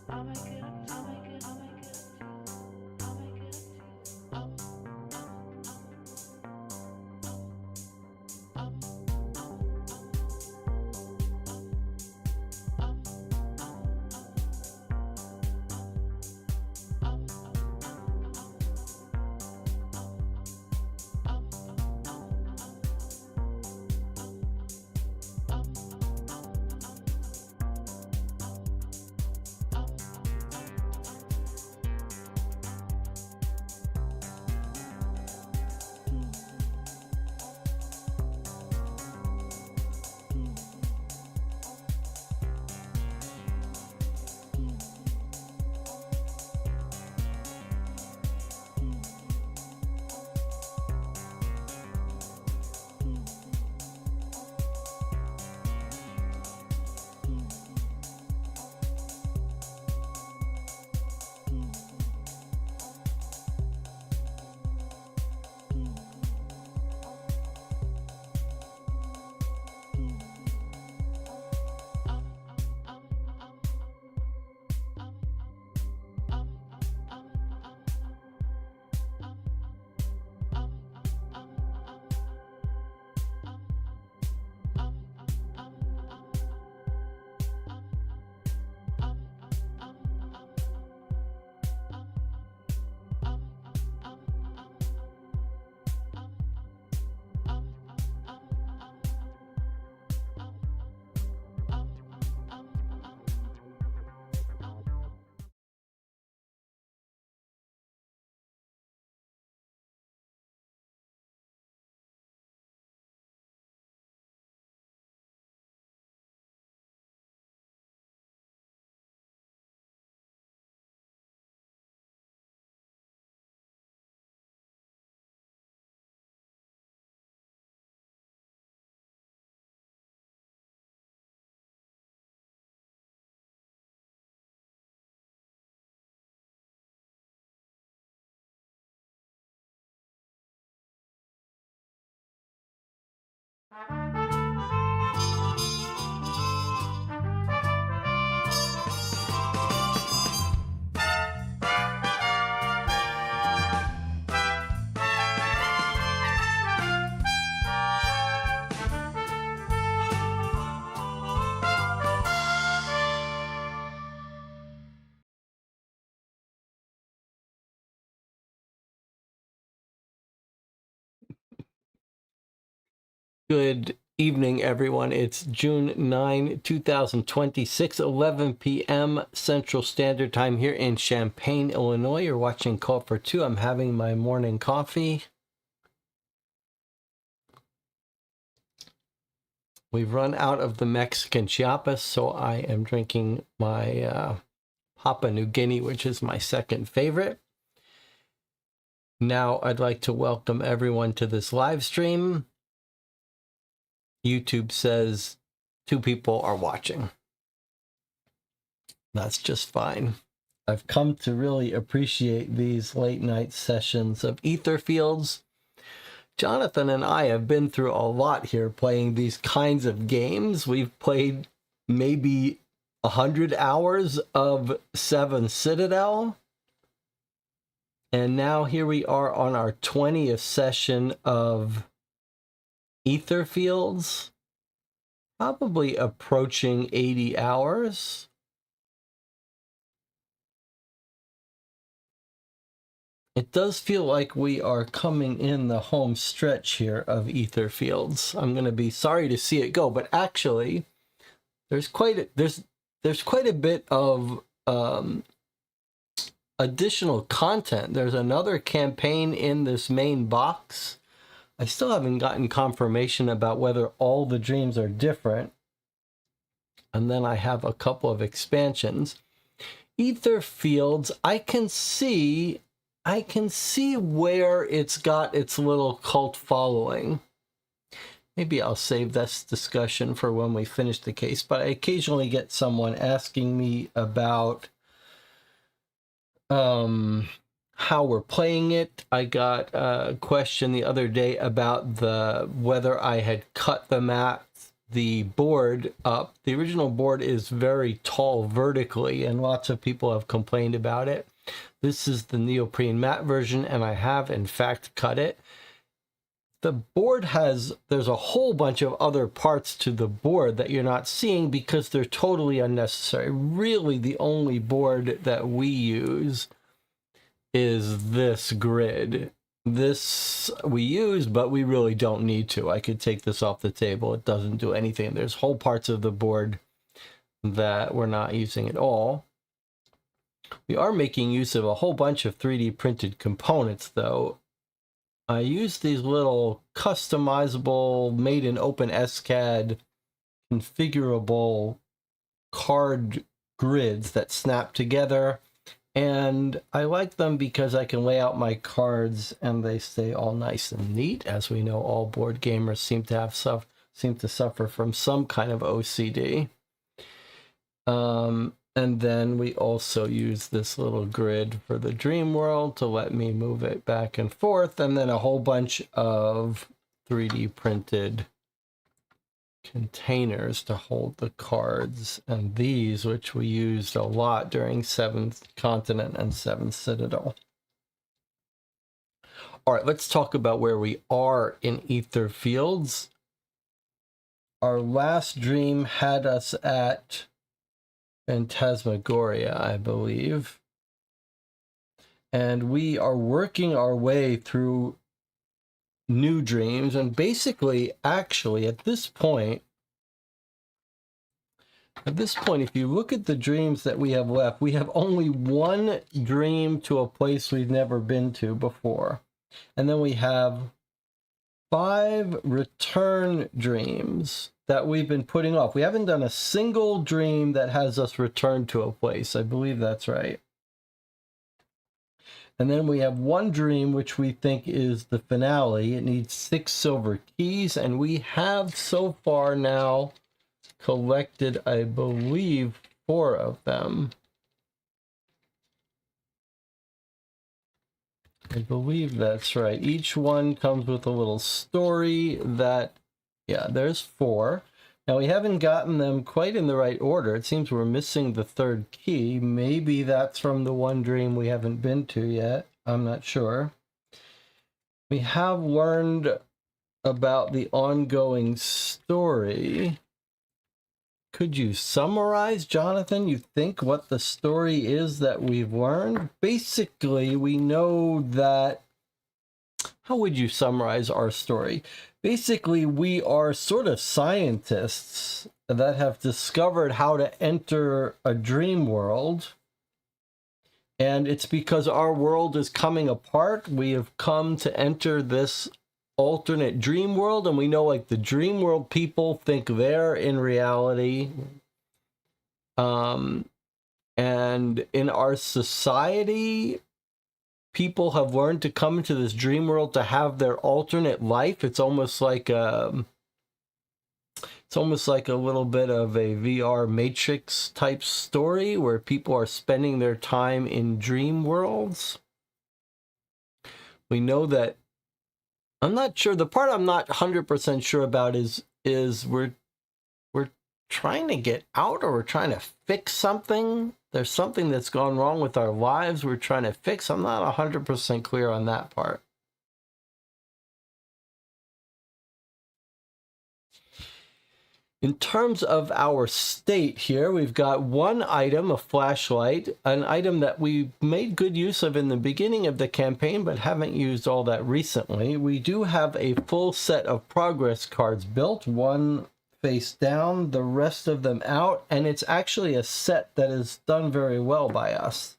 I'll make it up, I'll make it, I'll make it up, I'll make it Good evening, everyone. It's June 9, 2026, 11 p.m. Central Standard Time here in Champaign, Illinois. You're watching Call for Two. I'm having my morning coffee. We've run out of the Mexican Chiapas, so I am drinking my Papua New Guinea, which is my second favorite. Now, I'd like to welcome everyone to this live stream. YouTube says 2 people are watching. That's just fine. I've come to really appreciate these late night sessions of Etherfields. Jonathan and I have been through a lot here playing these kinds of games. We've played maybe 100 hours of Seven Citadel. And now here we are on our 20th session of Etherfields, probably approaching 80 hours. It does feel like we are coming in the home stretch here of Etherfields. I'm going to be sorry to see it go, but actually, there's quite a bit of additional content. There's another campaign in this main box. I still haven't gotten confirmation about whether all the dreams are different. And then I have a couple of expansions. Etherfields, I can see where it's got its little cult following. Maybe I'll save this discussion for when we finish the case, but I occasionally get someone asking me about how we're playing it. I got a question the other day about whether I had cut the map the board up. The original board is very tall vertically, and lots of people have complained about it. This is the neoprene matte version, and I have, in fact, cut it. The board there's a whole bunch of other parts to the board that you're not seeing because they're totally unnecessary. Really, the only board that we use is this grid. This we use, but we really don't need to. I could take this off the table. It doesn't do anything. There's whole parts of the board that we're not using at all. We are making use of a whole bunch of 3D printed components, though. I use these little customizable, made in OpenSCAD, configurable card grids that snap together. And I like them because I can lay out my cards and they stay all nice and neat. As we know, all board gamers seem to suffer from some kind of OCD. And then we also use this little grid for the dream world to let me move it back and forth. And then a whole bunch of 3D printed containers to hold the cards, and these, which we used a lot during 7th Continent and 7th Citadel. All right, let's talk about where we are in Etherfields. Our last dream had us at Phantasmagoria, I believe. And we are working our way through new dreams, and basically, actually, at this point, if you look at the dreams that we have left, we have only one dream to a place we've never been to before. And then we have 5 return dreams that we've been putting off. We haven't done a single dream that has us return to a place. I believe that's right. And then we have one dream, which we think is the finale. It needs 6 silver keys, and we have so far now collected, I believe, 4 of them. I believe that's right. Each one comes with a little story that, yeah, there's 4. Now, we haven't gotten them quite in the right order. It seems we're missing the 3rd key. Maybe that's from the one dream we haven't been to yet. I'm not sure. We have learned about the ongoing story. Could you summarize, Jonathan, you think, what the story is that we've learned? Basically, we know that... How would you summarize our story? Basically, we are sort of scientists that have discovered how to enter a dream world. And it's because our world is coming apart. We have come to enter this alternate dream world. And we know, like, the dream world people think they're in reality. And in our society, people have learned to come into this dream world to have their alternate life. It's almost like a little bit of a VR Matrix type story where people are spending their time in dream worlds. We know that, I'm not sure, the part I'm not 100% sure about is we're trying to get out, or we're trying to fix something. There's something that's gone wrong with our lives we're trying to fix. I'm not 100% clear on that part. In terms of our state here, we've got one item, a flashlight, an item that we made good use of in the beginning of the campaign, but haven't used all that recently. We do have a full set of progress cards built, one face down, the rest of them out, and it's actually a set that is done very well by us.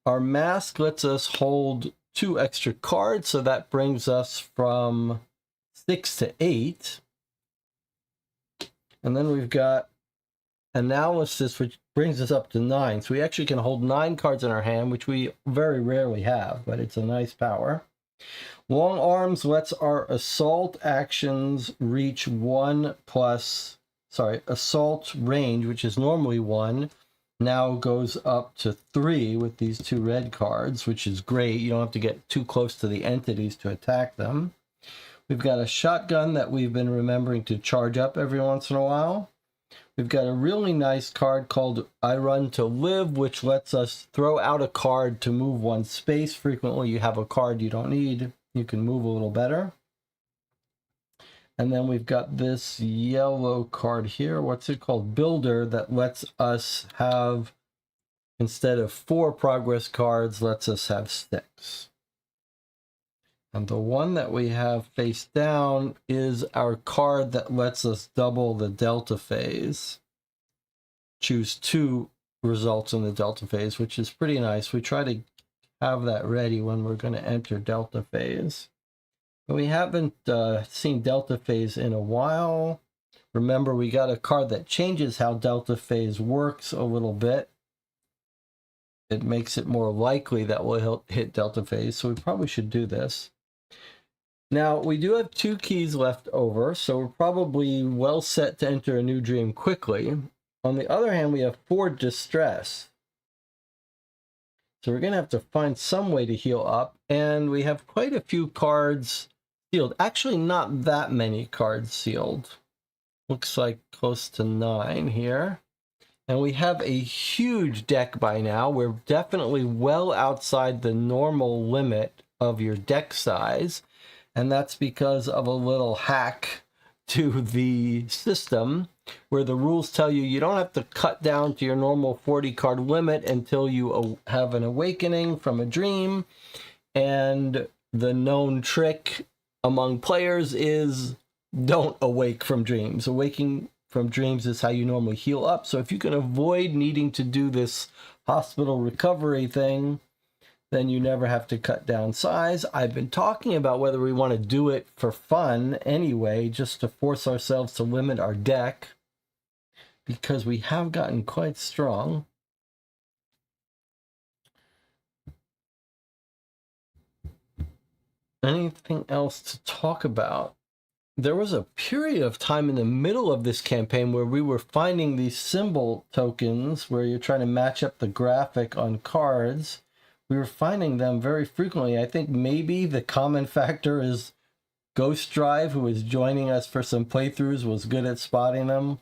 Our mask lets us hold 2 extra cards, so that brings us from 6 to 8. And then we've got analysis, which brings us up to 9. So we actually can hold 9 cards in our hand, which we very rarely have, but it's a nice power. Long arms lets our assault actions reach 1 plus, assault range, which is normally 1, now goes up to 3 with these 2 red cards, which is great. You don't have to get too close to the entities to attack them. We've got a shotgun that we've been remembering to charge up every once in a while. We've got a really nice card called I Run to Live, which lets us throw out a card to move one space. Frequently you have a card you don't need, you can move a little better. And then we've got this yellow card here. What's it called? Builder, that lets us have, instead of 4 progress cards, lets us have 6. And the one that we have face down is our card that lets us double the delta phase. Choose 2 results in the delta phase, which is pretty nice. We try to have that ready when we're going to enter delta phase. But we haven't seen delta phase in a while. Remember, we got a card that changes how delta phase works a little bit. It makes it more likely that we'll hit delta phase, so we probably should do this. Now, we do have 2 keys left over, so we're probably well set to enter a new dream quickly. On the other hand, we have 4 distress. So we're going to have to find some way to heal up, and we have quite a few cards sealed. Actually, not that many cards sealed. Looks like close to 9 here. And we have a huge deck by now. We're definitely well outside the normal limit of your deck size. And that's because of a little hack to the system where the rules tell you you don't have to cut down to your normal 40 card limit until you have an awakening from a dream. And the known trick among players is don't awake from dreams. Awaking from dreams is how you normally heal up. So if you can avoid needing to do this hospital recovery thing, then you never have to cut down size. I've been talking about whether we want to do it for fun anyway, just to force ourselves to limit our deck, because we have gotten quite strong. Anything else to talk about? There was a period of time in the middle of this campaign where we were finding these symbol tokens where you're trying to match up the graphic on cards. We were finding them very frequently. I think maybe the common factor is Ghost Drive, who is joining us for some playthroughs, was good at spotting them.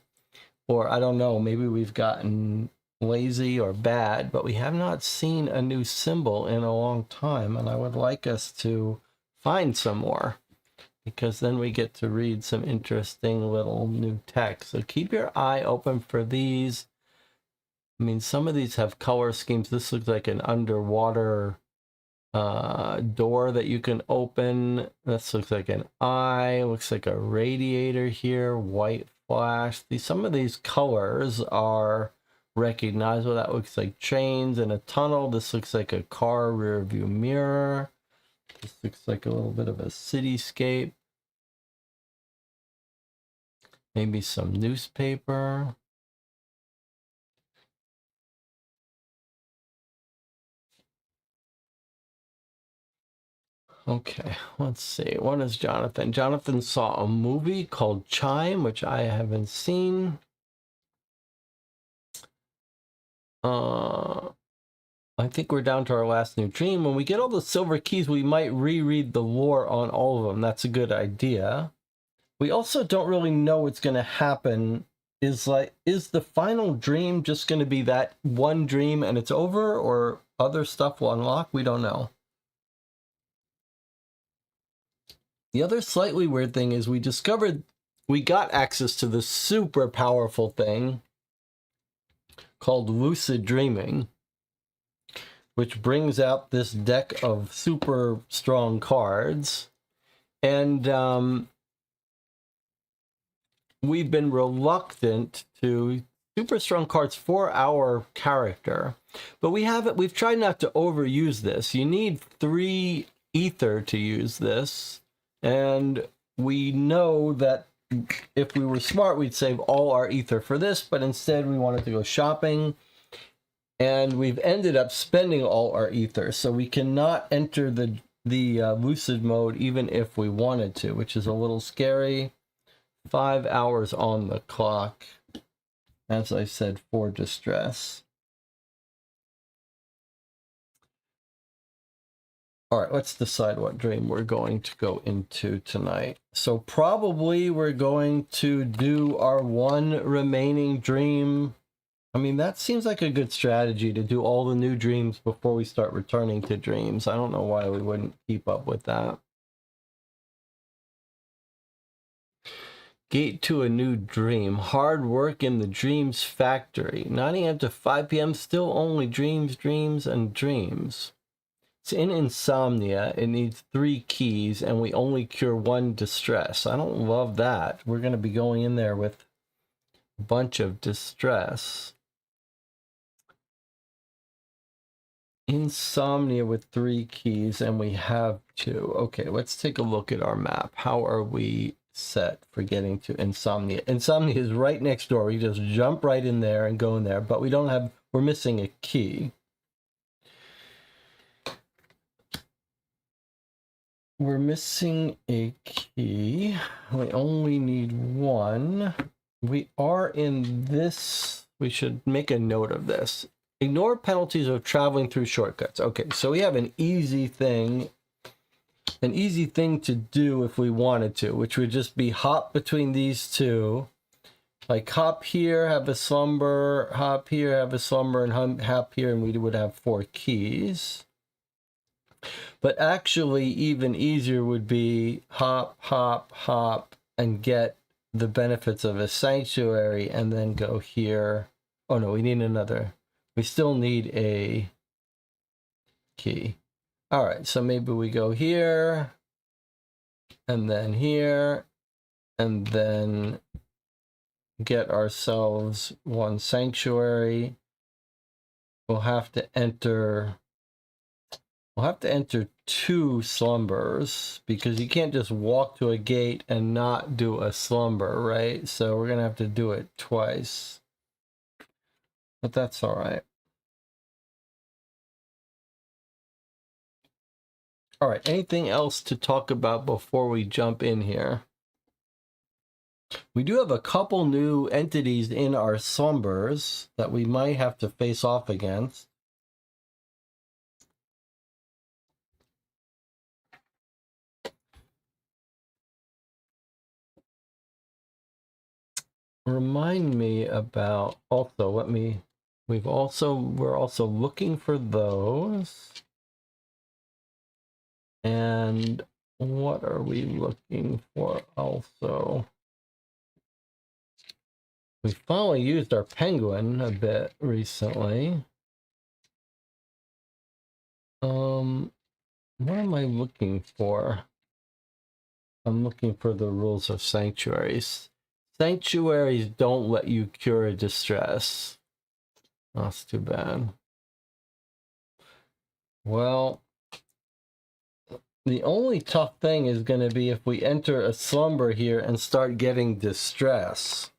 Or I don't know, maybe we've gotten lazy or bad, but we have not seen a new symbol in a long time, and I would like us to find some more, because then we get to read some interesting little new text. So keep your eye open for these. I mean, some of these have color schemes. This looks like an underwater door that you can open. This looks like an eye. Looks like a radiator here. White flash. Some of these colors are recognizable. That looks like chains in a tunnel. This looks like a car rear view mirror. This looks like a little bit of a cityscape. Maybe some newspaper. Okay, let's see. What is Jonathan? Jonathan saw a movie called Chime, which I haven't seen. I think we're down to our last new dream. When we get all the silver keys, we might reread the lore on all of them. That's a good idea. We also don't really know what's going to happen. Is the final dream just going to be that one dream and it's over, or other stuff will unlock? We don't know. The other slightly weird thing is we discovered we got access to this super powerful thing called lucid dreaming, which brings out this deck of super strong cards. And we've been reluctant to super strong cards for our character, but we've tried not to overuse this. You need 3 ether to use this. And we know that if we were smart, we'd save all our ether for this, but instead we wanted to go shopping, and we've ended up spending all our ether, so we cannot enter the lucid mode even if we wanted to, which is a little scary. 5 hours on the clock, as I said, for distress. All right, let's decide what dream we're going to go into tonight. So probably we're going to do our one remaining dream. I mean, that seems like a good strategy to do all the new dreams before we start returning to dreams. I don't know why we wouldn't keep up with that. Gate to a new dream. Hard work in the dreams factory. 9 a.m. to 5 p.m. Still only dreams, dreams, and dreams. It's in insomnia. It needs 3 keys, and we only cure 1 distress. I don't love that. We're going to be going in there with a bunch of distress. Insomnia with 3 keys, and we have 2. Okay, let's take a look at our map. How are we set for getting to insomnia? Insomnia is right next door. We just jump right in there and go in there, but we don't have, we're missing a key. We're missing a key. We only need 1. We are in this. We should make a note of this. Ignore penalties of traveling through shortcuts. Okay, so we have an easy thing to do if we wanted to, which would just be hop between these two. Like hop here, have a slumber, hop here, have a slumber, and hop here, and we would have 4 keys. But actually, even easier would be hop, hop, hop, and get the benefits of a sanctuary, and then go here. Oh no, we need another. We still need a key. All right, so maybe we go here, and then get ourselves 1 sanctuary. We'll have to enter 2 slumbers, because you can't just walk to a gate and not do a slumber, right? So we're gonna have to do it twice, but that's all right. All right, anything else to talk about before we jump in here? We do have a couple new entities in our slumbers that we might have to face off against. Remind me about also, we're also looking for those. And what are we looking for also? We finally used our penguin a bit recently. What am I looking for? I'm looking for the rules of sanctuaries. Sanctuaries don't let you cure a distress. That's too bad. Well, the only tough thing is going to be if we enter a slumber here and start getting distress.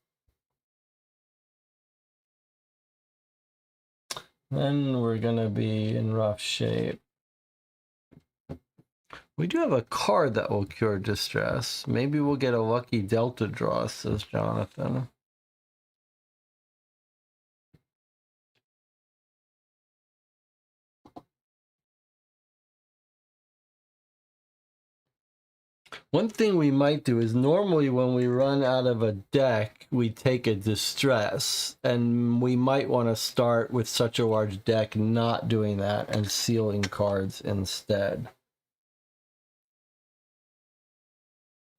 Then we're going to be in rough shape. We do have a card that will cure distress. Maybe we'll get a lucky Delta draw, says Jonathan. One thing we might do is normally when we run out of a deck, we take a distress, and we might want to start with such a large deck not doing that and sealing cards instead.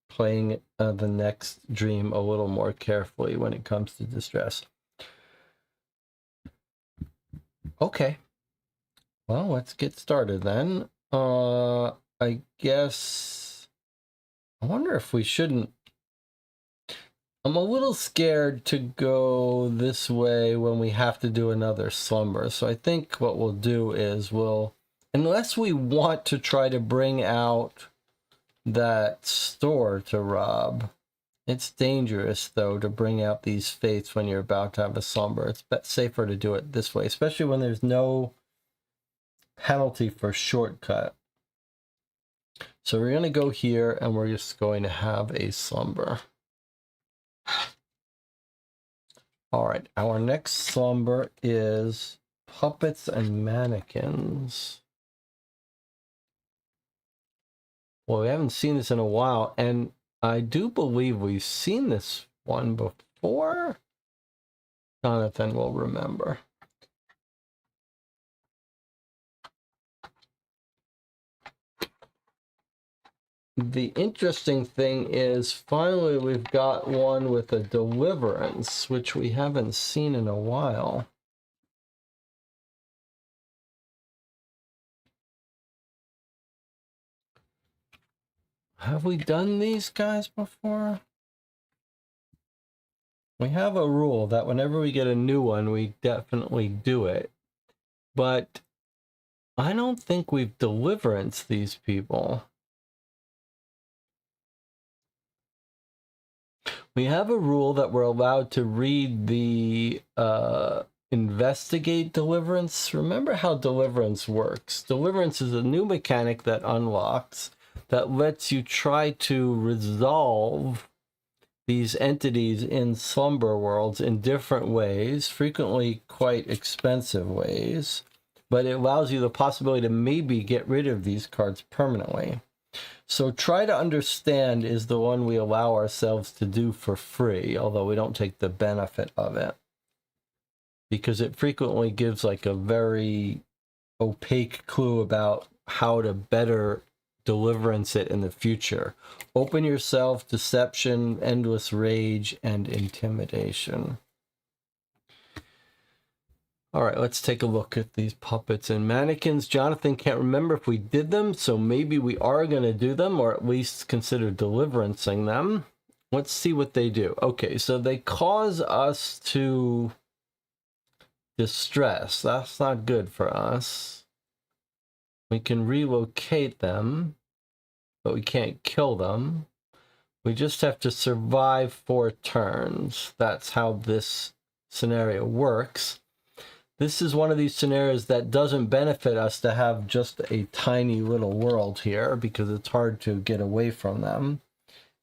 Playing the next dream a little more carefully when it comes to distress. Okay. Well, let's get started then. I guess I wonder if we shouldn't. I'm a little scared to go this way when we have to do another slumber. So I think what we'll do is unless we want to try to bring out that store to rob. It's dangerous, though, to bring out these fates when you're about to have a slumber. It's safer to do it this way, especially when there's no penalty for shortcut. So we're going to go here, and we're just going to have a slumber. All right, our next slumber is puppets and mannequins. Well, we haven't seen this in a while, and I do believe we've seen this one before. Jonathan will remember. The interesting thing is finally we've got one with a deliverance, which we haven't seen in a while. Have we done these guys before? We have a rule that whenever we get a new one, we definitely do it. But I don't think we've deliverance these people. We have a rule that we're allowed to read the investigate deliverance. Remember how deliverance works. Deliverance is a new mechanic that unlocks that lets you try to resolve these entities in slumber worlds in different ways, frequently quite expensive ways, but it allows you the possibility to maybe get rid of these cards permanently. So try to understand is the one we allow ourselves to do for free, although we don't take the benefit of it, because it frequently gives like a very opaque clue about how to better deliverance it in the future. Open yourself, deception, endless rage, and intimidation. All right, let's take a look at these puppets and mannequins. Jonathan can't remember if we did them, so maybe we are going to do them, or at least consider deliverancing them. Let's see what they do. Okay, so they cause us to distress. That's not good for us. We can relocate them, but we can't kill them. We just have to survive 4 turns. That's how this scenario works. This is one of these scenarios that doesn't benefit us to have just a tiny little world here because it's hard to get away from them.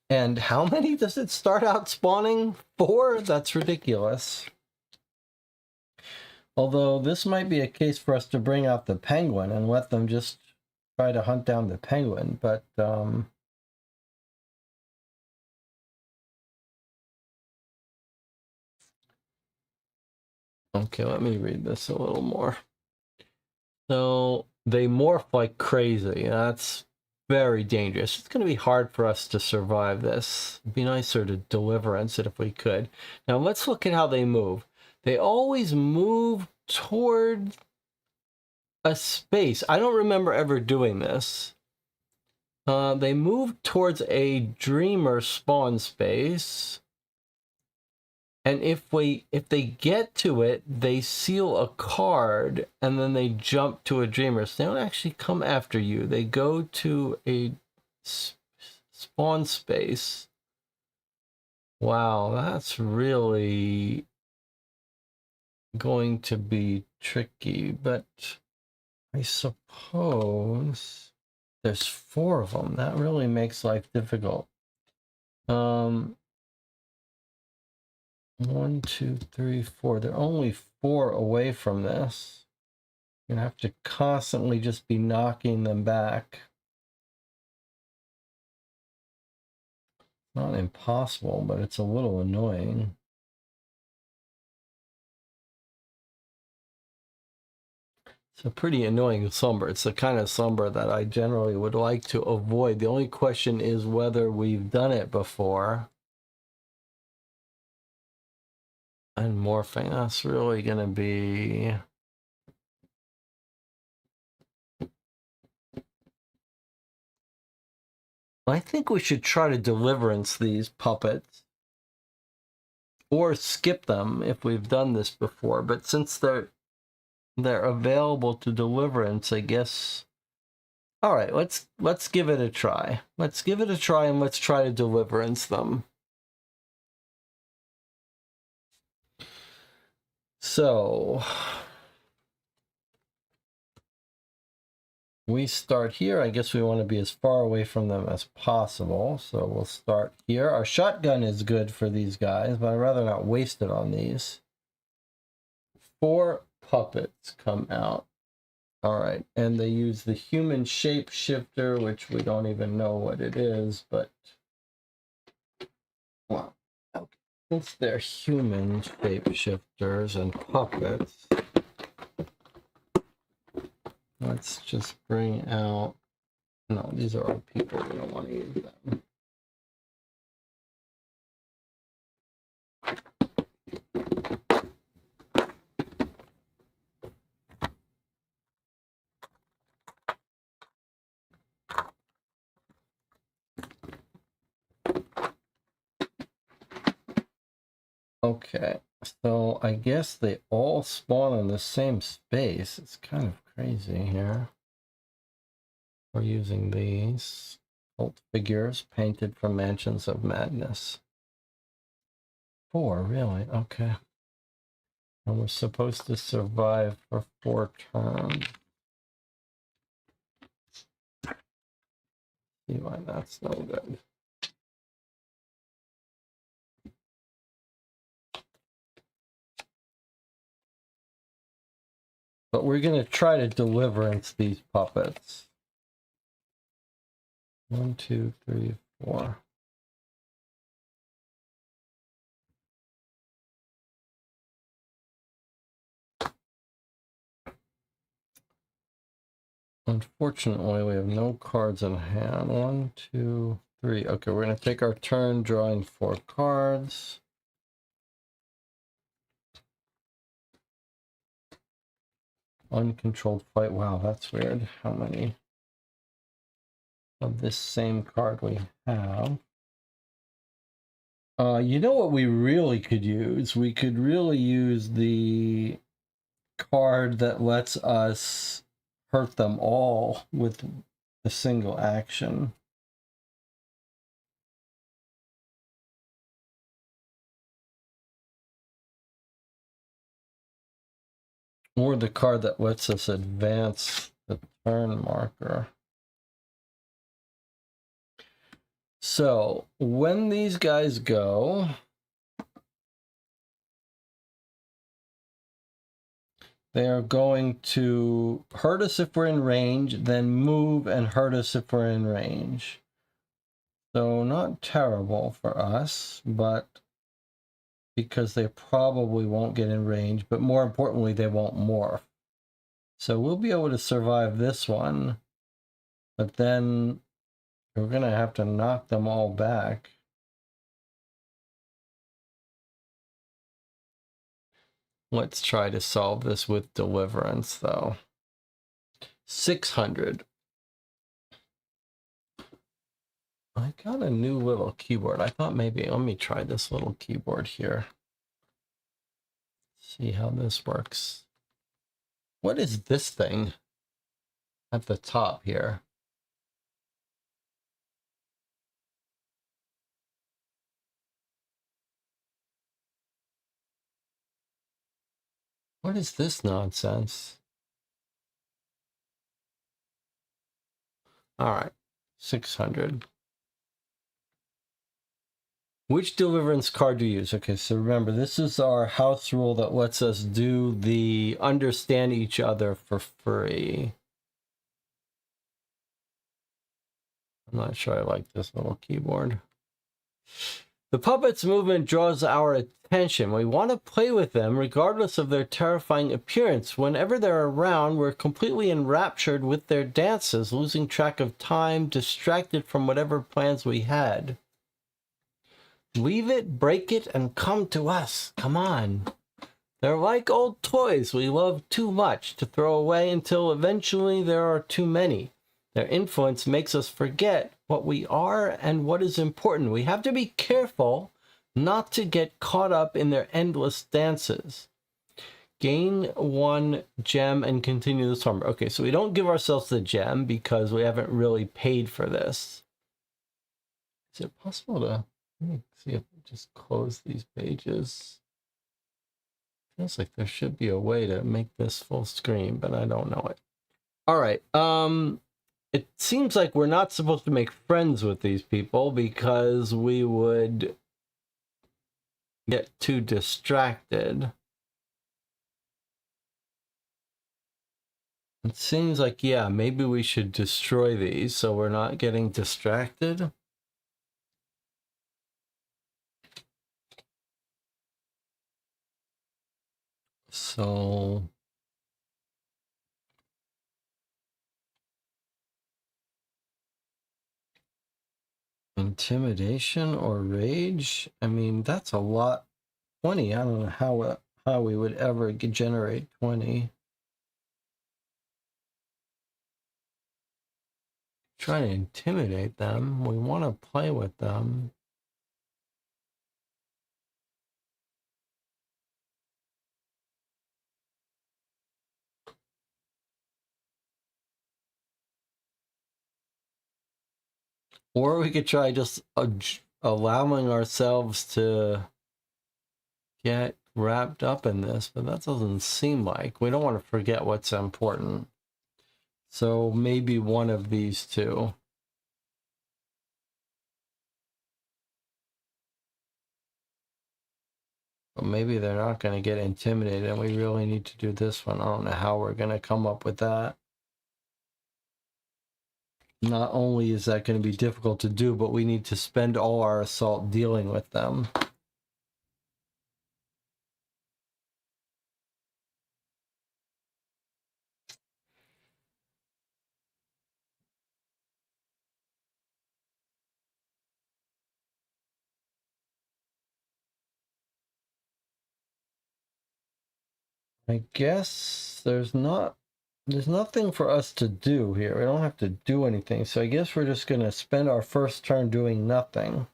And how many does it start out spawning? 4? That's ridiculous. Although this might be a case for us to bring out the penguin and let them just try to hunt down the penguin, but okay, let me read this a little more. So they morph like crazy. That's very dangerous. It's going to be hard for us to survive this. It'd be nicer to deliverance it if we could. Now let's look at how they move. They always move toward a space. I don't remember ever doing this. They move towards a dreamer spawn space. And if they get to it, they seal a card, and then they jump to a dreamer. So they don't actually come after you. They go to a spawn space. Wow, that's really going to be tricky, but I suppose there's 4 of them. That really makes life difficult. 1, 2, 3, 4. They're only 4 away from this. You're gonna have to constantly just be knocking them back. Not impossible, but it's a little annoying. It's a pretty annoying slumber. It's the kind of slumber that I generally would like to avoid. The only question is whether we've done it before. And morphing, that's really going to be... I think we should try to deliverance these puppets. Or skip them if we've done this before. But since they're available to deliverance, I guess... All right, let's give it a try. Let's give it a try and let's try to deliverance them. So we start here. I guess we want to be as far away from them as possible. So we'll start here. Our shotgun is good for these guys, but I'd rather not waste it on these. 4 puppets come out. All right, and they use the human shapeshifter, which we don't even know what it is, but well, okay. Since they're human shapeshifters and puppets, let's just bring out. No, these are our people. We don't want to use them. Okay, so I guess they all spawn in the same space. It's kind of crazy here. We're using these cult figures painted from Mansions of Madness. 4, really? Okay. And we're supposed to survive for 4 turns. See why that's no good. But we're going to try to deliverance these puppets. 1, 2, 3, 4. Unfortunately, we have no cards in hand. 1, 2, 3. Okay, we're going to take our turn drawing 4 cards. Uncontrolled fight. Wow, that's weird. How many of this same card we have? You know what we really could use? We could really use the card that lets us hurt them all with a single action. Or the card that lets us advance the turn marker. So when these guys go, they are going to hurt us if we're in range, then move and hurt us if we're in range. So not terrible for us, but because they probably won't get in range, but more importantly, they won't morph. So we'll be able to survive this one, but then we're going to have to knock them all back. Let's try to solve this with deliverance, though. 600. I got a new little keyboard. I thought maybe, let me try this little keyboard here. See how this works. What is this thing at the top here? What is this nonsense? All right, 600. Which deliverance card do you use? Okay, so remember, this is our house rule that lets us do the understand each other for free. I'm not sure I like this little keyboard. The puppet's movement draws our attention. We want to play with them regardless of their terrifying appearance. Whenever they're around, we're completely enraptured with their dances, losing track of time, distracted from whatever plans we had. Leave it, break it, and come to us. Come on. They're like old toys we love too much to throw away until eventually there are too many. Their influence makes us forget what we are and what is important. We have to be careful not to get caught up in their endless dances. Gain 1 gem and continue the slumber. Okay, so we don't give ourselves the gem because we haven't really paid for this. Is it possible to... Let me see if I just close these pages. Feels like there should be a way to make this full screen, but I don't know it. All right. It seems like we're not supposed to make friends with these people because we would get too distracted. It seems like, yeah, maybe we should destroy these so we're not getting distracted. So intimidation or rage? I mean, that's a lot. 20, I don't know how we would ever generate 20. Try to intimidate them. We want to play with them. Or we could try just allowing ourselves to get wrapped up in this, but that doesn't seem like. We don't want to forget what's important. So maybe one of these two. But maybe they're not going to get intimidated, and we really need to do this one. I don't know how we're going to come up with that. Not only is that going to be difficult to do, but we need to spend all our assault dealing with them. I guess there's nothing for us to do here. We don't have to do anything. So I guess we're just going to spend our first turn doing nothing.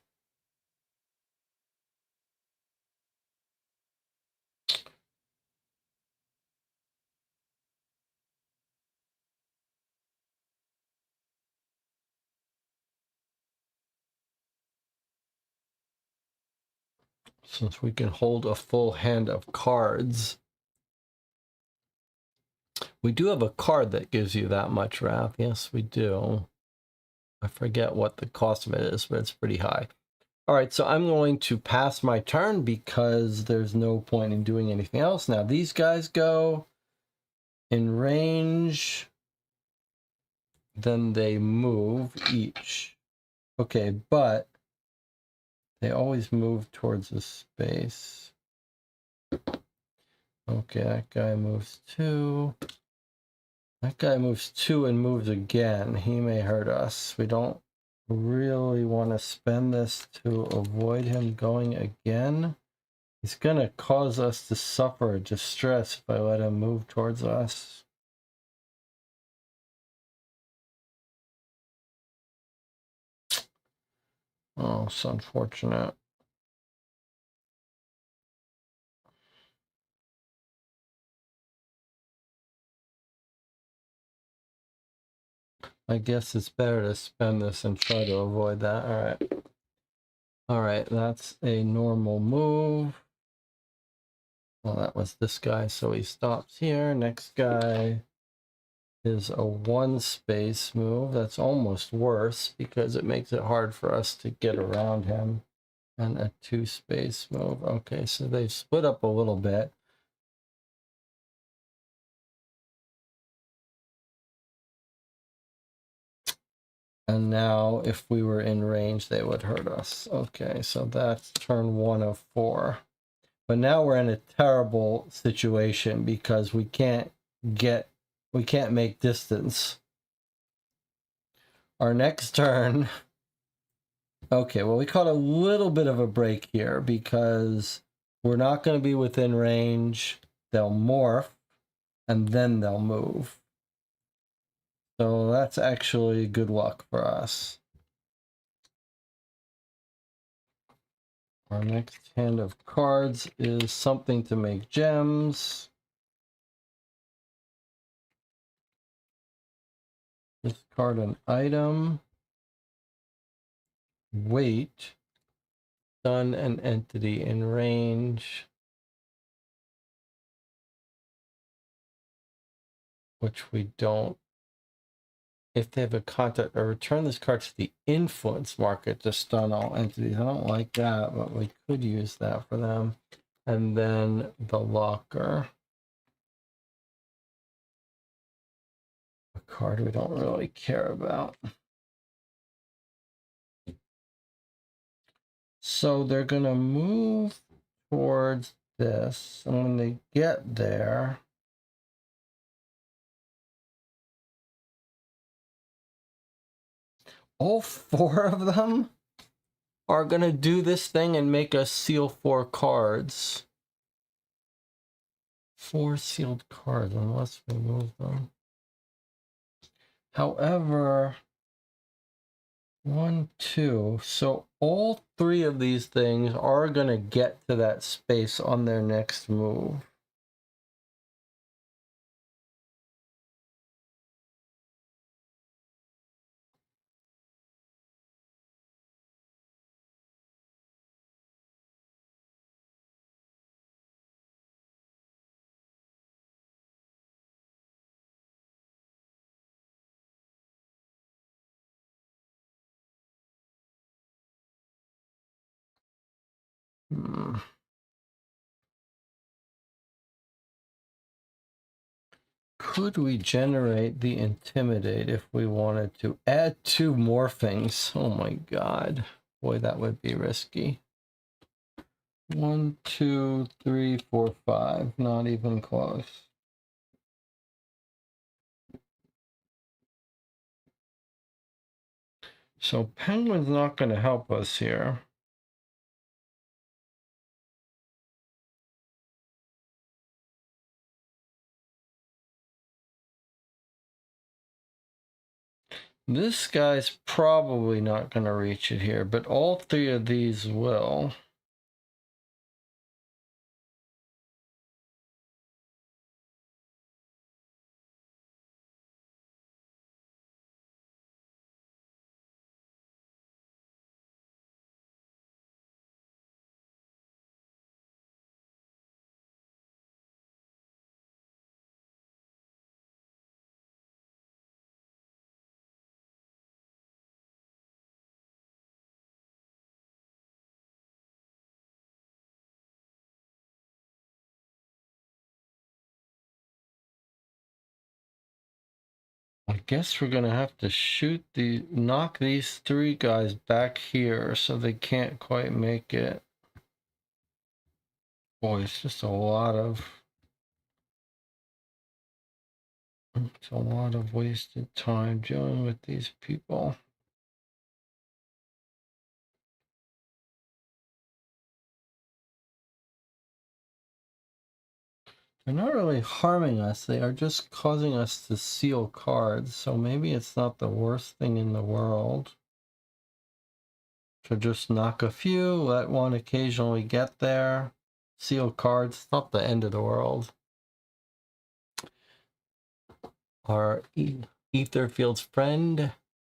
Since we can hold a full hand of cards. We do have a card that gives you that much wrath. Yes, we do. I forget what the cost of it is, but it's pretty high. All right, so I'm going to pass my turn because there's no point in doing anything else. Now, these guys go in range. Then they move each. Okay, but they always move towards a space. Okay, that guy moves 2. That guy moves 2 and moves again. He may hurt us. We don't really want to spend this to avoid him going again. He's going to cause us to suffer distress if I let him move towards us. Oh, it's unfortunate. I guess it's better to spend this and try to avoid that. All right. All right, that's a normal move. Well, that was this guy, so he stops here. Next guy is a 1 space move. That's almost worse because it makes it hard for us to get around him. And a 2 space move. Okay, so they've split up a little bit. And now if we were in range, they would hurt us. Okay, so that's turn 1 of 4. But now we're in a terrible situation because we can't make distance. Our next turn. Okay, well, we caught a little bit of a break here because we're not going to be within range. They'll morph and then they'll move. So that's actually good luck for us. Our next hand of cards is something to make gems. Discard an item. Wait. Stun an entity in range. Which we don't. If they have a contact, or return this card to the influence market to stun all entities. I don't like that, but we could use that for them. And then the locker. card we don't really care about. So they're going to move towards this. And when they get there, all four of them are going to do this thing and make us seal 4 cards. 4 sealed cards, unless we move them. However, 1, 2. So all 3 of these things are going to get to that space on their next move. Could we generate the Intimidate if we wanted to? Add 2 morphings. Oh my god. Boy, that would be risky. 1, 2, 3, 4, 5. Not even close. So Penguin's not going to help us here. This guy's probably not going to reach it here, but all 3 of these will. I guess we're going to have to knock these 3 guys back here so they can't quite make it. Boy, it's just it's a lot of wasted time dealing with these people. They're not really harming us, they are just causing us to seal cards, so maybe it's not the worst thing in the world to just knock a few, let one occasionally get there, seal cards. It's not the end of the world. Our Etherfields friend,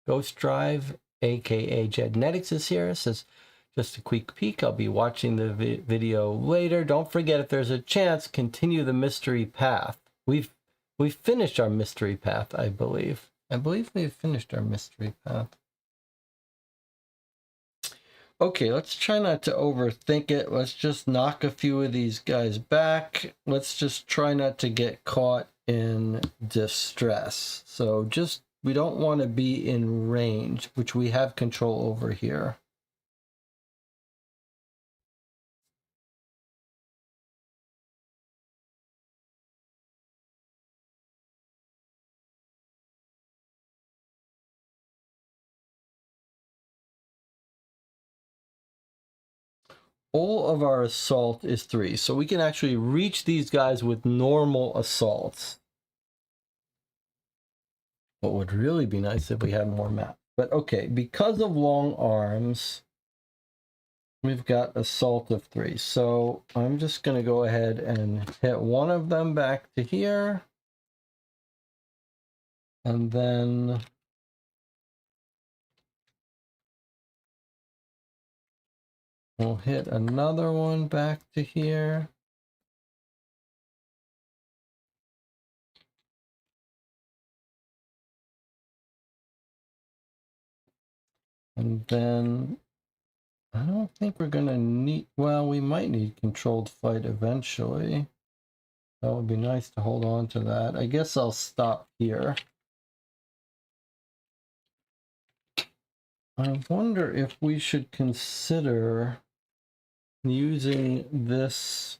Ghost Drive, aka Jednetics, is here. Says, just a quick peek, I'll be watching the video later. Don't forget, if there's a chance, continue the mystery path. We've finished our mystery path, I believe. I believe we've finished our mystery path. Okay, let's try not to overthink it. Let's just knock a few of these guys back. Let's just try not to get caught in distress. So just, we don't want to be in range, which we have control over here. All of our assault is 3, so we can actually reach these guys with normal assaults. What would really be nice if we had more map. But okay, because of long arms, we've got assault of 3. So I'm just going to go ahead and hit one of them back to here. And then we'll hit another one back to here. And then I don't think we're going to need, well, we might need controlled fight eventually. That would be nice to hold on to that. I guess I'll stop here. I wonder if we should consider using this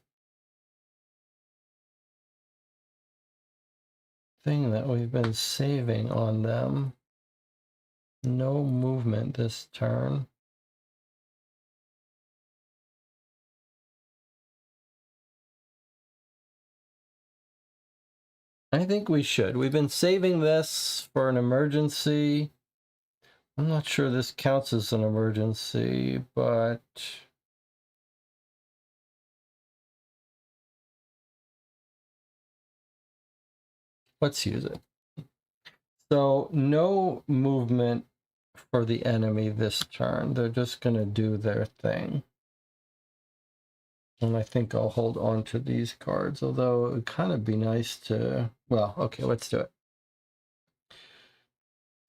thing that we've been saving on them. No movement this turn. I think we should. We've been saving this for an emergency. I'm not sure this counts as an emergency, but let's use it. So no movement for the enemy this turn. They're just going to do their thing. And I think I'll hold on to these cards, although it would kind of be nice to... Well, okay, let's do it.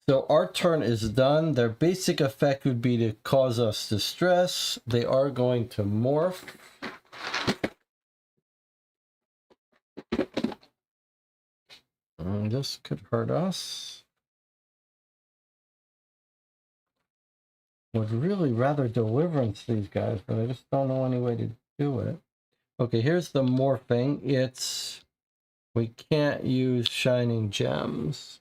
So our turn is done. Their basic effect would be to cause us distress. They are going to morph. And this could hurt us. Would really rather deliverance these guys, but I just don't know any way to do it. Okay, here's the morphing. We can't use shining gems.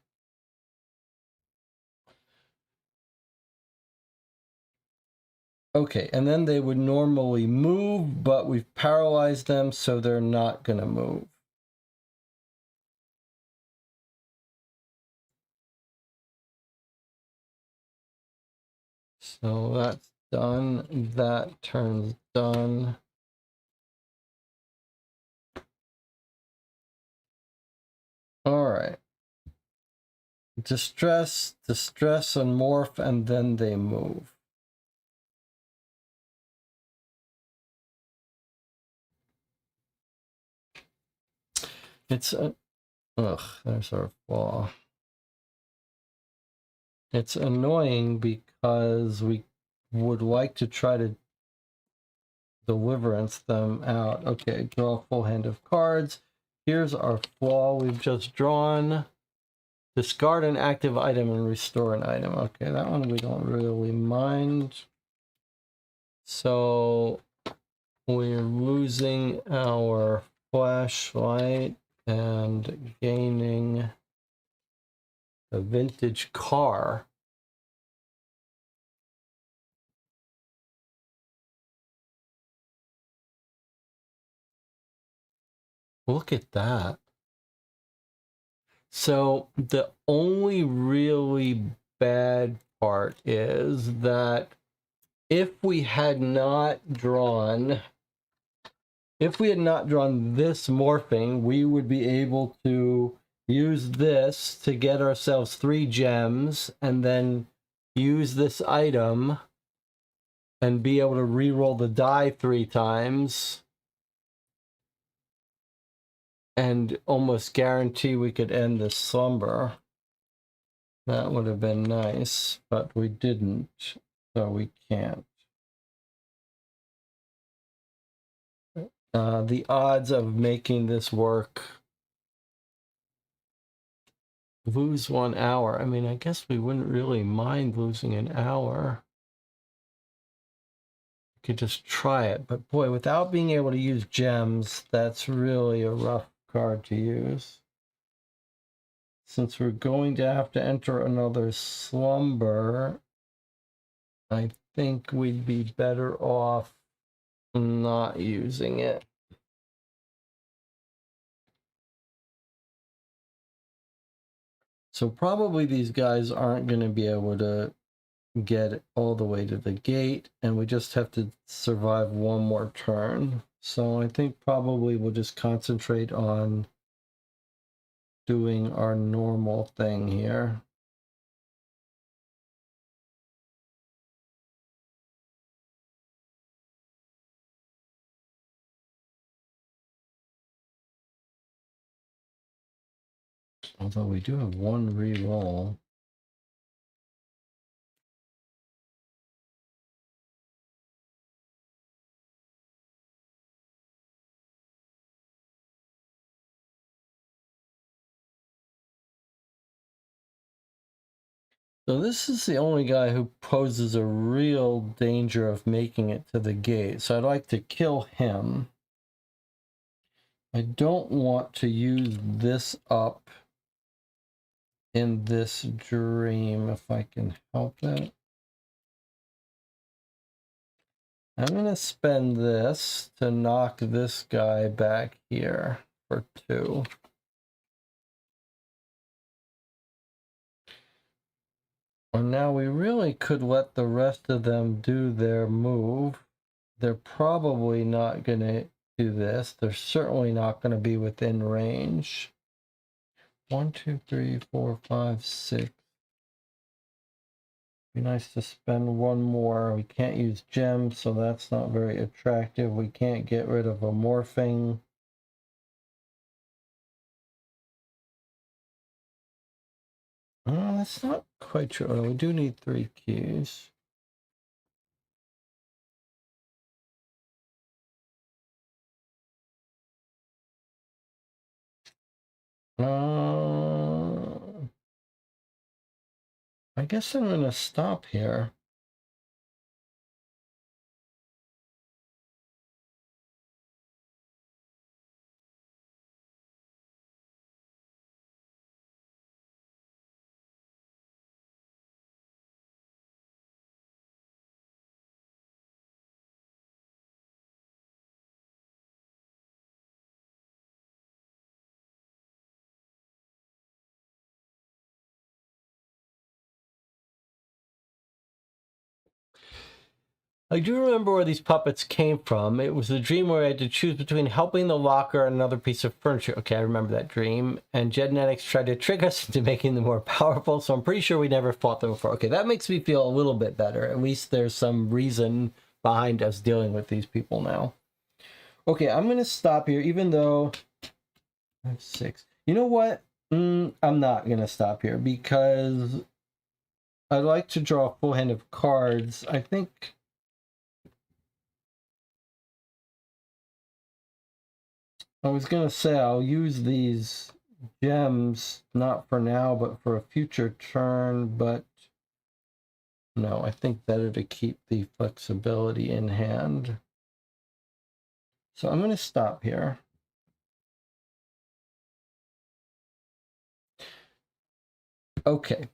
Okay, and then they would normally move, but we've paralyzed them, so they're not going to move. So that's done. That turn's done. All right. Distress, distress, and morph, and then they move. It's a... Ugh, there's our flaw. It's annoying because we would like to try to deliverance them out. Okay, draw a full hand of cards. Here's our flaw we've just drawn. Discard an active item and restore an item. Okay, that one we don't really mind. So we're losing our flashlight and gaining a vintage car. Look at that. So the only really bad part is that if we had not drawn this morphing, we would be able to use this to get ourselves 3 gems and then use this item and be able to re-roll the die 3 times and almost guarantee we could end this slumber. That would have been nice, but we didn't, so we can't. The odds of making this work, lose 1 hour. I mean, I guess we wouldn't really mind losing an hour. We could just try it, but boy, without being able to use gems, that's really a rough card to use. Since we're going to have to enter another slumber, I think we'd be better off not using it. So probably these guys aren't going to be able to get all the way to the gate, and we just have to survive 1 more turn. So I think probably we'll just concentrate on doing our normal thing here. Although we do have 1 re-roll. So this is the only guy who poses a real danger of making it to the gate. So I'd like to kill him. I don't want to use this up in this dream if I can help it. I'm going to spend this to knock this guy back here for 2. And now we really could let the rest of them do their move. They're probably not going to do this. They're certainly not going to be within range. 1, 2, 3, 4, 5, 6. Be nice to spend one more. We can't use gems, so that's not very attractive. We can't get rid of a morphing. That's not quite true. Oh, we do need 3 keys. I guess I'm going to stop here. I do remember where these puppets came from. It was a dream where I had to choose between helping the locker and another piece of furniture. Okay, I remember that dream. And genetics tried to trick us into making them more powerful, so I'm pretty sure we never fought them before. Okay, that makes me feel a little bit better. At least there's some reason behind us dealing with these people now. Okay, I'm going to stop here, even though I have 6. You know what? I'm not going to stop here because I'd like to draw a full hand of cards. I think... I was going to say I'll use these gems, not for now, but for a future turn, but no, I think better to keep the flexibility in hand. So I'm going to stop here. Okay,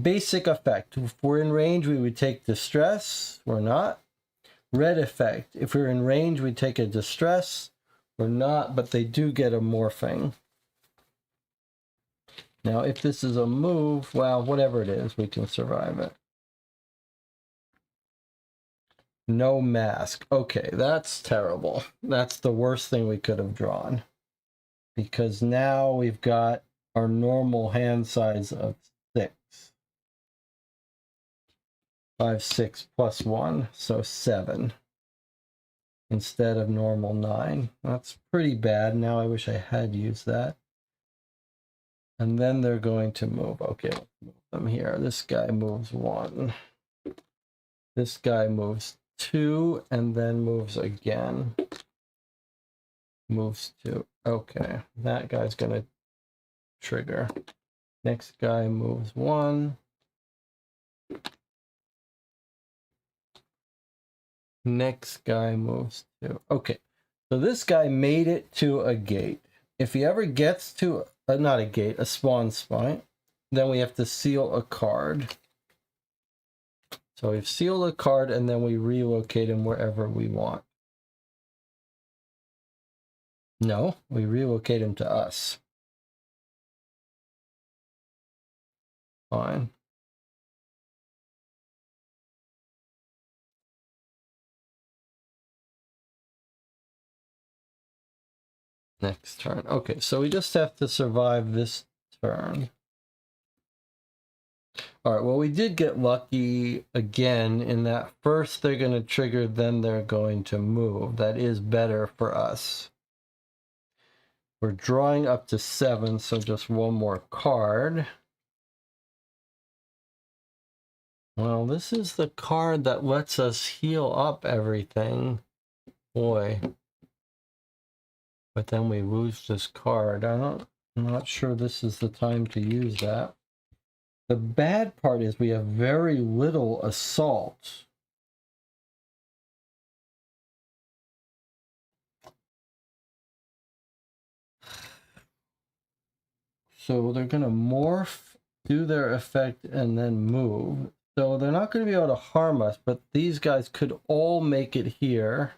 basic effect. If we're in range, we would take distress. We're not. Red effect. If we're in range, we take a distress. We're not, but they do get a morphing. Now, if this is a move, well, whatever it is, we can survive it. No mask. Okay, that's terrible. That's the worst thing we could have drawn. Because now we've got our normal hand size of 6. 5, 6 plus 1, so 7. Instead of normal 9. That's pretty bad. Now I wish I had used that. And then they're going to move. Okay, let's move them here. This guy moves 1. This guy moves 2 and then moves again. Moves 2. Okay, that guy's going to trigger. Next guy moves 1. Next guy moves 2. Okay, so this guy made it to a gate. If he ever gets to, not a gate, a spawn spot, then we have to seal a card. So we've sealed a card and then we relocate him wherever we want. No, we relocate him to us. Fine. Next turn. Okay, so we just have to survive this turn. All right, well, we did get lucky again in that first they're going to trigger, then they're going to move. That is better for us. We're drawing up to 7, so just one more card. Well, this is the card that lets us heal up everything. Boy. But then we lose this card. I'm not sure this is the time to use that. The bad part is we have very little assault. So they're going to morph, do their effect, and then move. So they're not going to be able to harm us, but these guys could all make it here.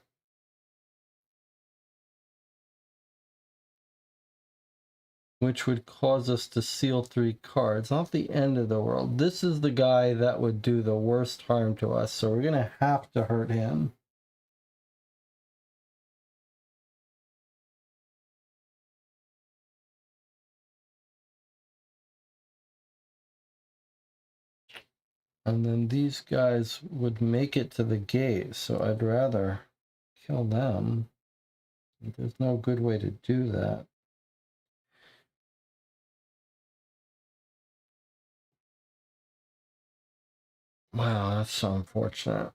Which would cause us to seal 3 cards. Not the end of the world. This is the guy that would do the worst harm to us, so we're going to have to hurt him. And then these guys would make it to the gate, so I'd rather kill them. There's no good way to do that. Wow, that's so unfortunate.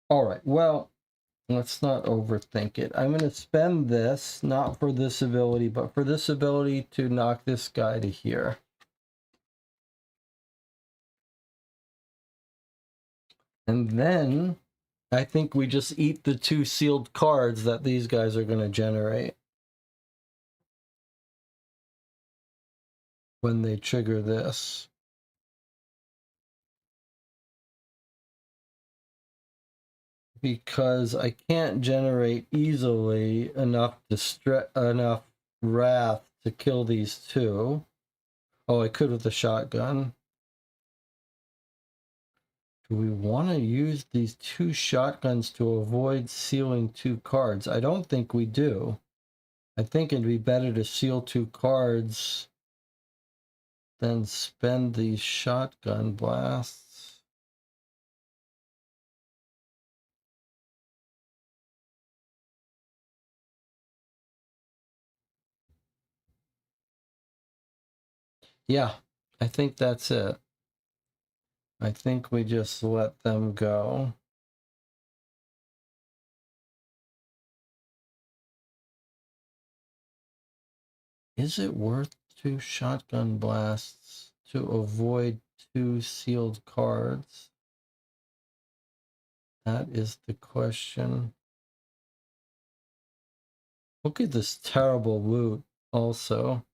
All right, well, let's not overthink it. I'm going to spend this, not for this ability, but for this ability to knock this guy to here. And then I think we just eat the 2 sealed cards that these guys are going to generate when they trigger this. Because I can't generate easily enough wrath to kill these 2. Oh, I could with the shotgun. Do we want to use these 2 shotguns to avoid sealing 2 cards? I don't think we do. I think it'd be better to seal 2 cards than spend these shotgun blasts. Yeah, I think that's it. I think we just let them go. Is it worth 2 shotgun blasts to avoid 2 sealed cards? That is the question. Look at this terrible loot also.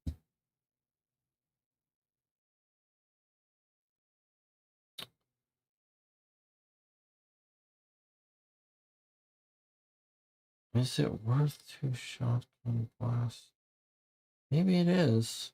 Is it worth 2 shotgun blasts? Maybe it is.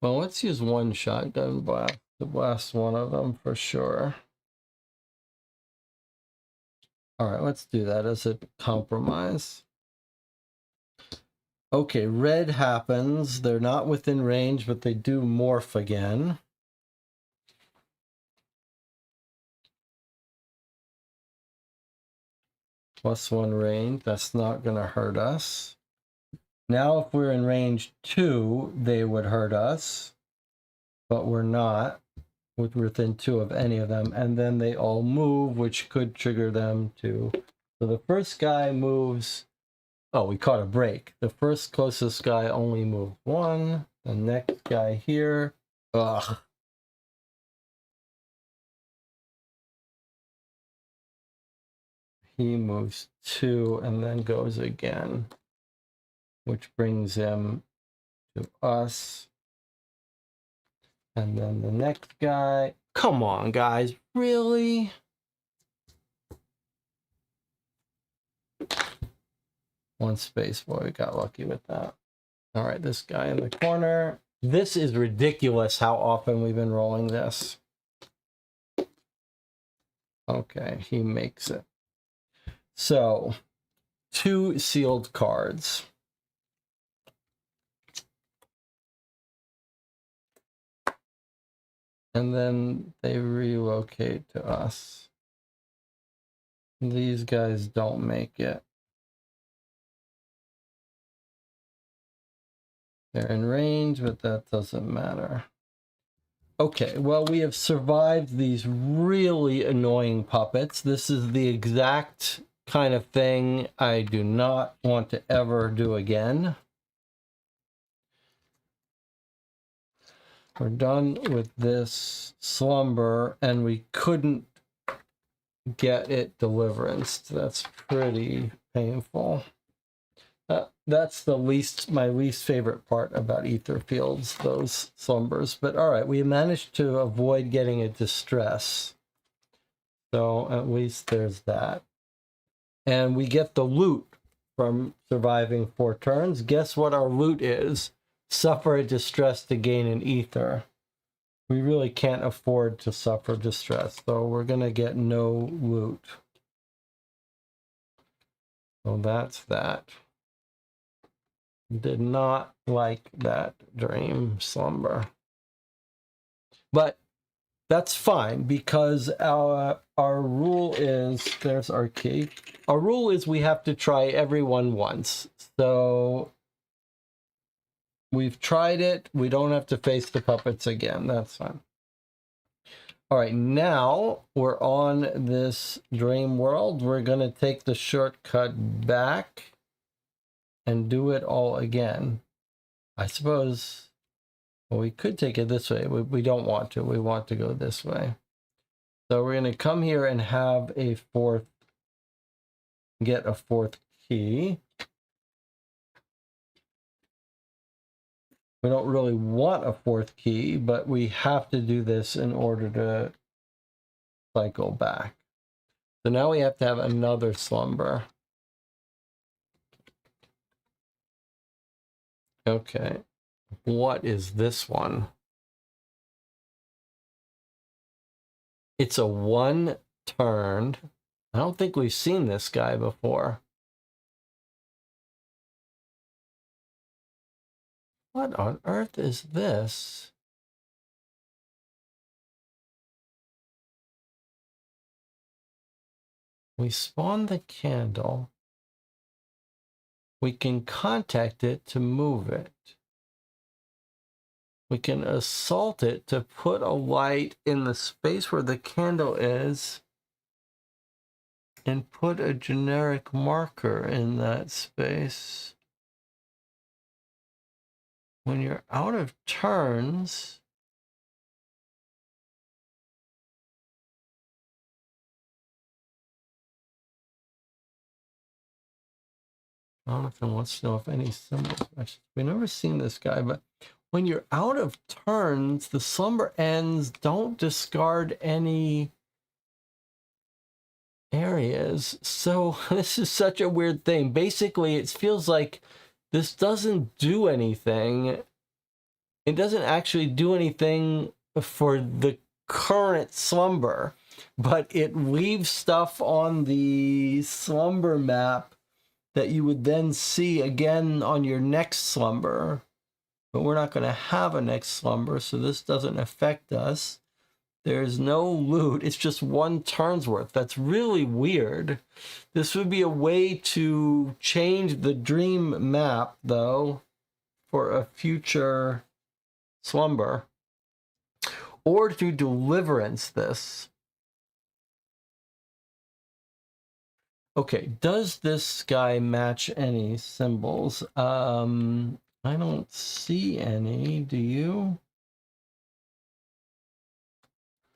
Well, let's use 1 shotgun blast to blast one of them for sure. All right, let's do that as a compromise. Okay, red happens. They're not within range, but they do morph again. +1 range. That's not going to hurt us. Now, if we're in range 2, they would hurt us. But we're not within 2 of any of them. And then they all move, which could trigger them to... So the first guy moves... Oh, we caught a break. The first closest guy only moved 1. The next guy here... Ugh. He moves 2 and then goes again, which brings him to us. And then the next guy. Come on, guys. Really? One space. Boy, we got lucky with that. All right, this guy in the corner. This is ridiculous how often we've been rolling this. Okay, he makes it. So, 2 sealed cards. And then they relocate to us. These guys don't make it. They're in range, but that doesn't matter. Okay, well, we have survived these really annoying puppets. This is the exact kind of thing I do not want to ever do again. We're done with this slumber, and we couldn't get it deliverance. That's pretty painful. That's my least favorite part about Etherfields, those slumbers. But all right, we managed to avoid getting a distress. So at least there's that. And we get the loot from surviving 4 turns. Guess what our loot is? Suffer a distress to gain an ether. We really can't afford to suffer distress, so we're going to get no loot. So that's that. Did not like that dream slumber. But that's fine, because our rule is, there's our key. Our rule is we have to try everyone once. So we've tried it. We don't have to face the puppets again. That's fine. All right, now we're on this dream world. We're going to take the shortcut back and do it all again. I suppose, well, we could take it this way. We don't want to. We want to go this way. So we're going to come here and have a get a 4th key. We don't really want a 4th key, but we have to do this in order to cycle back. So now we have to have another slumber. Okay, what is this one? It's a 1 turn. I don't think we've seen this guy before. What on earth is this? We spawn the candle. We can contact it to move it. We can assault it to put a light in the space where the candle is and put a generic marker in that space. When you're out of turns, Jonathan wants to know if any symbols. We've never seen this guy, but when you're out of turns, the slumber ends. Don't discard any areas. So this is such a weird thing. Basically, it feels like this doesn't do anything. It doesn't actually do anything for the current slumber, but it leaves stuff on the slumber map that you would then see again on your next slumber. But we're not going to have a next slumber, so this doesn't affect us. There's no loot. It's just 1 turn's worth. That's really weird. This would be a way to change the dream map, though, for a future slumber, or to deliverance this. Okay, does this guy match any symbols? I don't see any. Do you?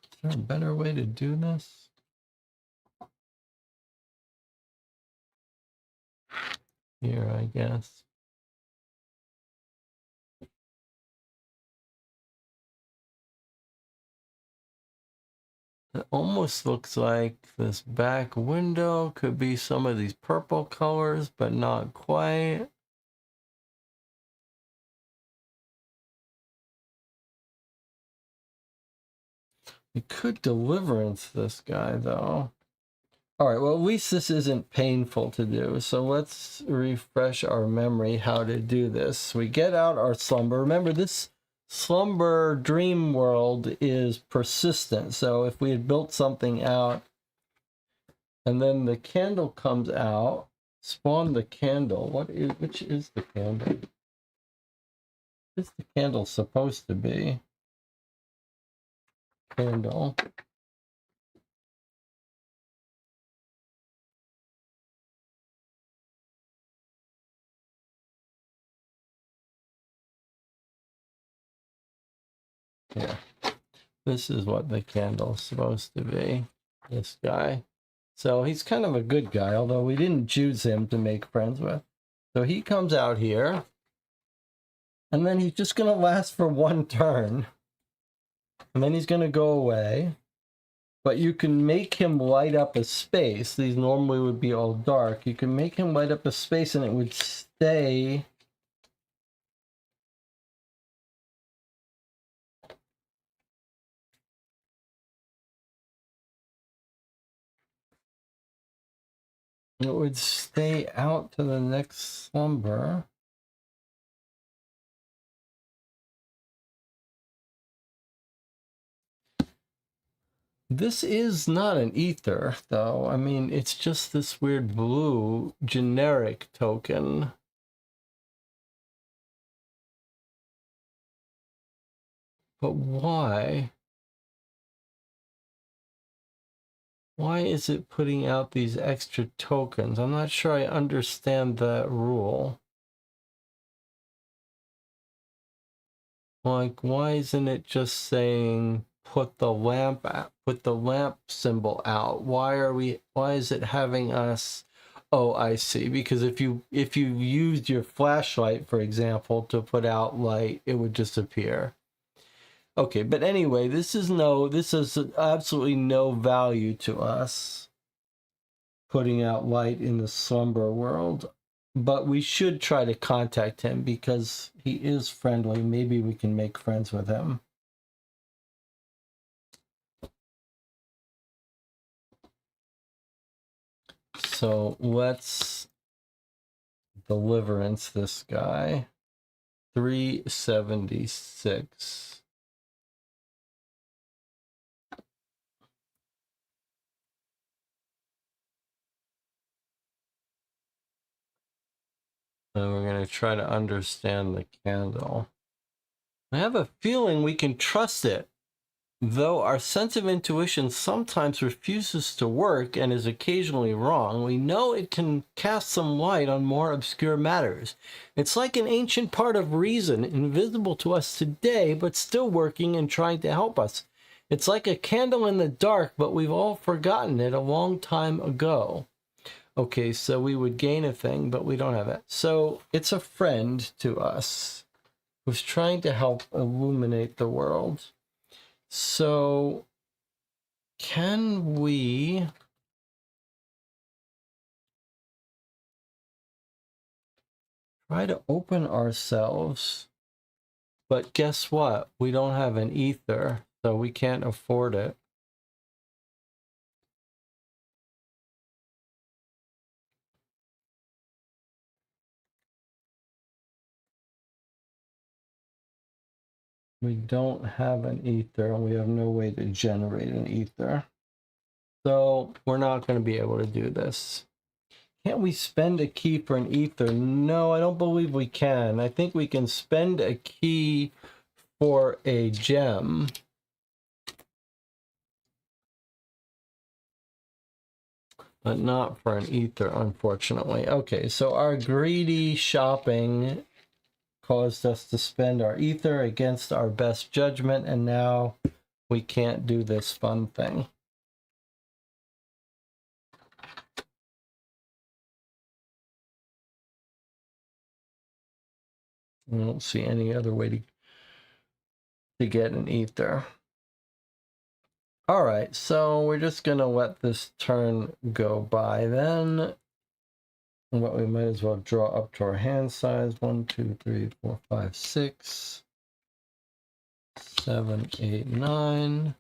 Is there a better way to do this? Here, I guess. It almost looks like this back window could be some of these purple colors, but not quite. We could deliverance this guy, though. All right, well, at least this isn't painful to do. So let's refresh our memory how to do this. We get out our slumber. Remember, this slumber dream world is persistent. So if we had built something out And then the candle comes out. Spawn the candle. Which is the candle? What is the candle supposed to be? Candle. Yeah. This is what the candle's supposed to be. This guy. So he's kind of a good guy, although we didn't choose him to make friends with. So he comes out here, and then he's just going to last for one turn. And then he's going to go away. But you can make him light up a space. These normally would be all dark. You can make him light up a space and it would stay. It would stay out to the next slumber. This is not an ether, though. I mean, it's just this weird blue generic token. But why? Why is it putting out these extra tokens? I'm not sure I understand that rule. Like, why isn't it just saying put the lamp symbol out? Why is it having us? Oh, I see. Because if you used your flashlight, for example, to put out light, it would disappear. Okay, but anyway, this is absolutely no value to us, putting out light in the slumber world. But we should try to contact him because he is friendly. Maybe we can make friends with him. So let's deliverance this guy. 376. And we're going to try to understand the candle. I have a feeling we can trust it, though our sense of intuition sometimes refuses to work and is occasionally wrong. We know it can cast some light on more obscure matters. It's like an ancient part of reason, invisible to us today, but still working and trying to help us. It's like a candle in the dark, but we've all forgotten it a long time ago. Okay, so we would gain a thing, but we don't have it. So it's a friend to us who's trying to help illuminate the world. So can we try to open ourselves? But guess what? We don't have an ether, so we can't afford it. We don't have an ether, and we have no way to generate an ether. So we're not going to be able to do this. Can't we spend a key for an ether? No, I don't believe we can. I think we can spend a key for a gem. But not for an ether, unfortunately. Okay, so our greedy shopping caused us to spend our ether against our best judgment, and now we can't do this fun thing. I don't see any other way to get an ether. All right, so we're just going to let this turn go by then. But we might as well draw up to our hand size. 1, 2, 3, 4, 5, 6, 7, 8, 9.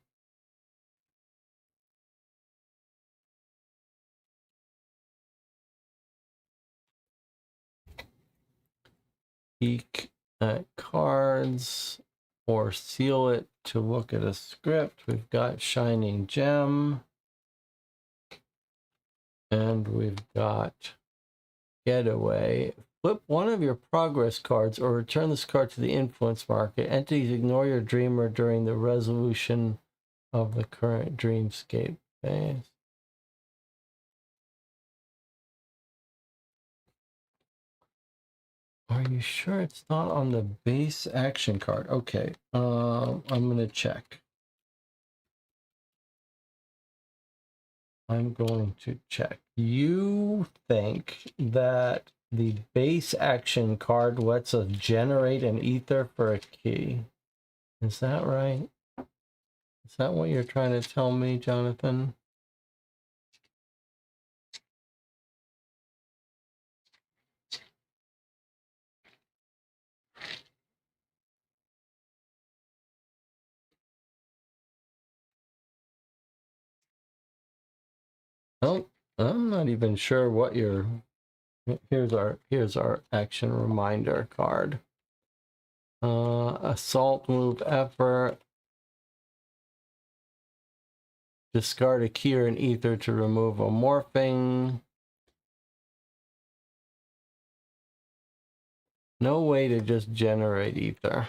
Peek at cards or seal it to look at a script. We've got Shining Gem. And we've got Getaway. Flip one of your progress cards or return this card to the influence market. Entities ignore your dreamer during the resolution of the current dreamscape phase. Are you sure it's not on the base action card? Okay, I'm gonna check. I'm going to check. You think that the base action card lets us generate an ether for a key? Is that right? Is that what you're trying to tell me, Jonathan? Oh, I'm not even sure what your... Here's our action reminder card. Assault move effort. Discard a key or an ether to remove a morphing. No way to just generate ether.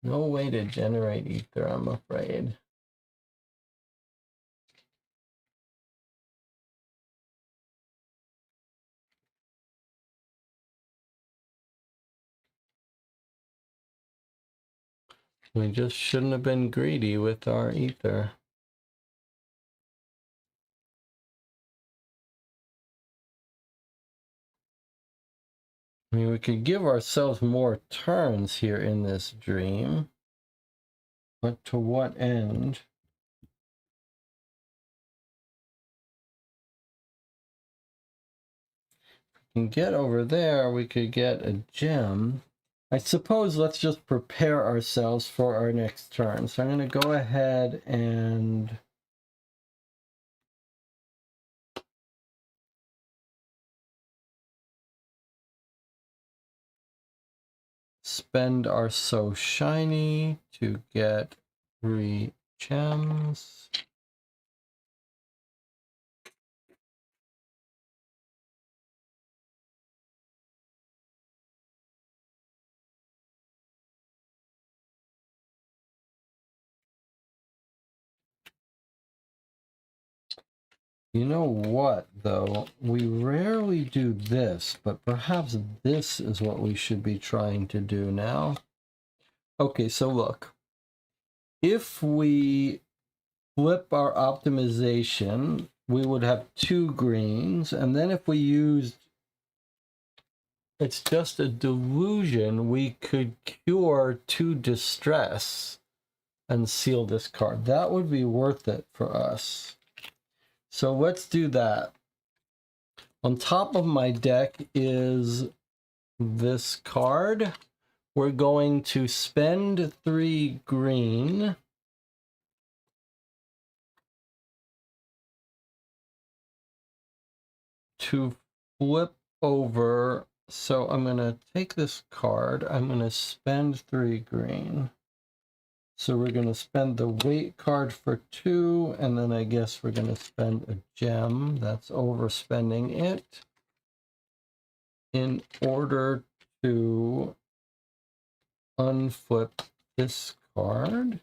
No way to generate ether, I'm afraid. We just shouldn't have been greedy with our ether. I mean, we could give ourselves more turns here in this dream. But to what end? If we can get over there, we could get a gem. I suppose let's just prepare ourselves for our next turn. So I'm going to go ahead and spend our So Shiny to get 3 gems. You know what, though? We rarely do this, but perhaps this is what we should be trying to do now. Okay, so look. If we flip our optimization, we would have 2 greens, and then if we used It's Just a Delusion, we could cure 2 distress and seal this card. That would be worth it for us. So let's do that. On top of my deck is this card. We're going to spend 3 green to flip over. So I'm going to take this card. I'm going to spend 3 green. So we're going to spend the weight card for 2, and then I guess we're going to spend a gem. That's overspending it in order to unflip this card.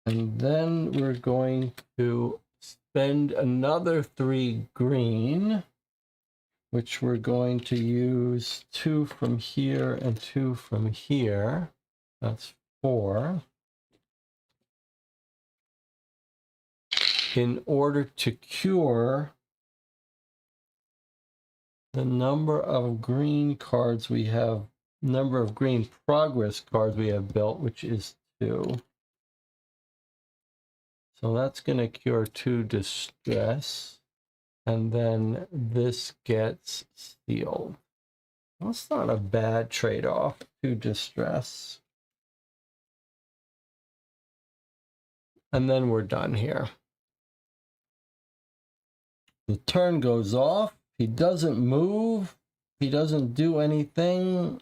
And then we're going to spend another 3 green, which we're going to use 2 from here and 2 from here. That's 4. In order to cure the number of green cards we have, number of green progress cards we have built, which is 2. So that's going to cure 2 distress. And then this gets sealed. That's not a bad trade-off. 2 distress. And then we're done here. The turn goes off. He doesn't move. He doesn't do anything.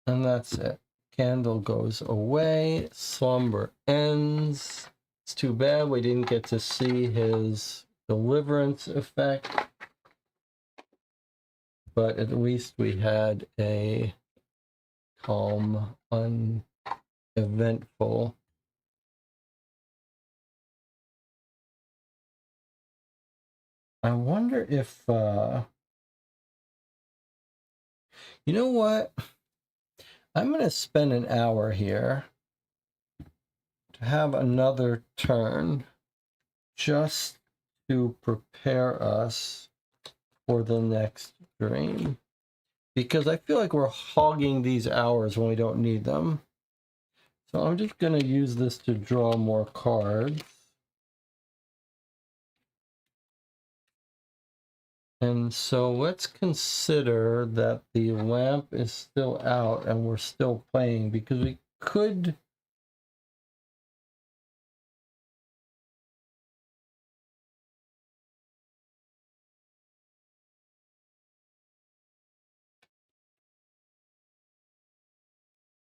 And that's it. Candle goes away. Slumber ends. It's too bad we didn't get to see his deliverance effect. But at least we had a calm, uneventful. I wonder if, you know what? I'm going to spend an hour here to have another turn just to prepare us for the next dream. Because I feel like we're hogging these hours when we don't need them. So I'm just going to use this to draw more cards. And so let's consider that the lamp is still out and we're still playing, because we could...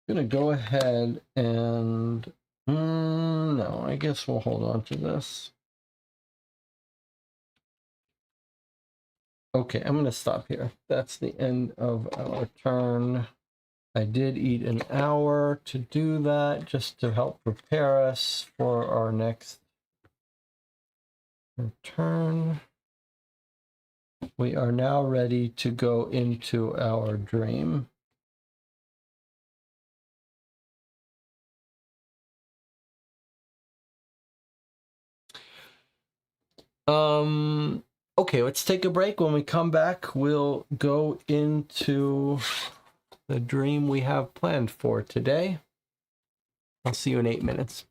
I'm going to go ahead and... no, I guess we'll hold on to this. Okay, I'm going to stop here. That's the end of our turn. I did eat an hour to do that, just to help prepare us for our next turn. We are now ready to go into our dream. Okay, let's take a break. When we come back, we'll go into the dream we have planned for today. I'll see you in 8 minutes.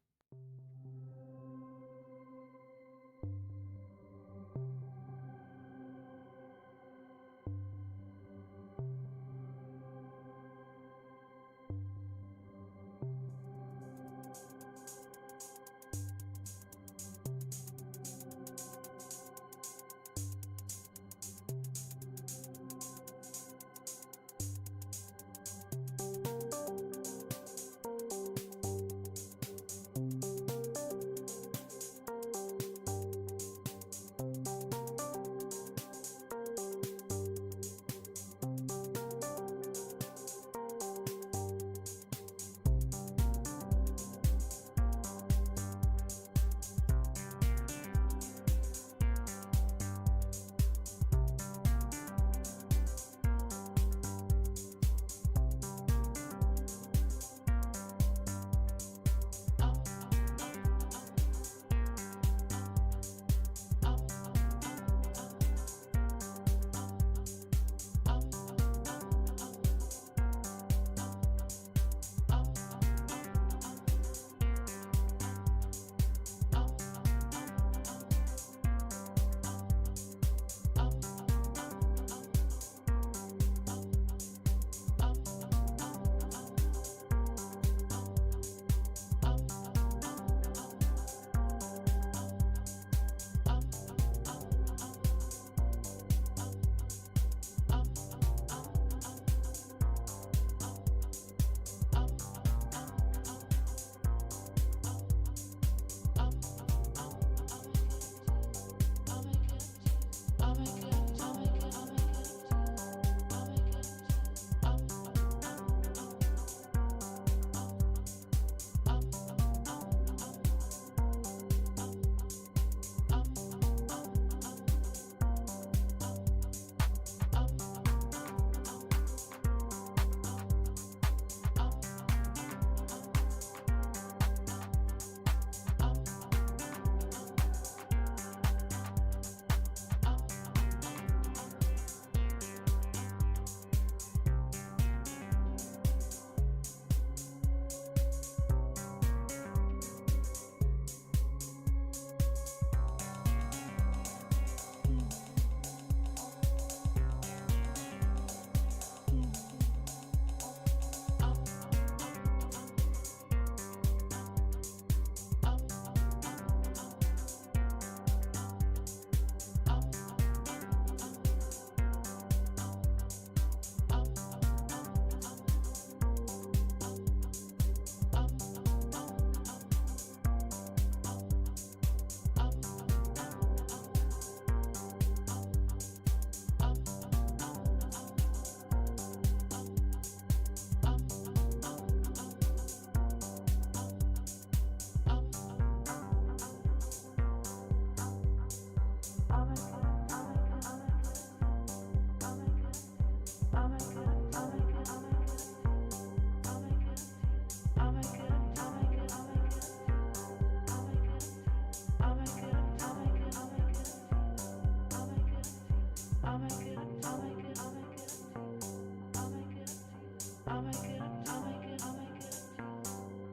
I'll make it up. I'll make it. I'll make it up.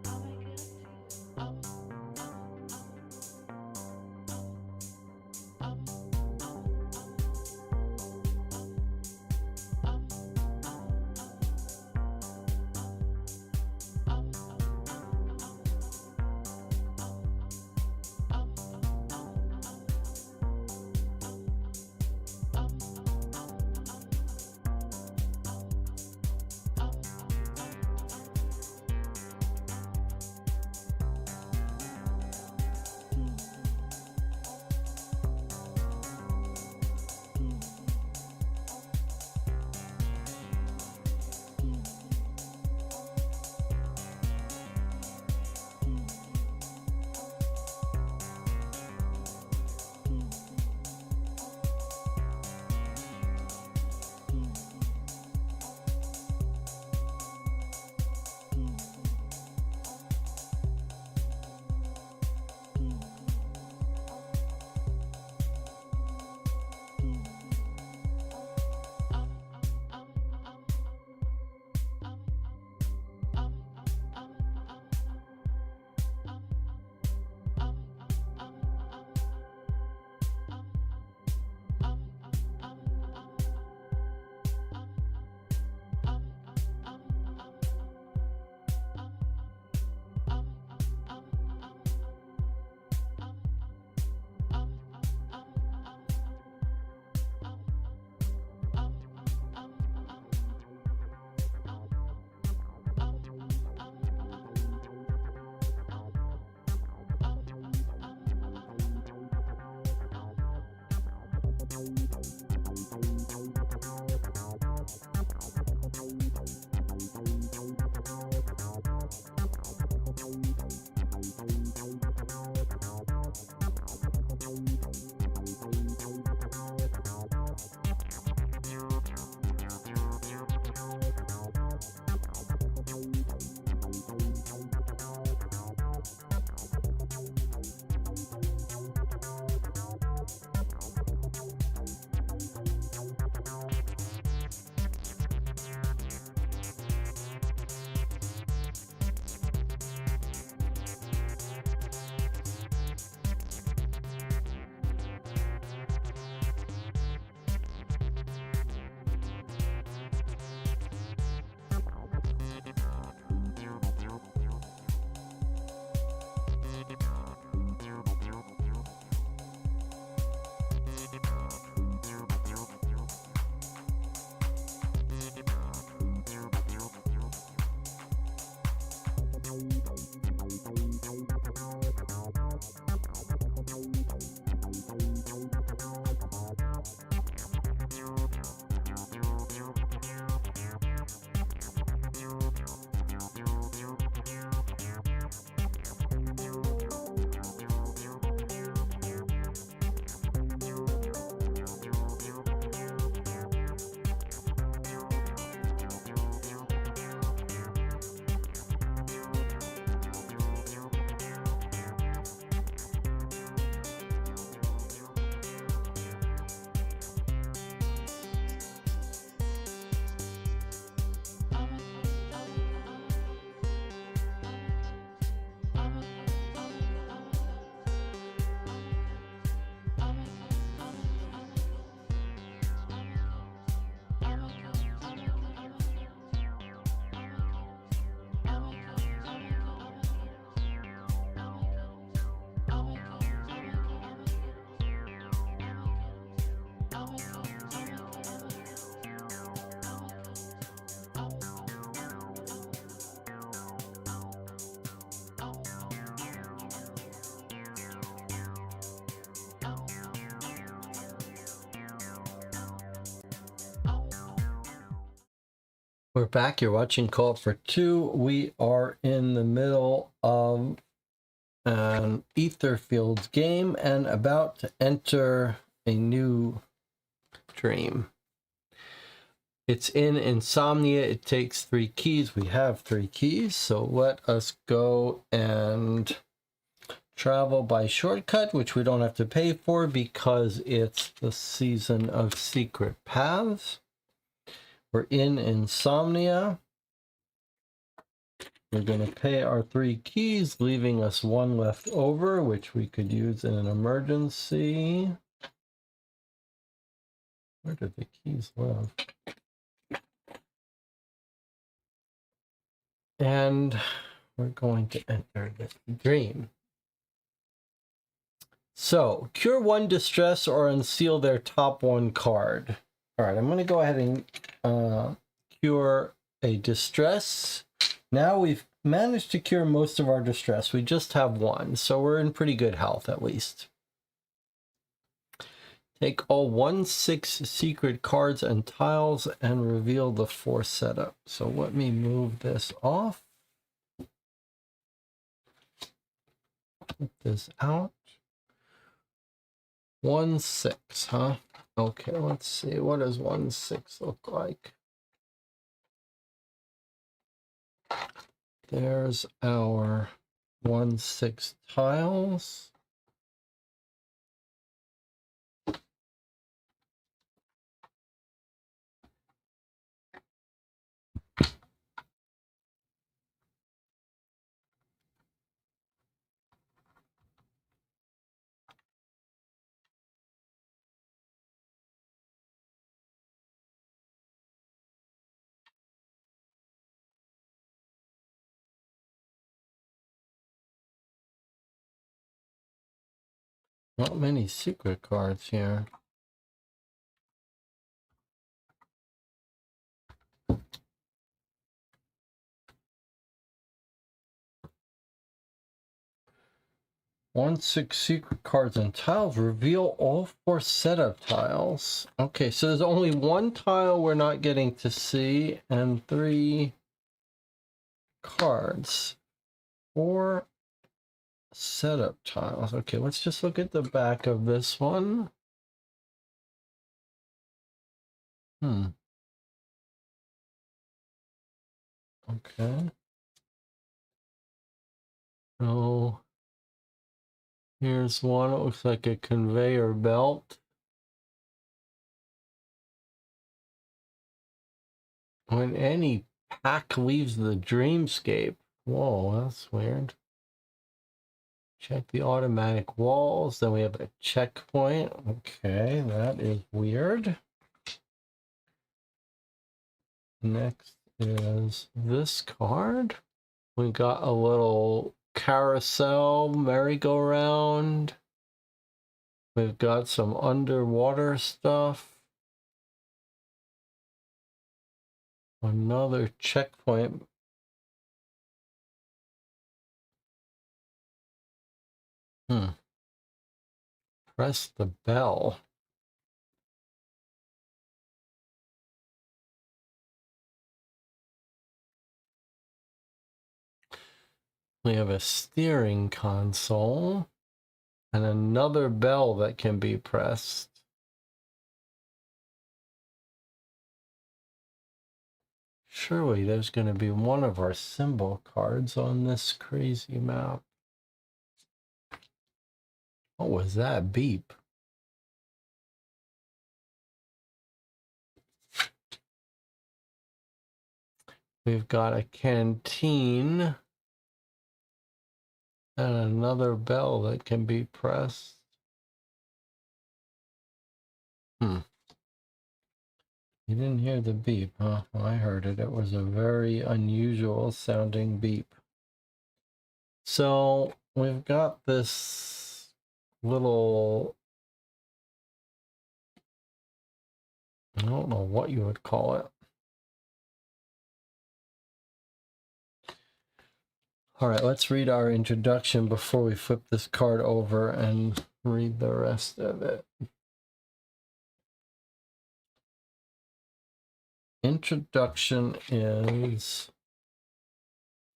I'll make it We're back. You're watching Call for Two. We are in the middle of an Etherfields game and about to enter a new dream. It's in Insomnia. It takes 3 keys. We have 3 keys, so let us go and travel by shortcut, which we don't have to pay for because it's the season of secret paths. We're in Insomnia. We're going to pay our 3 keys, leaving us 1 left over, which we could use in an emergency. Where did the keys live? And we're going to enter the dream. So, cure 1 distress or unseal their top 1 card. All right, I'm going to go ahead and cure a distress. Now we've managed to cure most of our distress. We just have 1, so we're in pretty good health at least. Take all 1/6 secret cards and tiles and reveal the 4 setup. So let me move this off. Put this out. 1/6, huh? Okay, let's see. What does 1/6 look like? There's our 1/6 tiles. Not many secret cards here. One 6 secret cards and tiles. Reveal all 4 setup tiles. Okay, so there's only 1 tile we're not getting to see and 3 cards. 4 setup tiles. Okay, let's just look at the back of this one. Okay. Oh, here's one. It looks like a conveyor belt. When any pack leaves the dreamscape. Whoa, that's weird. Check the automatic walls. Then we have a checkpoint. Okay, that is weird. Next is this card. We got a little carousel, merry-go-round. We've got some underwater stuff. Another checkpoint. Press the bell. We have a steering console and another bell that can be pressed. Surely there's going to be one of our symbol cards on this crazy map. What was that beep? We've got a canteen and another bell that can be pressed. You didn't hear the beep, huh? Well, I heard it. It was a very unusual sounding beep. So we've got this little, I don't know what you would call it. All right, let's read our introduction before we flip this card over and read the rest of it. Introduction is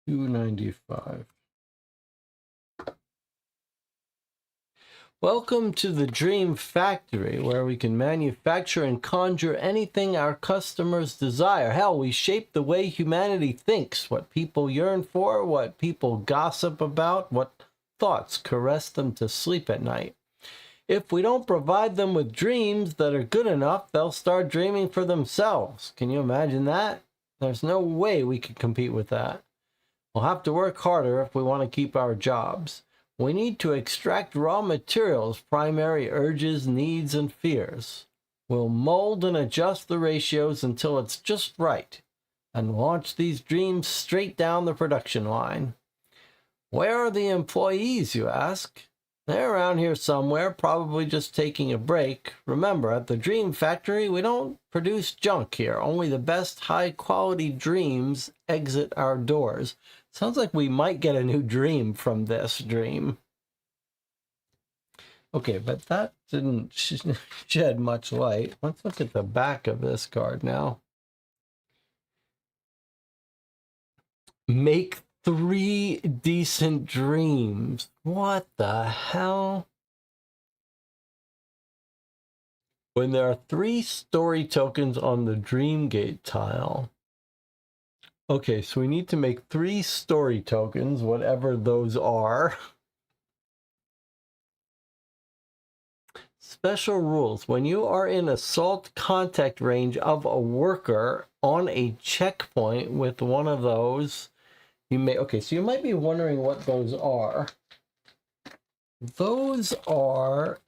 295. Welcome to the Dream Factory, where we can manufacture and conjure anything our customers desire. Hell, we shape the way humanity thinks, what people yearn for, what people gossip about, what thoughts caress them to sleep at night. If we don't provide them with dreams that are good enough, they'll start dreaming for themselves. Can you imagine that? There's no way we could compete with that. We'll have to work harder if we want to keep our jobs. We need to extract raw materials, primary urges, needs, and fears. We'll mold and adjust the ratios until it's just right, and launch these dreams straight down the production line. Where are the employees, you ask? They're around here somewhere, probably just taking a break. Remember, at the Dream Factory, we don't produce junk here. Only the best high-quality dreams exit our doors. Sounds like we might get a new dream from this dream. Okay, but that didn't shed much light. Let's look at the back of this card now. Make 3 decent dreams. What the hell? When there are 3 story tokens on the Dreamgate tile. Okay, so we need to make 3 story tokens, whatever those are. Special rules. When you are in assault contact range of a worker on a checkpoint with one of those, you may... Okay, so you might be wondering what those are. Those are...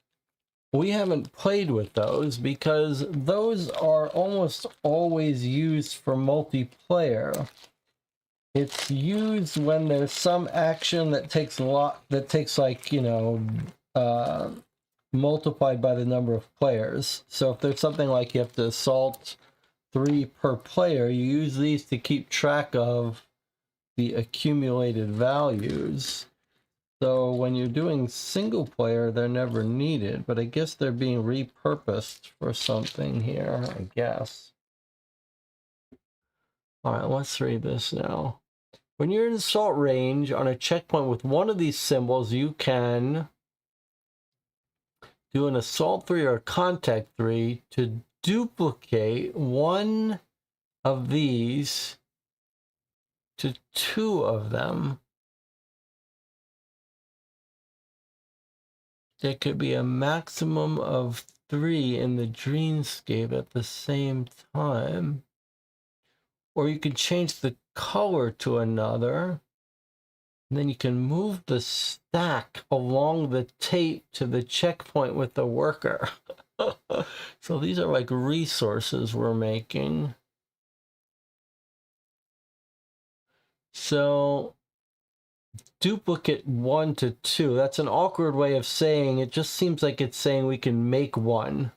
We haven't played with those because those are almost always used for multiplayer. It's used when there's some action that takes like, you know, multiplied by the number of players. So if there's something like you have to assault 3 per player, you use these to keep track of the accumulated values. So when you're doing single player, they're never needed, but I guess they're being repurposed for something here, I guess. All right, let's read this now. When you're in assault range on a checkpoint with one of these symbols, you can do an assault 3 or a contact 3 to duplicate one of these to 2 of them. There could be a maximum of 3 in the dreamscape at the same time. Or you can change the color to another. And then you can move the stack along the tape to the checkpoint with the worker. So these are like resources we're making. So duplicate 1 to 2. That's an awkward way of saying it. Just seems like it's saying we can make 1.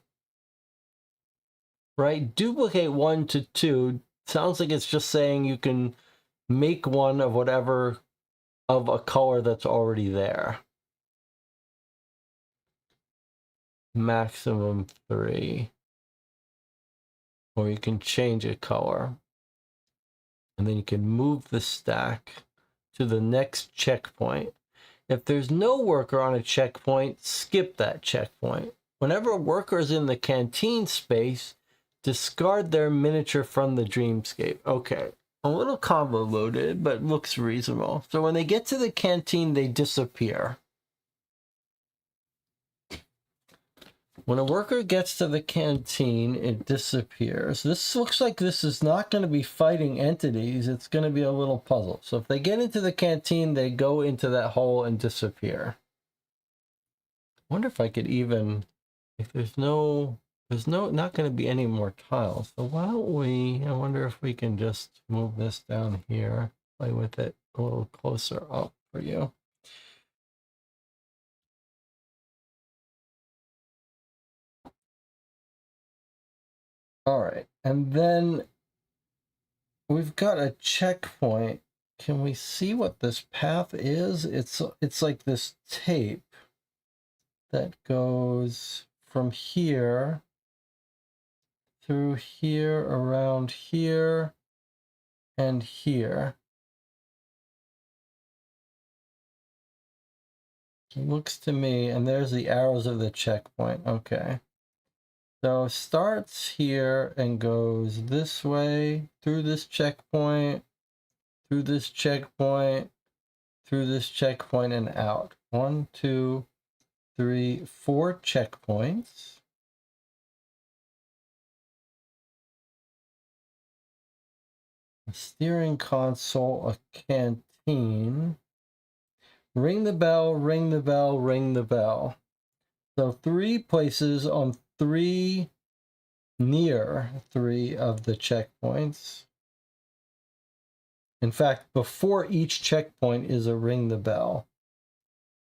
Right? Duplicate 1 to 2 sounds like it's just saying you can make 1 of whatever of a color that's already there. Maximum 3. Or you can change a color. And then you can move the stack to the next checkpoint. If there's no worker on a checkpoint, skip that checkpoint. Whenever a worker is in the canteen space, discard their miniature from the dreamscape. Okay, a little convoluted, but looks reasonable. So when they get to the canteen, they disappear. When a worker gets to the canteen, it disappears. This looks like this is not going to be fighting entities. It's going to be a little puzzle. So if they get into the canteen, they go into that hole and disappear. I wonder if I could even, if there's not going to be any more tiles. So why don't we, I wonder if we can just move this down here, play with it a little closer up for you. All right, and then we've got a checkpoint. Can we see what this path is? It's like this tape that goes from here through here, around here, and here. It looks to me, and there's the arrows of the checkpoint. Okay. So starts here and goes this way, through this checkpoint, through this checkpoint, through this checkpoint, and out. 1, 2, 3, 4 checkpoints. A steering console, a canteen. canteen. Ring the bell, ring the bell, ring the bell. So 3 places on 3 near 3 of the checkpoints. In fact, before each checkpoint is a ring the bell.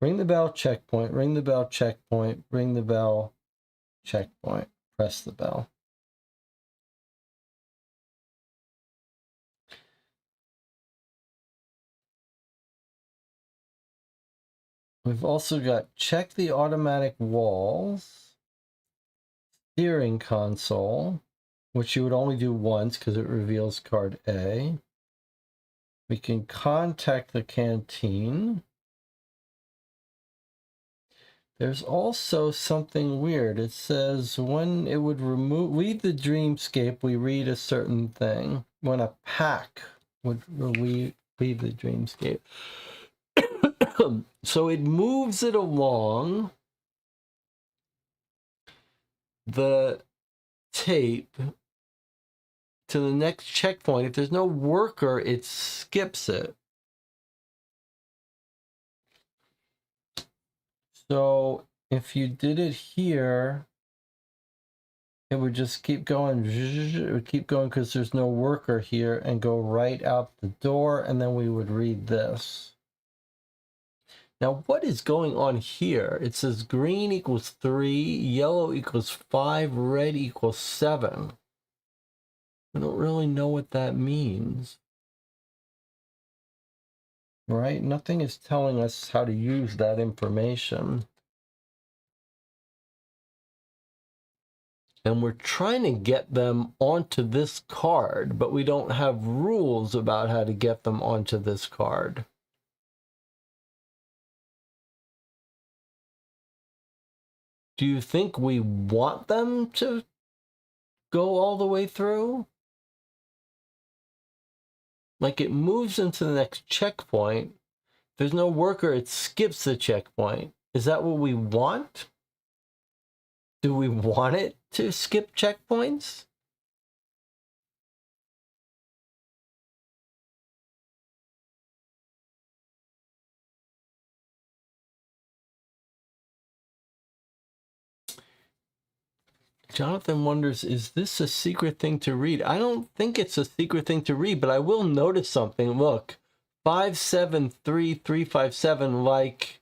Ring the bell, checkpoint, ring the bell, checkpoint, ring the bell, checkpoint. Press the bell. We've also got check the automatic walls, steering console, which you would only do once because it reveals card A. We can contact the canteen. There's also something weird. It says when it would leave the dreamscape, we read a certain thing. When a pack would leave the dreamscape. So it moves it along the tape to the next checkpoint. If there's no worker, it skips it. So if you did it here, it would just keep going. It would keep going because there's no worker here and go right out the door, and then we would read this. Now, what is going on here? It says green equals 3, yellow equals 5, red equals 7. I don't really know what that means. Right? Nothing is telling us how to use that information. And we're trying to get them onto this card, but we don't have rules about how to get them onto this card. Do you think we want them to go all the way through? Like it moves into the next checkpoint. There's no worker, it skips the checkpoint. Is that what we want? Do we want it to skip checkpoints? Jonathan wonders, is this a secret thing to read? I don't think it's a secret thing to read, but I will notice something. Look, 573357, like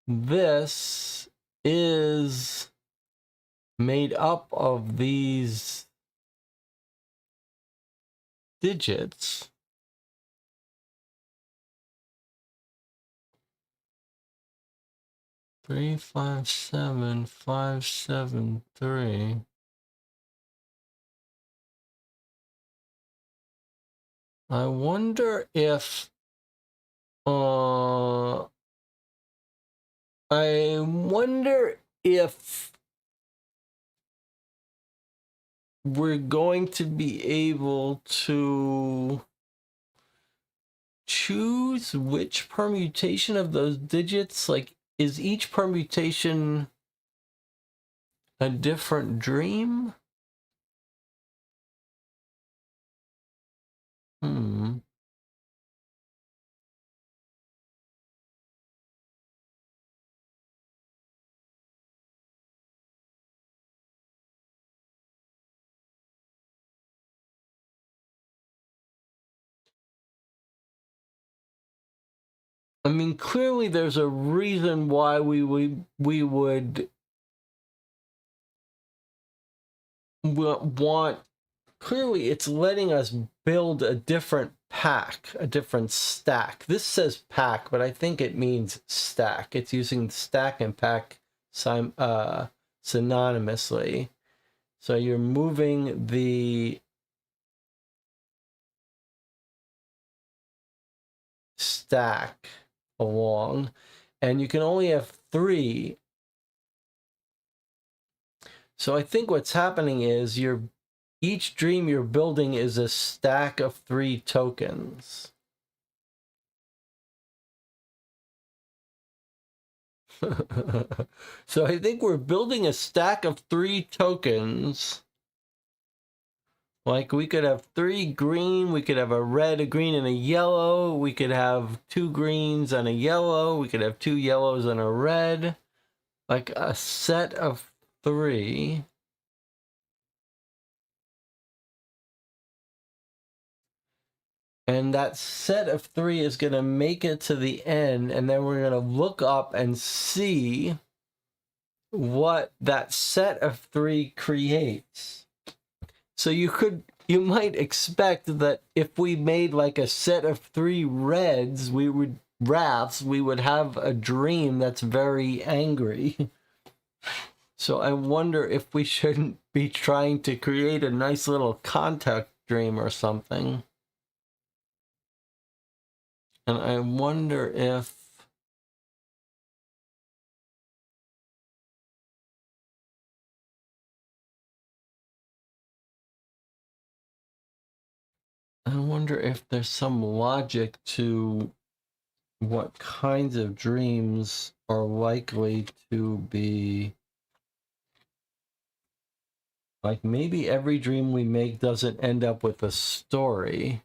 this is made up of these digits. Three, 5, 7, 5, 7, 3. I wonder if we're going to be able to choose which permutation of those digits. Like, is each permutation a different dream? I mean, clearly there's a reason why we would want. Clearly, it's letting us build a different pack, a different stack. This says pack, but I think it means stack. It's using stack and pack synonymously. So you're moving the stack along, and you can only have 3. So I think what's happening is each dream you're building is a stack of 3 tokens. So I think we're building a stack of 3 tokens Like, we could have 3 green, we could have a red, a green, and a yellow. We could have 2 greens and a yellow. We could have 2 yellows and a red. Like a set of 3. And that set of 3 is going to make it to the end, and then we're going to look up and see what that set of 3 creates. So you might expect that if we made like a set of 3 reds, we would have a dream that's very angry. So I wonder if we shouldn't be trying to create a nice little contact dream or something. And I wonder if there's some logic to what kinds of dreams are likely to be. Like, maybe every dream we make doesn't end up with a story.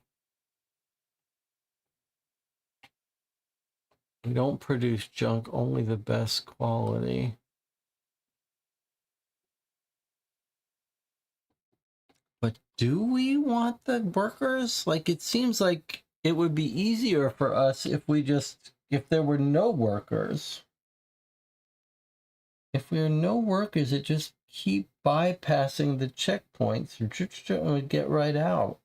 We don't produce junk, only the best quality. But do we want the workers? Like, it seems like it would be easier for us if there were no workers. If there are no workers, it just keep bypassing the checkpoints and would get right out.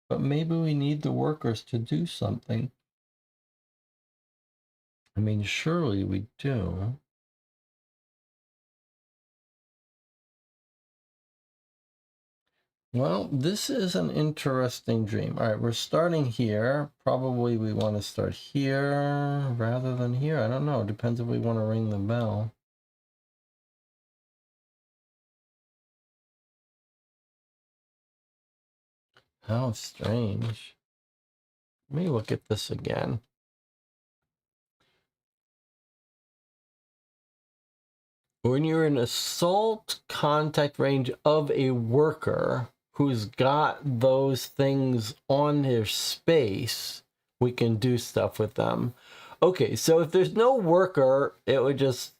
But maybe we need the workers to do something. I mean, surely we do. Well, this is an interesting dream. All right, we're starting here. Probably we want to start here rather than here. I don't know. Depends if we want to ring the bell. How strange. Let me look at this again. When you're in assault contact range of a worker who's got those things on their space, we can do stuff with them. Okay, so if there's no worker, it would just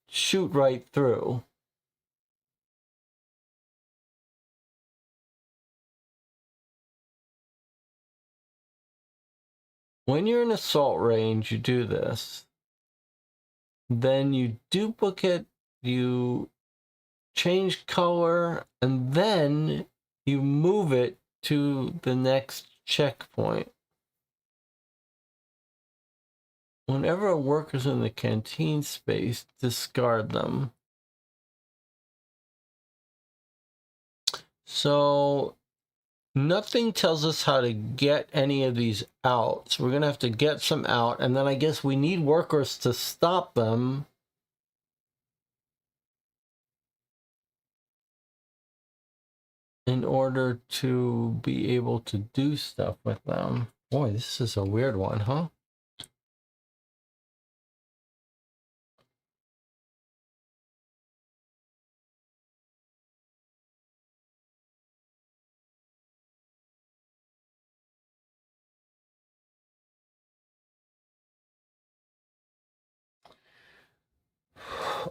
shoot right through. When you're in assault range, you do this. Then you duplicate, you change color, and then you move it to the next checkpoint. Whenever a worker's in the canteen space, discard them. So nothing tells us how to get any of these out. So we're going to have to get some out. And then I guess we need workers to stop them. In order to be able to do stuff with them. Boy, this is a weird one, huh?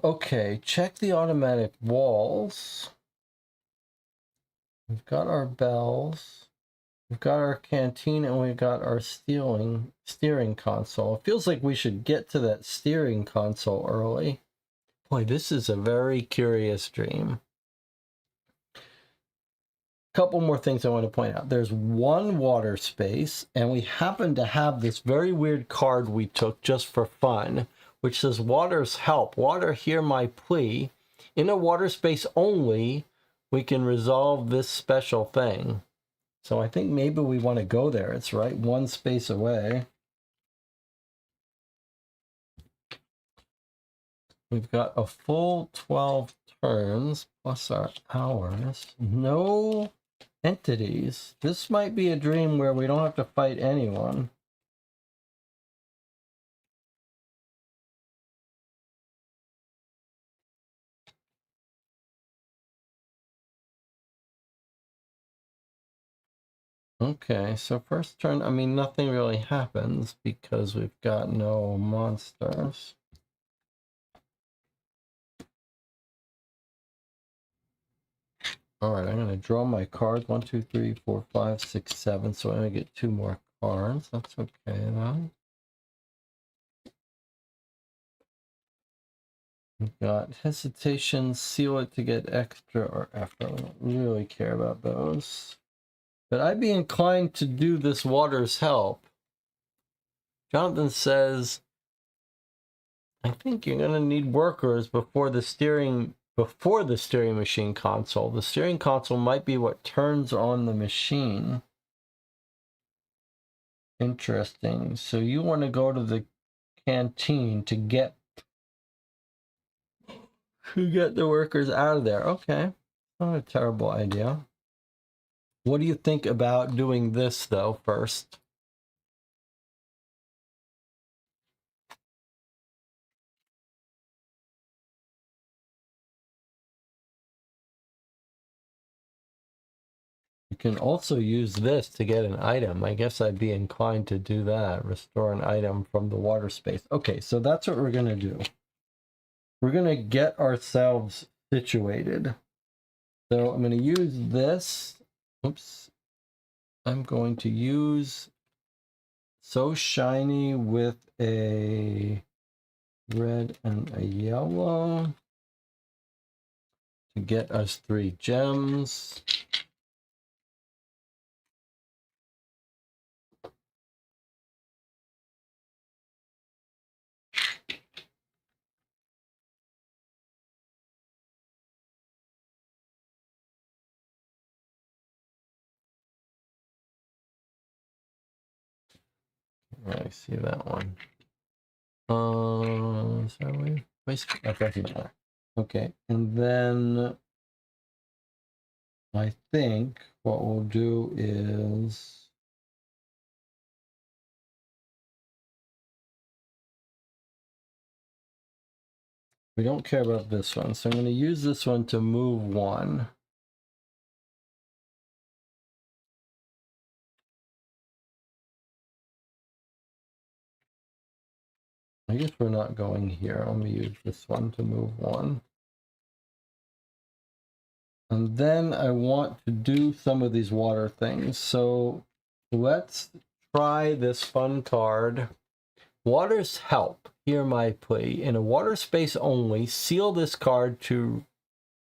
Okay, check the automatic walls. We've got our bells. We've got our canteen, and we've got our steering console. It feels like we should get to that steering console early. Boy, this is a very curious dream. Couple more things I want to point out. There's one water space, and we happen to have this very weird card we took just for fun, which says water's help. Water, hear my plea. In a water space only, we can resolve this special thing. So I think maybe we want to go there. It's right one space away. We've got a full 12 turns plus our hours. No entities. This might be a dream where we don't have to fight anyone. Okay, so first turn, I mean, nothing really happens because we've got no monsters. All right, I'm going to draw my cards. 1, 2, 3, 4, 5, 6, 7. So I'm going to get 2 more cards. That's okay, though. We've got hesitation, seal it to get extra or after. I don't really care about those. But I'd be inclined to do this water's help. Jonathan says, I think you're going to need workers before the steering machine console. The steering console might be what turns on the machine. Interesting. So you want to go to the canteen to get the workers out of there. Okay. Not a terrible idea. What do you think about doing this though first? You can also use this to get an item. I guess I'd be inclined to do that. Restore an item from the water space. Okay, so that's what we're going to do. We're going to get ourselves situated. So I'm going to use this. Oops. I'm going to use So Shiny with a red and a yellow to get us 3 gems. I see that one. Is that way? Okay, okay, and then I think what we'll do is we don't care about this one, so I'm going to use this one to move 1. I guess we're not going here. I'm going to use this one to move 1. And then I want to do some of these water things. So let's try this fun card. Water's help. Hear my plea. In a water space only, seal this card to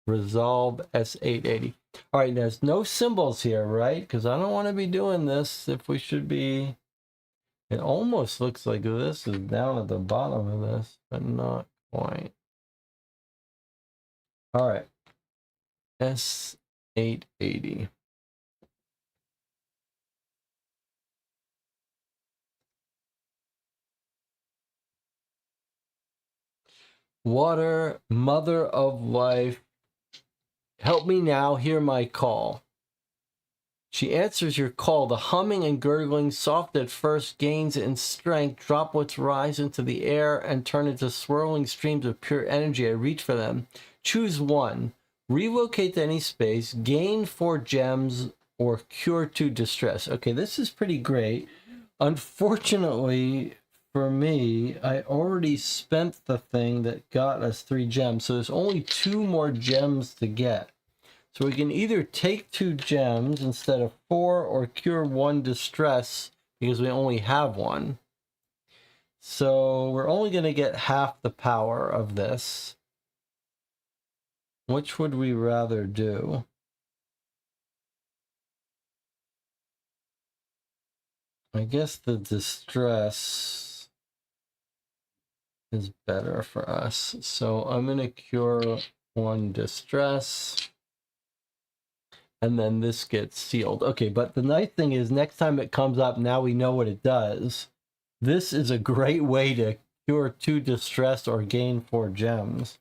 resolve S880. All right, there's no symbols here, right? Because I don't want to be doing this if we should be. It almost looks like this is down at the bottom of this, but not quite. All right. S880. Water, mother of life, help me now, hear my call. She answers your call. The humming and gurgling, soft at first, gains in strength. Droplets rise into the air and turn into swirling streams of pure energy. I reach for them. Choose one. Relocate to any space. Gain 4 gems or cure 2 distress. Okay, this is pretty great. Unfortunately for me, I already spent the thing that got us 3 gems. So there's only 2 more gems to get. So we can either take 2 gems instead of 4 or cure 1 distress because we only have 1. So we're only going to get half the power of this. Which would we rather do? I guess the distress is better for us. So I'm going to cure 1 distress. And then this gets sealed. Okay, but the nice thing is next time it comes up, now we know what it does. This is a great way to cure 2 distress or gain 4 gems.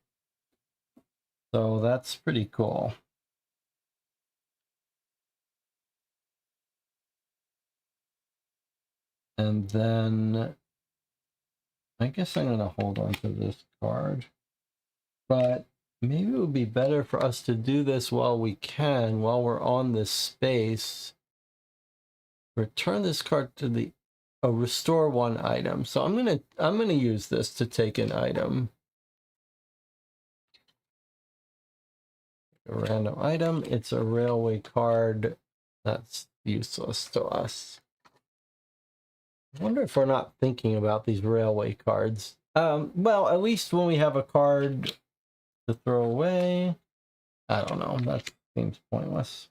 So that's pretty cool. And then I guess I'm going to hold on to this card. But maybe it would be better for us to do this while we can, while we're on this space. Return this card to the restore one item. So I'm gonna use this to take an item. A random item. It's a railway card. That's useless to us. I wonder if we're not thinking about these railway cards. Well, at least when we have a card to throw away. I don't know. That seems pointless.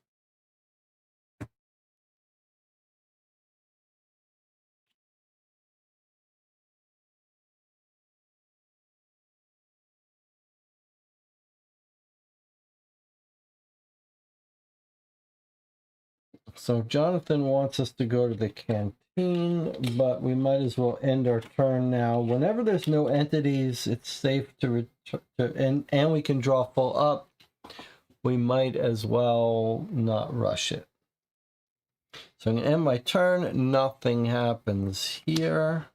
So Jonathan wants us to go to the canteen, but we might as well end our turn now. Whenever there's no entities, it's safe to return, and we can draw full up. We might as well not rush it. So I'm going to end my turn. Nothing happens here.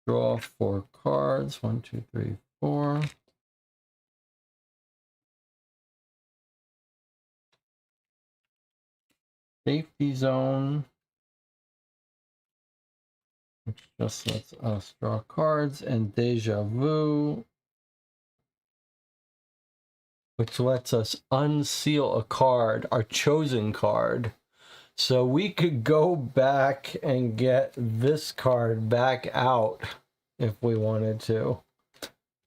Draw 4 cards. 1, 2, 3, 4. Safety zone, which just lets us draw cards, and deja vu, which lets us unseal a card, our chosen card. So we could go back and get this card back out if we wanted to.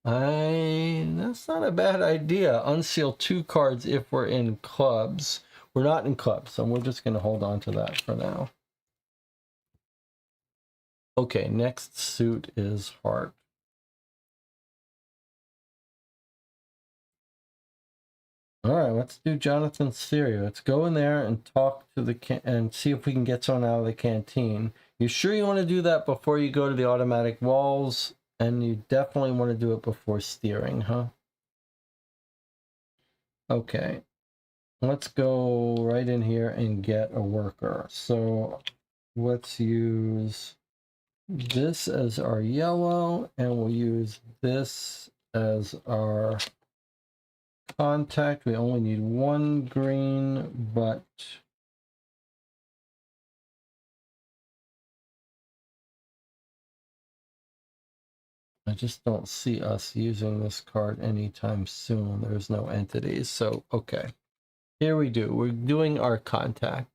That's not a bad idea. Unseal 2 cards if we're in clubs. We're not in clubs, so we're just going to hold on to that for now. Okay, next suit is heart. All right, let's do Jonathan's theory. Let's go in there and talk to the and see if we can get someone out of the canteen. You sure you want to do that before you go to the automatic walls? And you definitely want to do it before steering, huh? Okay. Let's go right in here and get a worker. So let's use this as our yellow, and we'll use this as our contact. We only need 1 green, but I just don't see us using this card anytime soon. There's no entities. So, okay. Here we do. We're doing our contact.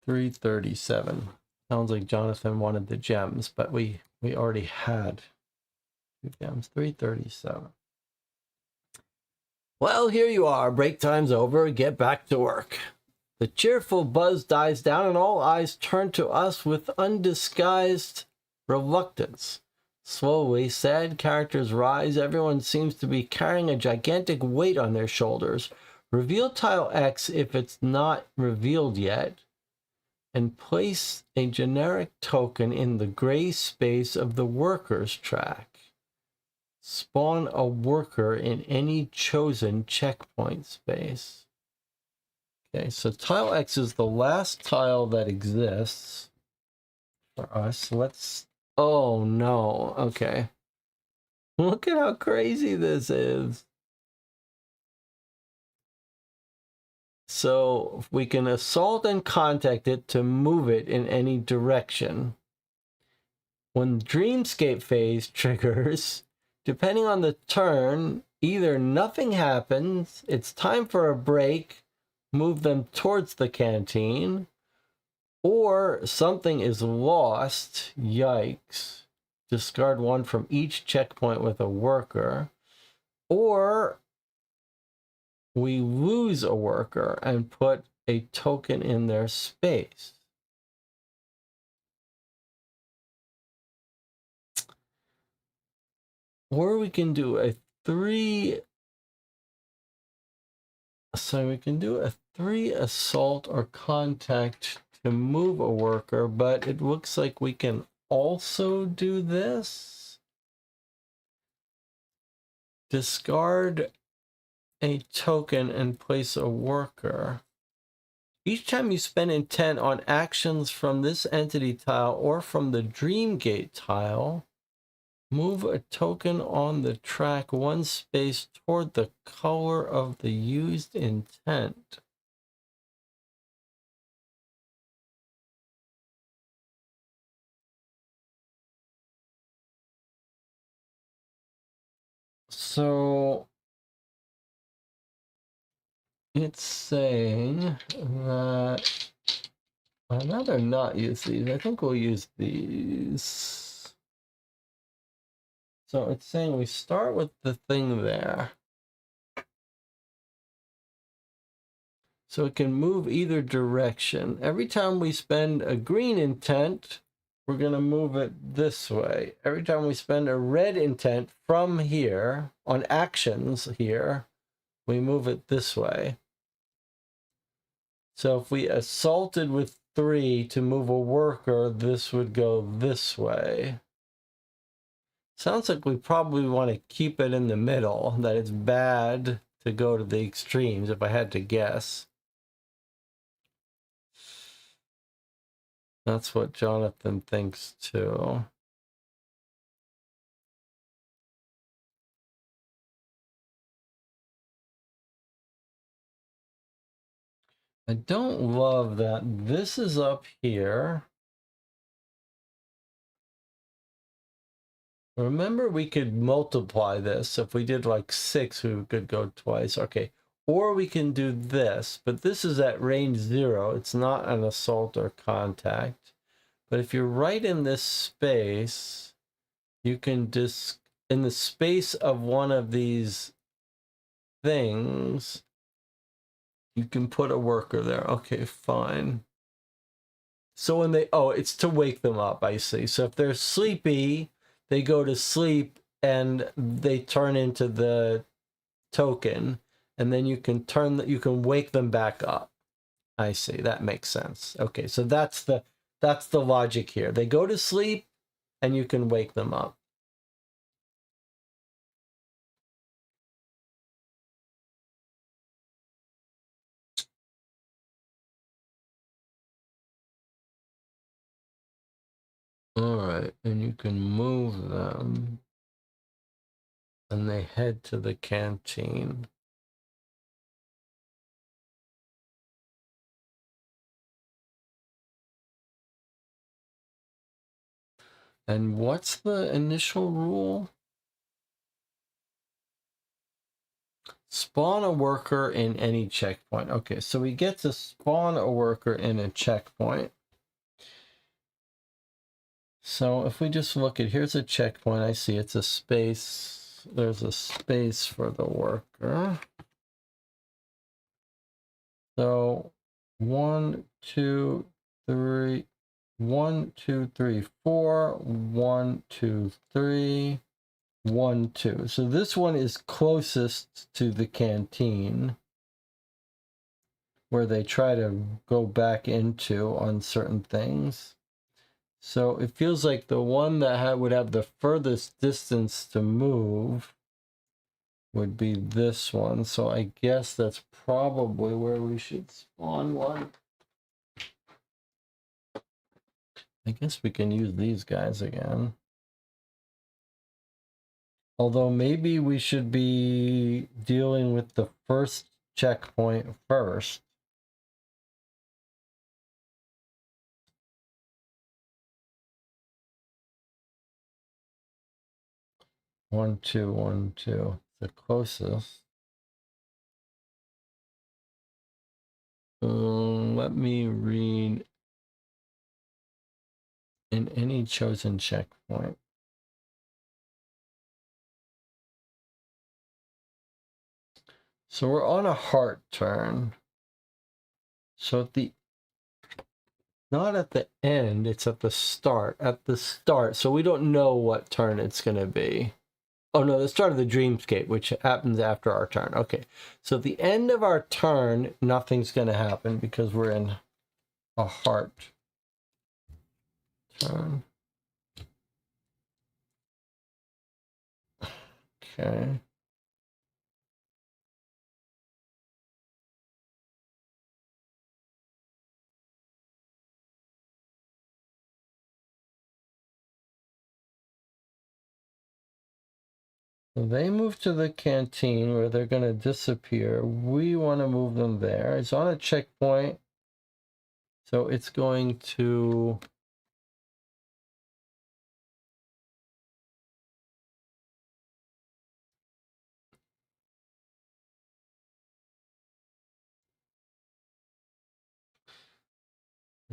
$337. Sounds like Jonathan wanted the gems, but we already had 2 gems. $337. Well, here you are. Break time's over. Get back to work. The cheerful buzz dies down, and all eyes turn to us with undisguised reluctance. Slowly, sad characters rise. Everyone seems to be carrying a gigantic weight on their shoulders. Reveal tile X if it's not revealed yet, and place a generic token in the gray space of the workers track. Spawn a worker in any chosen checkpoint space. Okay, so tile X is the last tile that exists for us. Let's... Oh, no. Okay. Look at how crazy this is. So we can assault and contact it to move it in any direction. When Dreamscape phase triggers, depending on the turn, either nothing happens, it's time for a break, move them towards the canteen, or something is lost. Yikes. Discard 1 from each checkpoint with a worker. Or we lose a worker and put a token in their space. Or we can do a 3... So we can do a 3 assault or contact to move a worker, but it looks like we can also do this. Discard a token and place a worker. Each time you spend intent on actions from this entity tile or from the Dreamgate tile, Move a token on the track one space toward the color of the used intent. So it's saying that I'd rather not use these. I think we'll use these. So it's saying we start with the thing there. So it can move either direction. Every time we spend a green intent, we're going to move it this way. Every time we spend a red intent from here on actions here, we move it this way. So if we assaulted with 3 to move a worker, this would go this way. Sounds like we probably want to keep it in the middle, that it's bad to go to the extremes, if I had to guess. That's what Jonathan thinks too. I don't love that this is up here. Remember, we could multiply this. If we did like 6, we could go twice. Okay. Or we can do this, but this is at range 0. It's not an assault or contact. But if you're right in this space, you can just, in the space of one of these things, you can put a worker there. Okay, fine. So when they, oh, it's to wake them up, I see. So if they're sleepy, they go to sleep and they turn into the token, and then you can you can wake them back up. I see. That makes sense. Okay, so that's the logic here. They go to sleep and you can wake them up. All right, and you can move them and they head to the canteen. And what's the initial rule? Spawn a worker in any checkpoint. Okay, so we get to spawn a worker in a checkpoint. So if we just look at, here's a checkpoint. I see it's a space. There's a space for the worker. So 1, 2, 3, 1, 2, 3, 4, 1, 2, 3, 1, 2. So this one is closest to the canteen, where they try to go back into on certain things. So it feels like the one that would have the furthest distance to move would be this one. So I guess that's probably where we should spawn one. I guess we can use these guys again. Although maybe we should be dealing with the first checkpoint first. One, two, 1, 2. The closest. Let me read in any chosen checkpoint. So we're on a heart turn. So not at the end, it's at the start. At the start. So we don't know what turn it's going to be. Oh no, the start of the dreamscape, which happens after our turn. Okay. So at the end of our turn, nothing's going to happen because we're in a heart turn. Okay. So they move to the canteen where they're going to disappear. We want to move them there. It's on a checkpoint. So it's going to...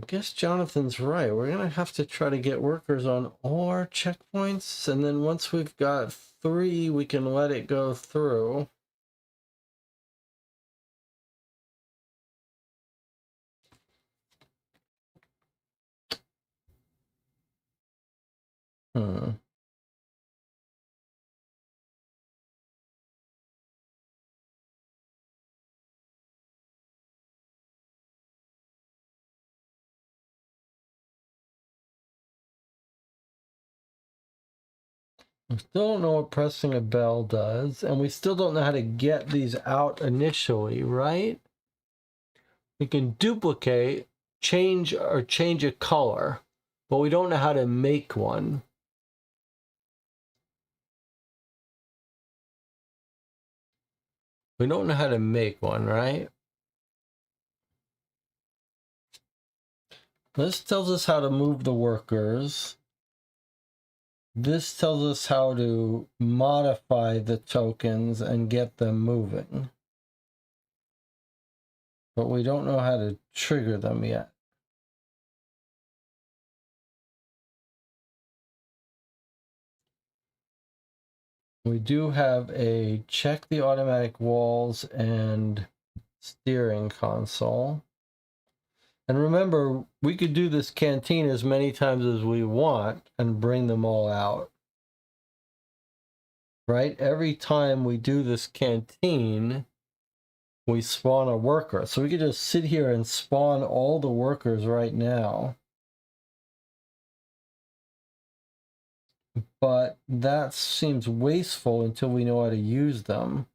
I guess Jonathan's right. We're going to have to try to get workers on all our checkpoints. And then once we've got 3, we can let it go through. Hmm. We still don't know what pressing a bell does, and we still don't know how to get these out initially, right? We can duplicate, change a color, but we don't know how to make one. We don't know how to make one, right? This tells us how to move the workers. This tells us how to modify the tokens and get them moving. But we don't know how to trigger them yet. We do have a check the automatic walls and steering console. And remember, we could do this canteen as many times as we want and bring them all out. Right? Every time we do this canteen, we spawn a worker. So we could just sit here and spawn all the workers right now. But that seems wasteful until we know how to use them.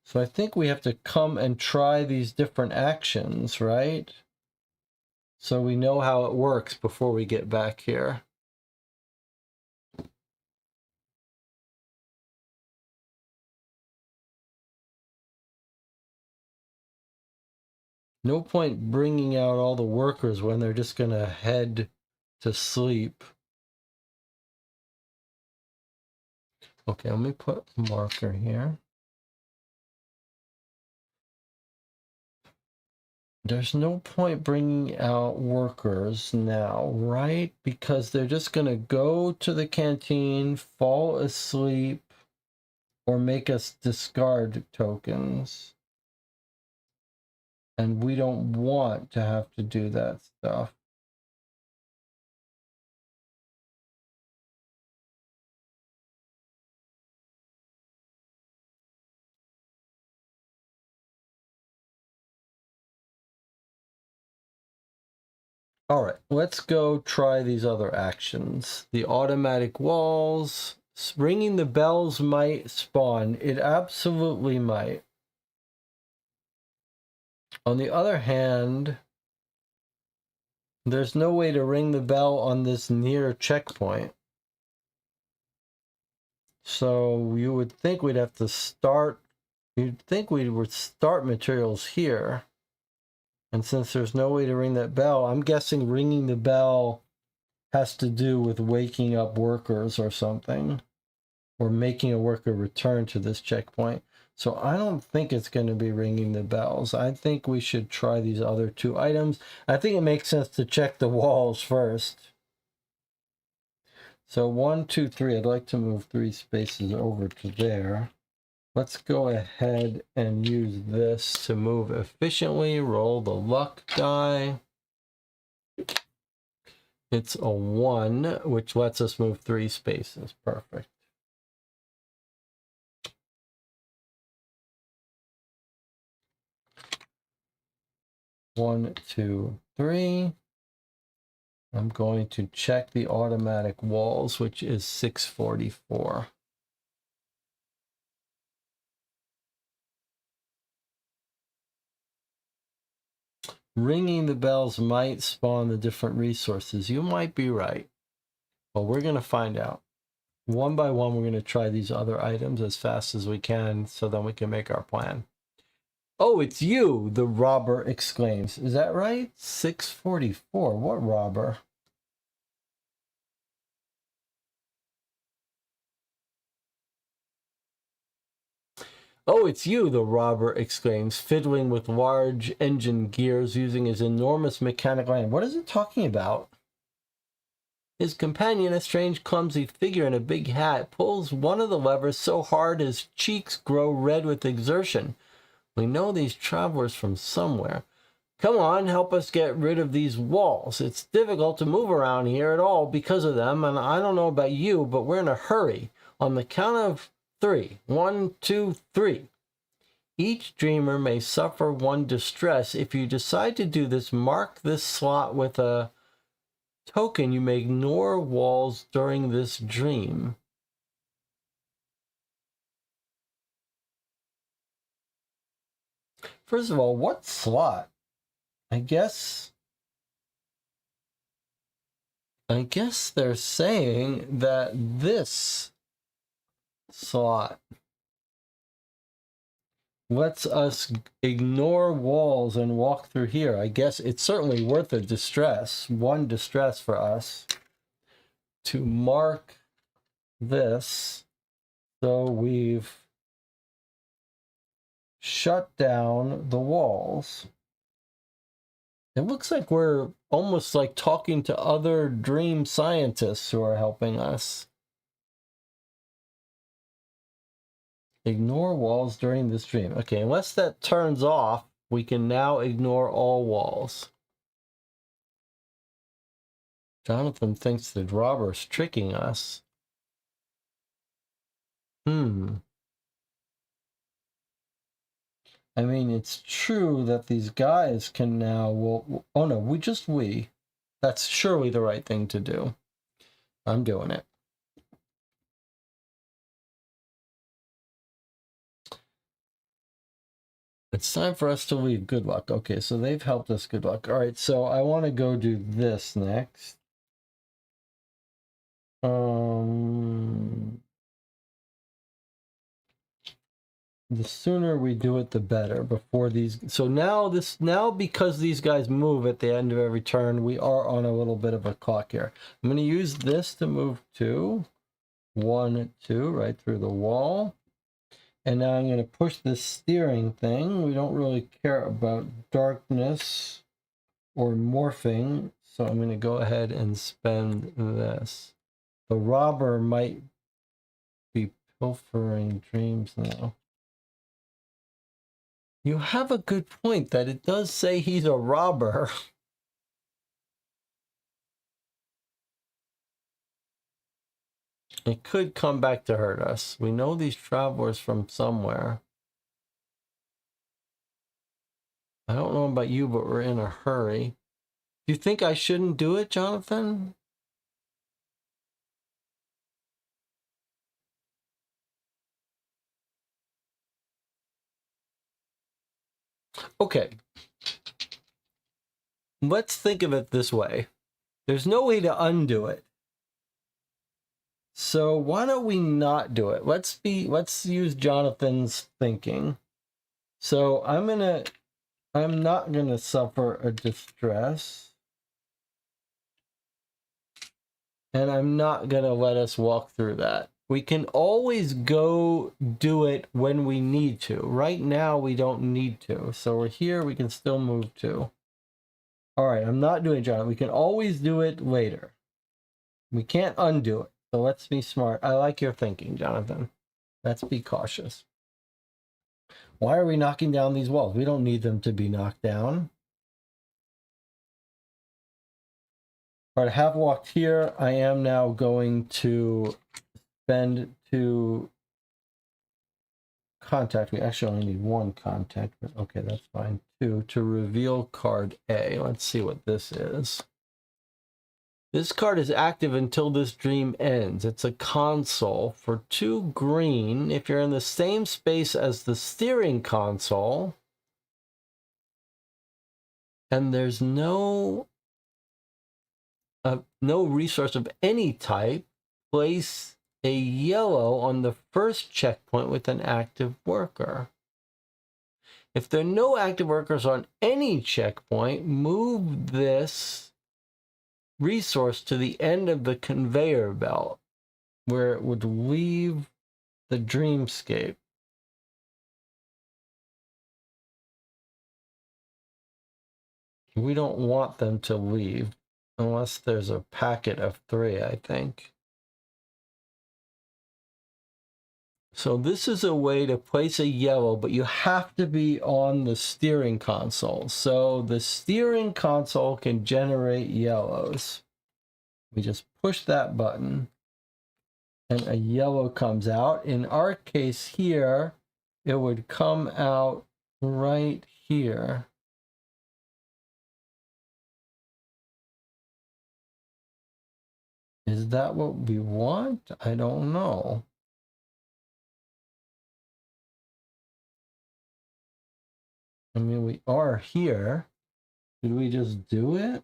So I think we have to come and try these different actions, right? So we know how it works before we get back here. No point bringing out all the workers when they're just going to head to sleep. Okay, let me put a marker here. There's no point bringing out workers now, right? Because they're just going to go to the canteen, fall asleep, or make us discard tokens. And we don't want to have to do that stuff. All right, let's go try these other actions. The automatic walls, ringing the bells might spawn. It absolutely might. On the other hand, there's no way to ring the bell on this near checkpoint. So you would think we'd have to start, you'd think we would start materials here. And since there's no way to ring that bell, I'm guessing ringing the bell has to do with waking up workers or something, or making a worker return to this checkpoint. So I don't think it's going to be ringing the bells. I think we should try these other 2 items. I think it makes sense to check the walls first. So 1, 2, 3. I'd like to move 3 spaces over to there. Let's go ahead and use this to move efficiently. Roll the luck die. It's a 1, which lets us move 3 spaces. Perfect. One, 2, 3. I'm going to check the automatic walls, which is 644. Ringing the bells might spawn the different resources. You might be right. Well, we're going to find out. One by one, we're going to try these other items as fast as we can so then we can make our plan. Oh, it's you, the robber exclaims. Is that right? 644. What robber? Oh, it's you, the robber exclaims, fiddling with large engine gears using his enormous mechanical hand. What is it talking about? His companion, a strange, clumsy figure in a big hat, pulls one of the levers so hard his cheeks grow red with exertion. We know these travelers from somewhere. Come on, help us get rid of these walls. It's difficult to move around here at all because of them, and I don't know about you, but we're in a hurry. On the count of 3. 1, 2, 3. Each dreamer may suffer one distress. If you decide to do this, mark this slot with a token. You may ignore walls during this dream. First of all, what slot? I guess they're saying that this slot lets us ignore walls and walk through here. I guess it's certainly worth a distress, one distress for us to mark this. So we've shut down the walls. It looks like we're almost like talking to other dream scientists who are helping us. Ignore walls during this dream. Okay, unless that turns off, we can now ignore all walls. Jonathan thinks the robber's tricking us. I mean, it's true that these guys can now, well, oh no, we. That's surely the right thing to do. I'm doing it. It's time for us to leave. Good luck. Okay, so they've helped us. Good luck. All right, so I want to go do this next. The sooner we do it, the better. Before these, so now because these guys move at the end of every turn, we are on a little bit of a clock here. I'm going to use this to move 2, 1, 2, right through the wall. And now I'm going to push this steering thing. We don't really care about darkness or morphing, so I'm going to go ahead and spend this. The robber might be pilfering dreams now. You have a good point that it does say he's a robber. It could come back to hurt us. We know these travelers from somewhere. I don't know about you, but we're in a hurry. Do you think I shouldn't do it, Jonathan? Okay. Let's think of it this way. There's no way to undo it. So why don't we not do it? Let's use Jonathan's thinking. So I'm not gonna suffer a distress. And I'm not gonna let us walk through that. We can always go do it when we need to. Right now we don't need to. So we're here, we can still move to. All right, I'm not doing it, Jonathan. We can always do it later. We can't undo it. So let's be smart. I like your thinking, Jonathan. Let's be cautious. Why are we knocking down these walls? We don't need them to be knocked down. All right, I have walked here. I am now going to spend 2 contact. We actually only need 1 contact, but okay, that's fine. 2 to reveal card A. Let's see what this is. This card is active until this dream ends. It's a console for 2 green. If you're in the same space as the steering console, and there's no no resource of any type, place a yellow on the first checkpoint with an active worker. If there are no active workers on any checkpoint, move this resource to the end of the conveyor belt where it would leave the dreamscape. We don't want them to leave unless there's a packet of 3, I think. So this is a way to place a yellow, but you have to be on the steering console. So the steering console can generate yellows. We just push that button and a yellow comes out. In our case here, it would come out right here. Is that what we want? I don't know. I mean, we are here. Did we just do it?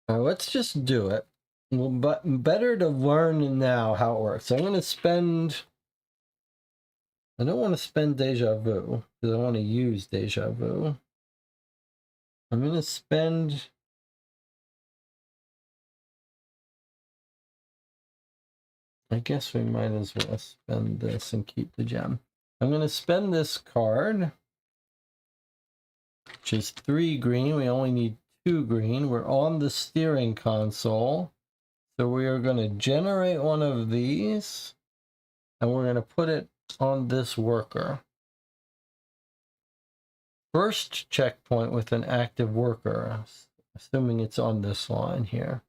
Let's just do it. Well, but better to learn now how it works. So I'm going to spend... I don't want to spend deja vu because I want to use deja vu. I'm going to spend... I guess we might as well spend this and keep the gem. I'm going to spend this card, which is 3 green. We only need 2 green. We're on the steering console. So we are going to generate one of these, and we're going to put it on this worker. First checkpoint with an active worker, assuming it's on this line here.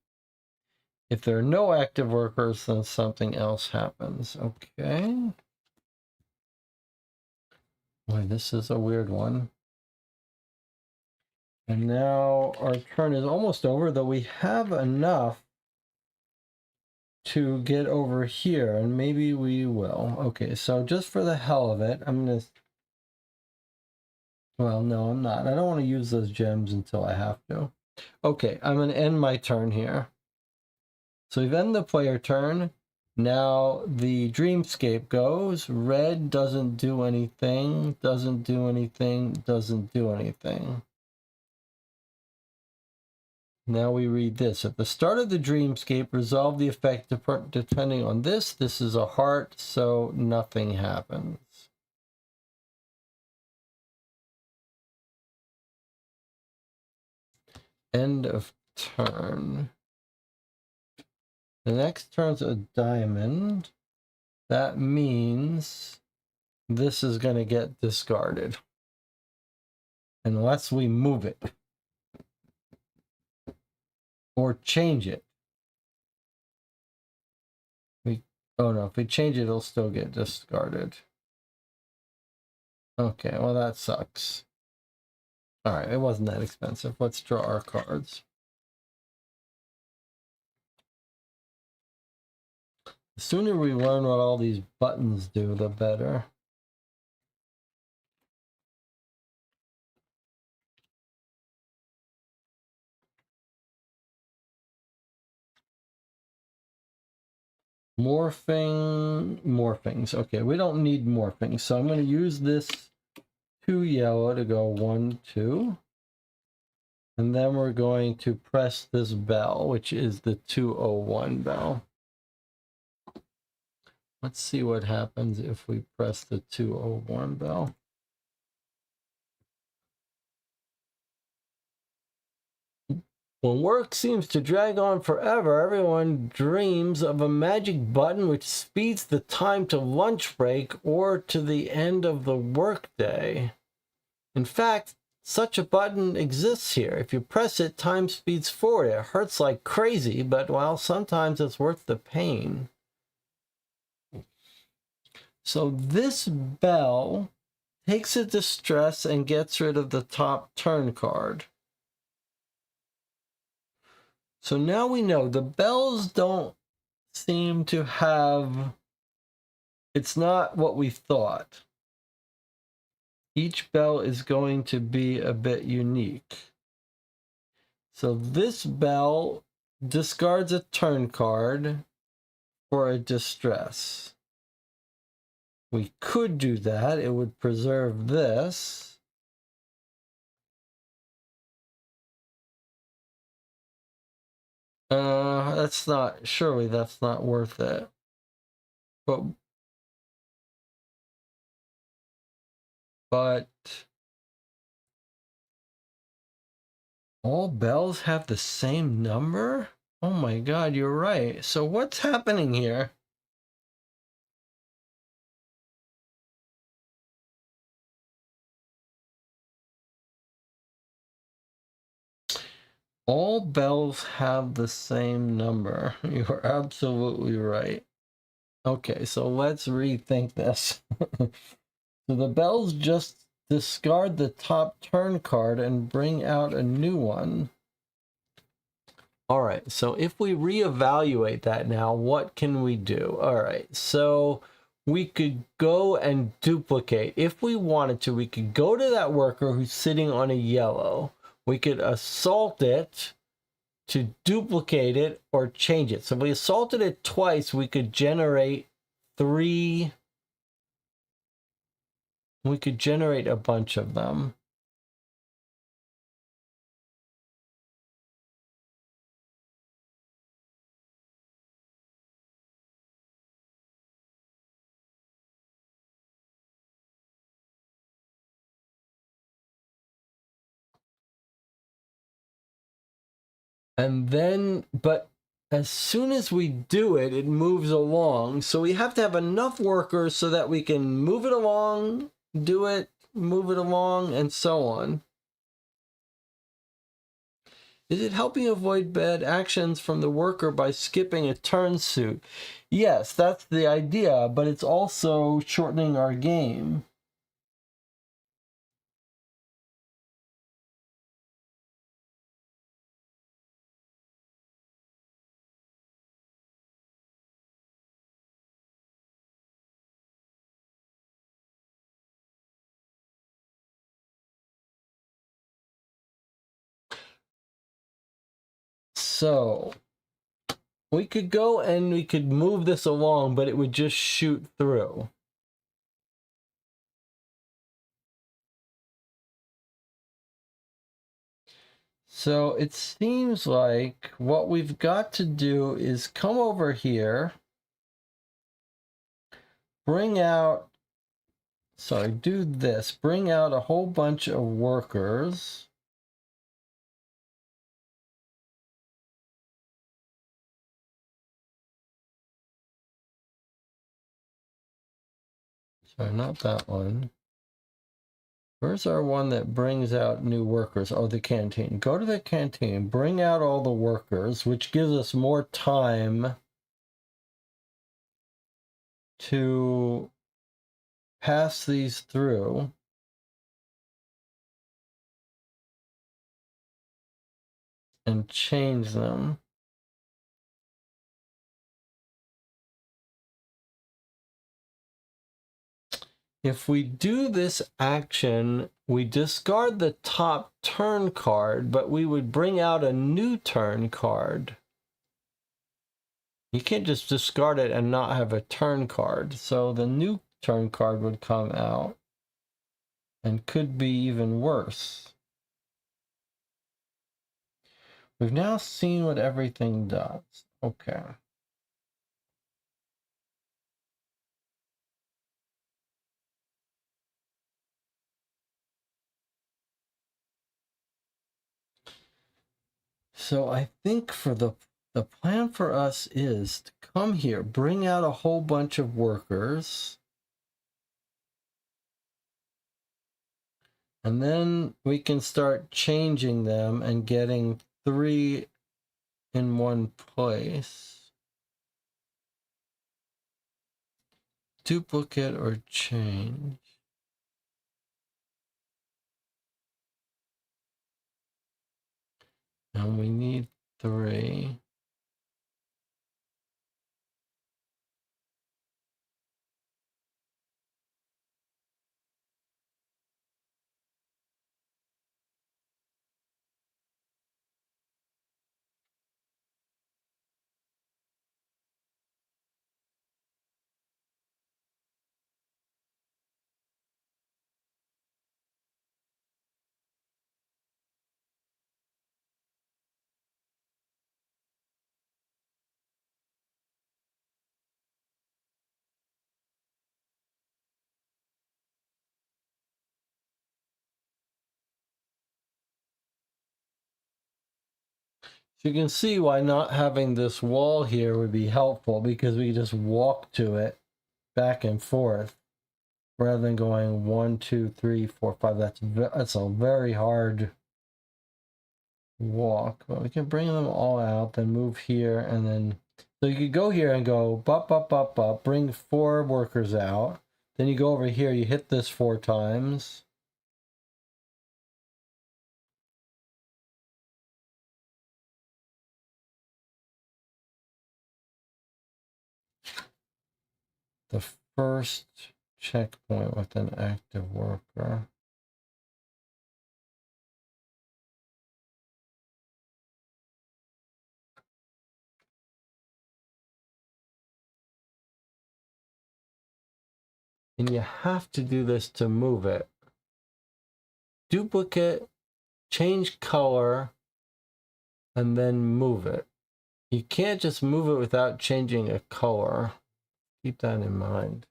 If there are no active workers, then something else happens. Okay. Boy, this is a weird one. And now our turn is almost over, though we have enough to get over here, and maybe we will. Okay, so just for the hell of it, I'm going to... Well, no, I'm not. I don't want to use those gems until I have to. Okay, I'm going to end my turn here. So we've ended the player turn. Now the dreamscape goes. Red doesn't do anything, doesn't do anything, doesn't do anything. Now we read this. At the start of the dreamscape, resolve the effect depending on this. This is a heart, so nothing happens. End of turn. The next turn's a diamond. That means this is going to get discarded. Unless we move it. Or change it. Oh no, if we change it, it'll still get discarded. Okay, well that sucks. Alright, it wasn't that expensive. Let's draw our cards. The sooner we learn what all these buttons do, the better. Morphings. Okay, we don't need morphings, so I'm going to use this 2 yellow to go 1, 2. And then we're going to press this bell, which is the 201 bell. Let's see what happens if we press the 201 bell. When work seems to drag on forever, everyone dreams of a magic button which speeds the time to lunch break or to the end of the workday. In fact, such a button exists here. If you press it, time speeds forward. It hurts like crazy, but well, sometimes it's worth the pain. So this bell takes a distress and gets rid of the top turn card. So now we know the bells don't seem to have, it's not what we thought. Each bell is going to be a bit unique. So this bell discards a turn card for a distress. We could do that. It would preserve this. That's not, surely that's not worth it. But all bells have the same number? Oh my God, you're right. So what's happening here? All bells have the same number. You're absolutely right. Okay, so let's rethink this. So the bells just discard the top turn card and bring out a new one. All right, so if we reevaluate that now, what can we do? All right, so we could go and duplicate. If we wanted to, we could go to that worker who's sitting on a yellow. We could assault it to duplicate it or change it. So if we assaulted it twice, we could generate three. We could generate a bunch of them. And then, but as soon as we do it, it moves along. So we have to have enough workers so that we can move it along, do it, move it along, and so on. Is it helping avoid bad actions from the worker by skipping a turn suit? Yes, that's the idea, but it's also shortening our game. So we could go and we could move this along, but it would just shoot through. So it seems like what we've got to do is come over here, bring out, sorry, do this, bring out a whole bunch of workers. Sorry, not that one. Where's our one that brings out new workers? Oh, the canteen. Go to the canteen, bring out all the workers, which gives us more time to pass these through. And change them. If we do this action, we discard the top turn card, but we would bring out a new turn card. You can't just discard it and not have a turn card. So the new turn card would come out and could be even worse. We've now seen what everything does. Okay. So I think for the plan for us is to come here, bring out a whole bunch of workers. And then we can start changing them and getting 3 in one place. duplicate or change. And we need 3. So you can see why not having this wall here would be helpful, because we just walk to it back and forth rather than going 1, 2, 3, 4, 5. That's a very hard walk. But we can bring them all out, then move here, and then so you could go here and go bop bop bop bop, bring 4 workers out. Then you go over here, you hit this 4 times. The first checkpoint with an active worker. And you have to do this to move it. Duplicate, change color, and then move it. You can't just move it without changing a color. Keep that in mind.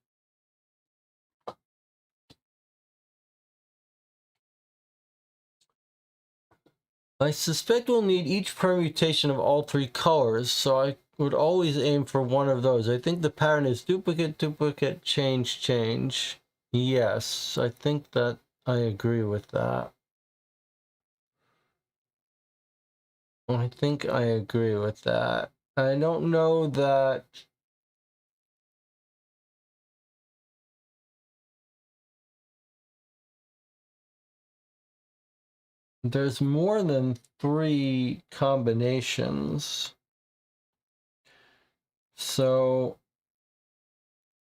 I suspect we'll need each permutation of all 3 colors, so I would always aim for one of those. I think the pattern is duplicate, duplicate, change, change. Yes, I think that I agree with that. I think I agree with that. I don't know that there's more than 3 combinations. So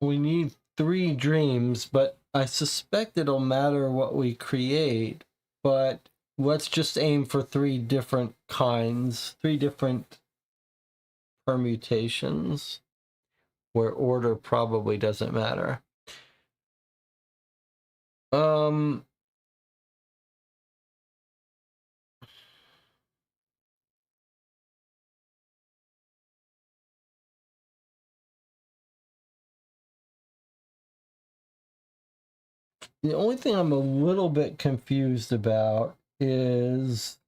we need 3 dreams, but I suspect it'll matter what we create. But let's just aim for 3 different kinds, 3 different permutations, where order probably doesn't matter. The only thing I'm a little bit confused about is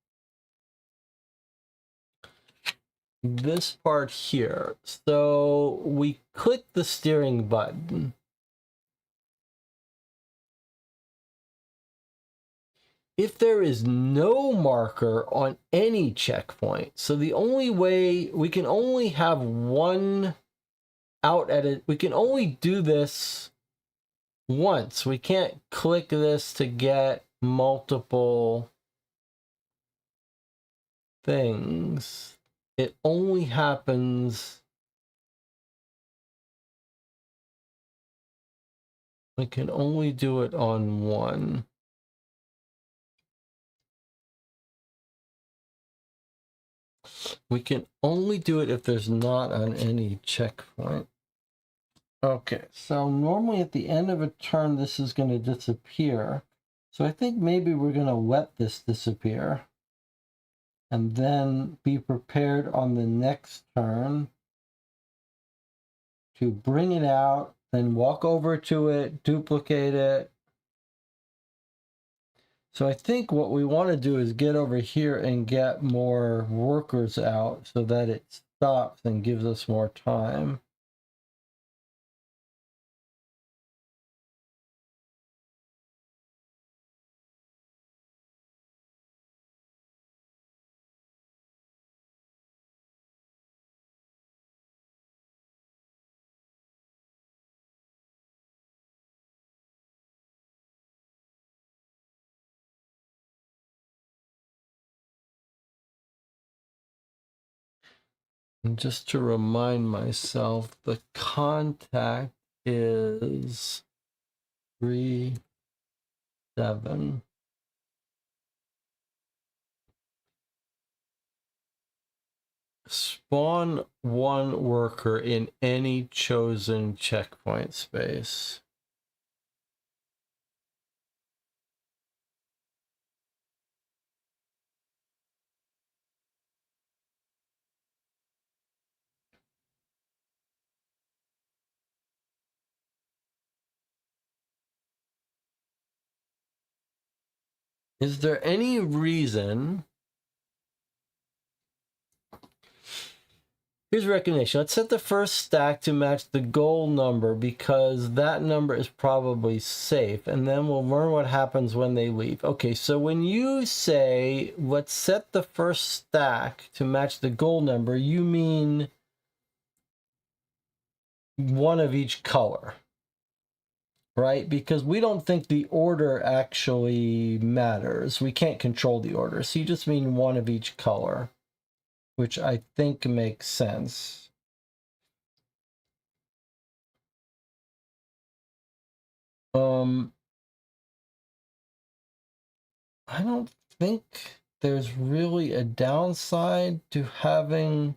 this part here. So we click the steering button. If there is no marker on any checkpoint, so the only way we can only have one out at it, we can only do this once. We can't click this to get multiple things. It only happens. We can only do it on one. We can only do it if there's not on any checkpoint. Okay, so normally at the end of a turn, this is going to disappear. So I think maybe we're going to let this disappear and then be prepared on the next turn to bring it out, then walk over to it, duplicate it. So I think what we want to do is get over here and get more workers out so that it stops and gives us more time. And just to remind myself, the contact is 3, 7. Spawn one worker in any chosen checkpoint space. Is there any reason? Here's recognition. Let's set the first stack to match the goal number because that number is probably safe. And then we'll learn what happens when they leave. Okay, so when you say, let's set the first stack to match the goal number, you mean one of each color, right? Because we don't think the order actually matters. We can't control the order. So you just mean one of each color, which I think makes sense. I don't think there's really a downside to having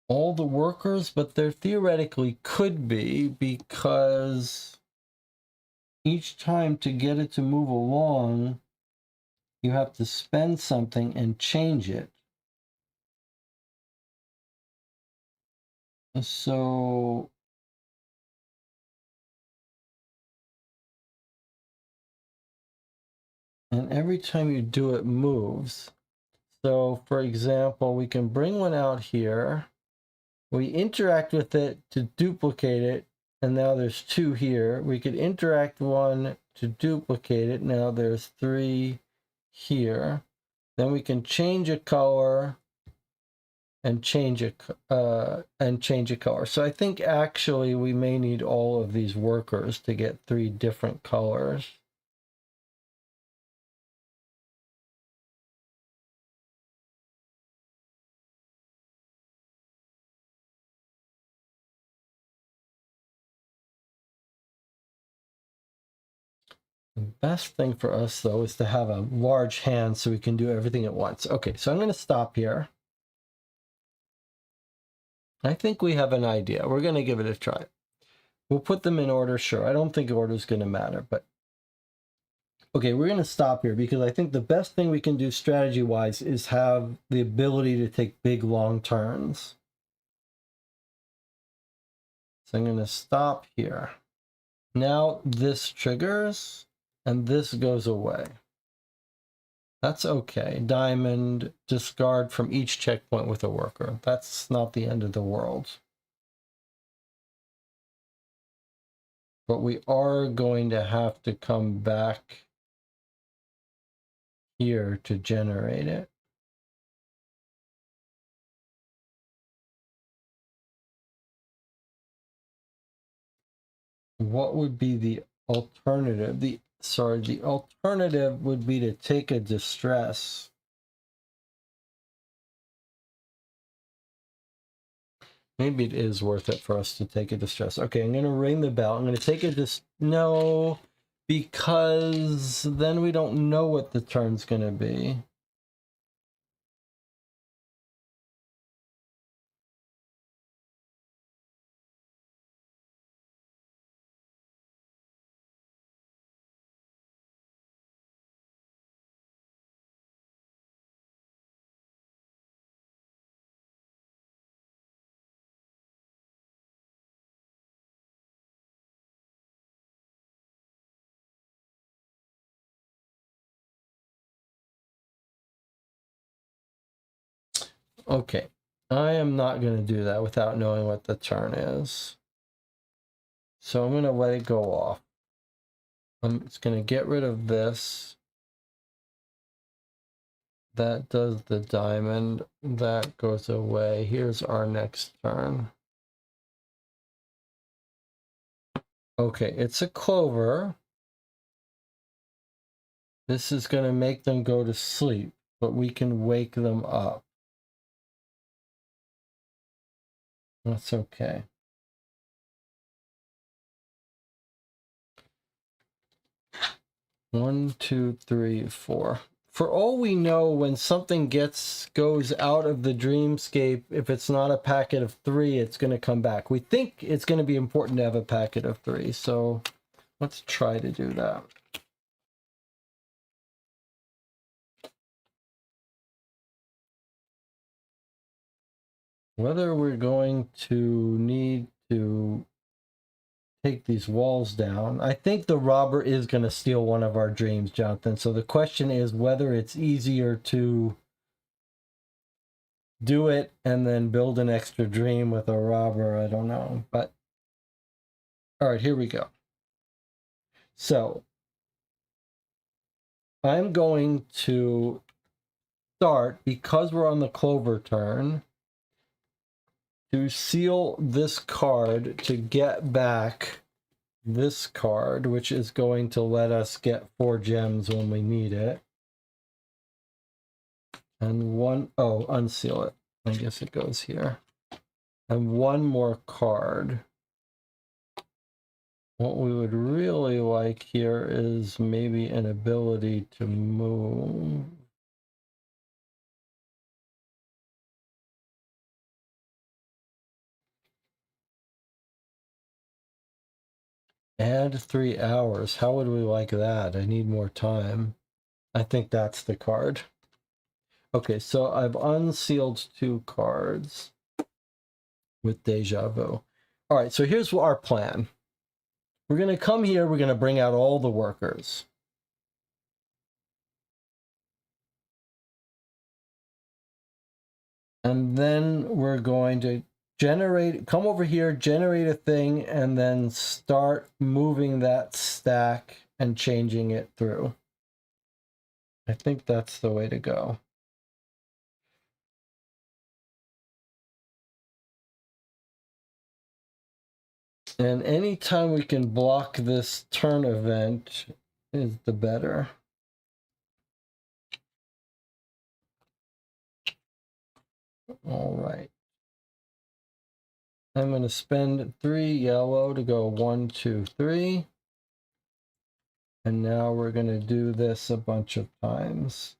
all the workers, but there theoretically could be because each time to get it to move along, you have to spend something and change it. So and every time you do it moves. So for example, we can bring one out here. We interact with it to duplicate it, and now there's 2 here. We could interact one to duplicate it. Now there's 3 here. Then we can change a color and change a color. So I think actually we may need all of these workers to get 3 different colors. The best thing for us, though, is to have a large hand so we can do everything at once. Okay, so I'm going to stop here. I think we have an idea. We're going to give it a try. We'll put them in order, sure. I don't think order is going to matter, but okay, we're going to stop here because I think the best thing we can do strategy-wise is have the ability to take big, long turns. So I'm going to stop here. Now this triggers, and this goes away. That's okay. Diamond, discard from each checkpoint with a worker. That's not the end of the world. But we are going to have to come back here to generate it. What would be the alternative? The alternative would be to take a distress. Maybe it is worth it for us to take a distress. Okay, I'm going to ring the bell. I'm going to take a no, because then we don't know what the turn's going to be. Okay, I am not going to do that without knowing what the turn is. So I'm going to let it go off. I'm just going to get rid of this. That does the diamond. That goes away. Here's our next turn. Okay, it's a clover. This is going to make them go to sleep, but we can wake them up. That's okay. One, two, three, four. For all we know, when something goes out of the dreamscape, if it's not a packet of 3, it's going to come back. We think it's going to be important to have a packet of 3, so let's try to do that. Whether we're going to need to take these walls down. I think the robber is going to steal one of our dreams, Jonathan. So the question is whether it's easier to do it and then build an extra dream with a robber. I don't know. But all right, here we go. So I'm going to start, because we're on the clover turn, to seal this card to get back this card, which is going to let us get 4 gems when we need it. And unseal it. I guess it goes here. And one more card. What we would really like here is maybe an ability to move. Add 3 hours. How would we like that? I need more time. I think that's the card. Okay, so I've unsealed 2 cards with Deja Vu. All right, so here's our plan. We're going to come here. We're going to bring out all the workers. And then we're going to come over here, generate a thing, and then start moving that stack and changing it through. I think that's the way to go. And anytime we can block this turn event is the better. All right. I'm going to spend 3 yellow to go 1, 2, 3. And now we're going to do this a bunch of times.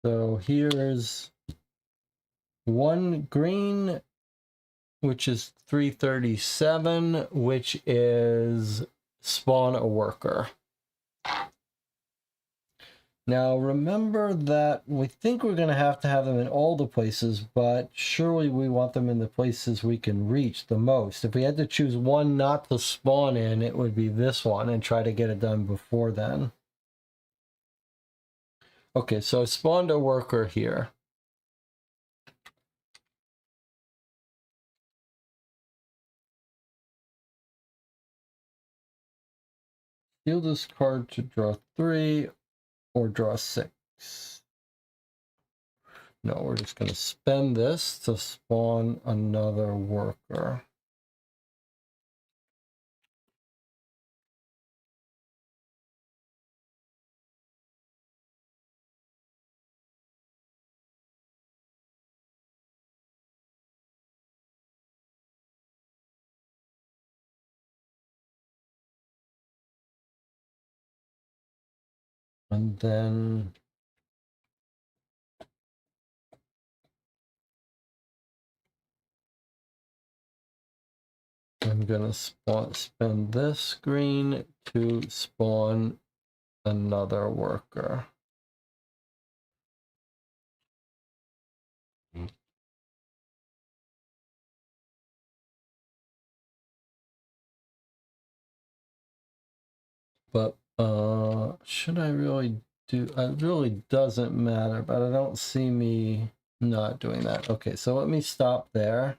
So here's 1 green, which is 337, which is spawn a worker. Now remember that we think we're going to have them in all the places, but surely we want them in the places we can reach the most. If we had to choose one not to spawn in, it would be this one, and try to get it done before then. Okay, so I spawned a worker here. Deal this card to draw 3 or draw 6. No, we're just going to spend this to spawn another worker. And then I'm going to spend this green to spawn another worker. But should I really do? It really doesn't matter, but I don't see me not doing that. Okay, so let me stop there.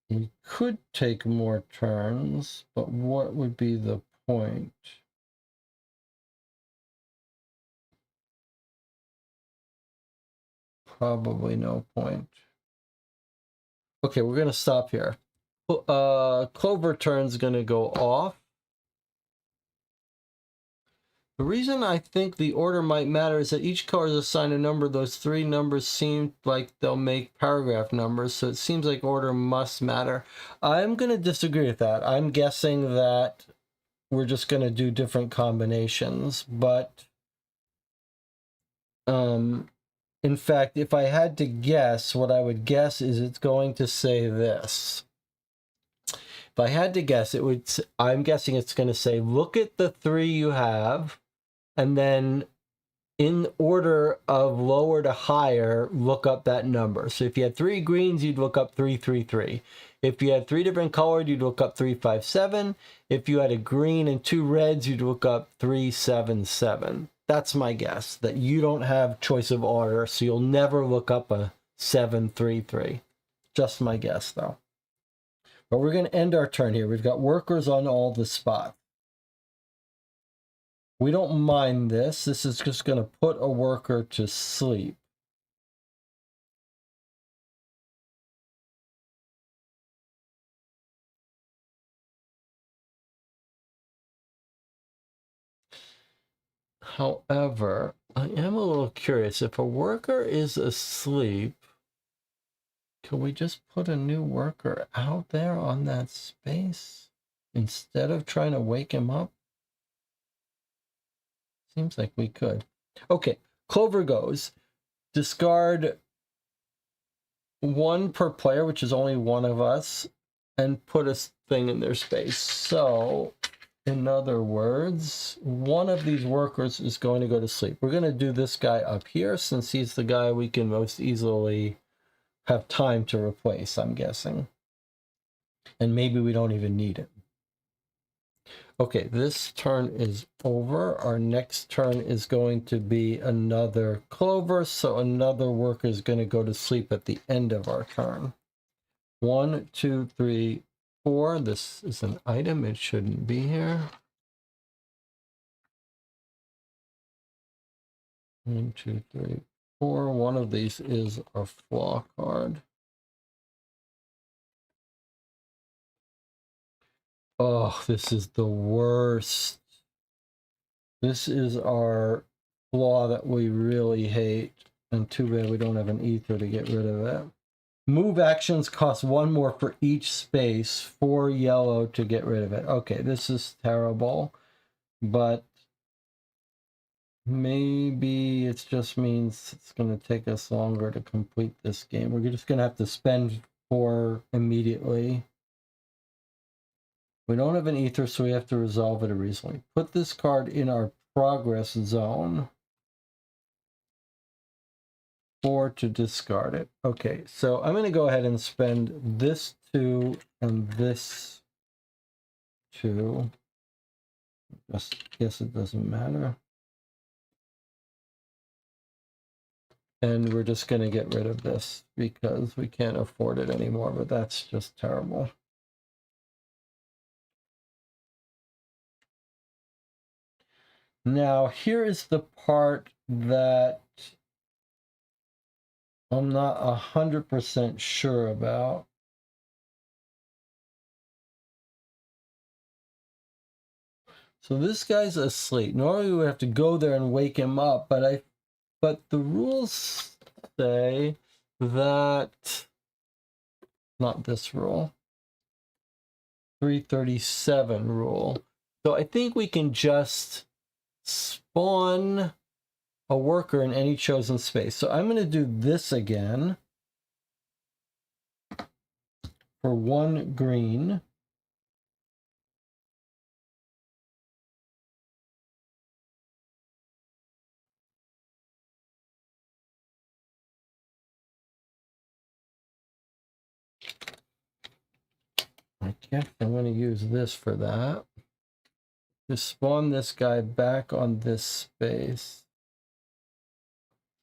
We could take more turns, but what would be the point? Probably no point. Okay, we're going to stop here. Clover turn's going to go off. The reason I think the order might matter is that each color is assigned a number. Those three numbers seem like they'll make paragraph numbers, so it seems like order must matter. I'm going to disagree with that. I'm guessing that we're just going to do different combinations, but in fact, if I had to guess, what I would guess is it's going to say this. If I had to guess, I'm guessing it's going to say, look at the three you have, and then in order of lower to higher, look up that number. So if you had three greens, you'd look up 333. If you had three different colored, you'd look up 357. If you had a green and two reds, you'd look up 377. That's my guess, that you don't have choice of order, so you'll never look up a 733. Just my guess, though. But we're going to end our turn here. We've got workers on all the spots. We don't mind this. This is just going to put a worker to sleep. However, I am a little curious. If a worker is asleep, can we just put a new worker out there on that space instead of trying to wake him up? Seems like we could. Okay, Clover goes. Discard one per player, which is only one of us, and put a thing in their space. So, in other words, one of these workers is going to go to sleep. We're going to do this guy up here since he's the guy we can most easily have time to replace, I'm guessing. And maybe we don't even need it. Okay, this turn is over. Our next turn is going to be another Clover, so another worker is going to go to sleep at the end of our turn. 1, 2, 3, 4. This is an item. It shouldn't be here. 1, 2, 3, 4. One of these is a flaw card. Oh, this is the worst. This is our flaw that we really hate. And too bad we don't have an ether to get rid of it. Move actions cost one more for each space, 4 yellow to get rid of it. Okay, this is terrible, but maybe it just means it's going to take us longer to complete this game. We're just going to have to spend 4 immediately. We don't have an ether, so we have to resolve it recently. Put this card in our progress zone. 4 to discard it. Okay, so I'm going to go ahead and spend this 2 and this 2. Just guess it doesn't matter. And we're just going to get rid of this because we can't afford it anymore, but that's just terrible. Now, here is the part that I'm not 100% sure about. So this guy's asleep. Normally we would have to go there and wake him up, but the rules say that, not this rule, 337 rule. So I think we can just spawn a worker in any chosen space. So I'm going to do this again for 1 green. I guess I'm going to use this for that. Just spawn this guy back on this space.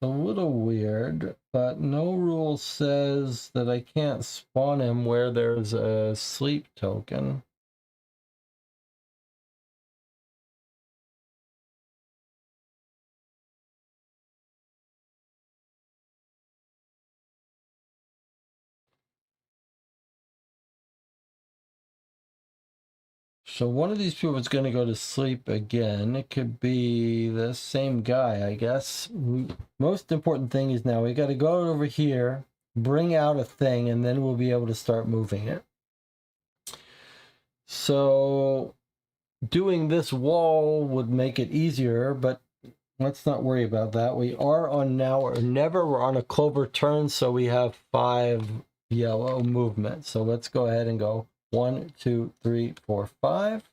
A little weird, but no rule says that I can't spawn him where there's a sleep token. So one of these people is going to go to sleep again. It could be the same guy, I guess. Most important thing is now we got to go over here, bring out a thing, and then we'll be able to start moving it. So doing this wall would make it easier, but let's not worry about that. We are on now or never. We're on a clover turn, so we have 5 yellow movement. So let's go ahead and go 1, 2, 3, 4, 5.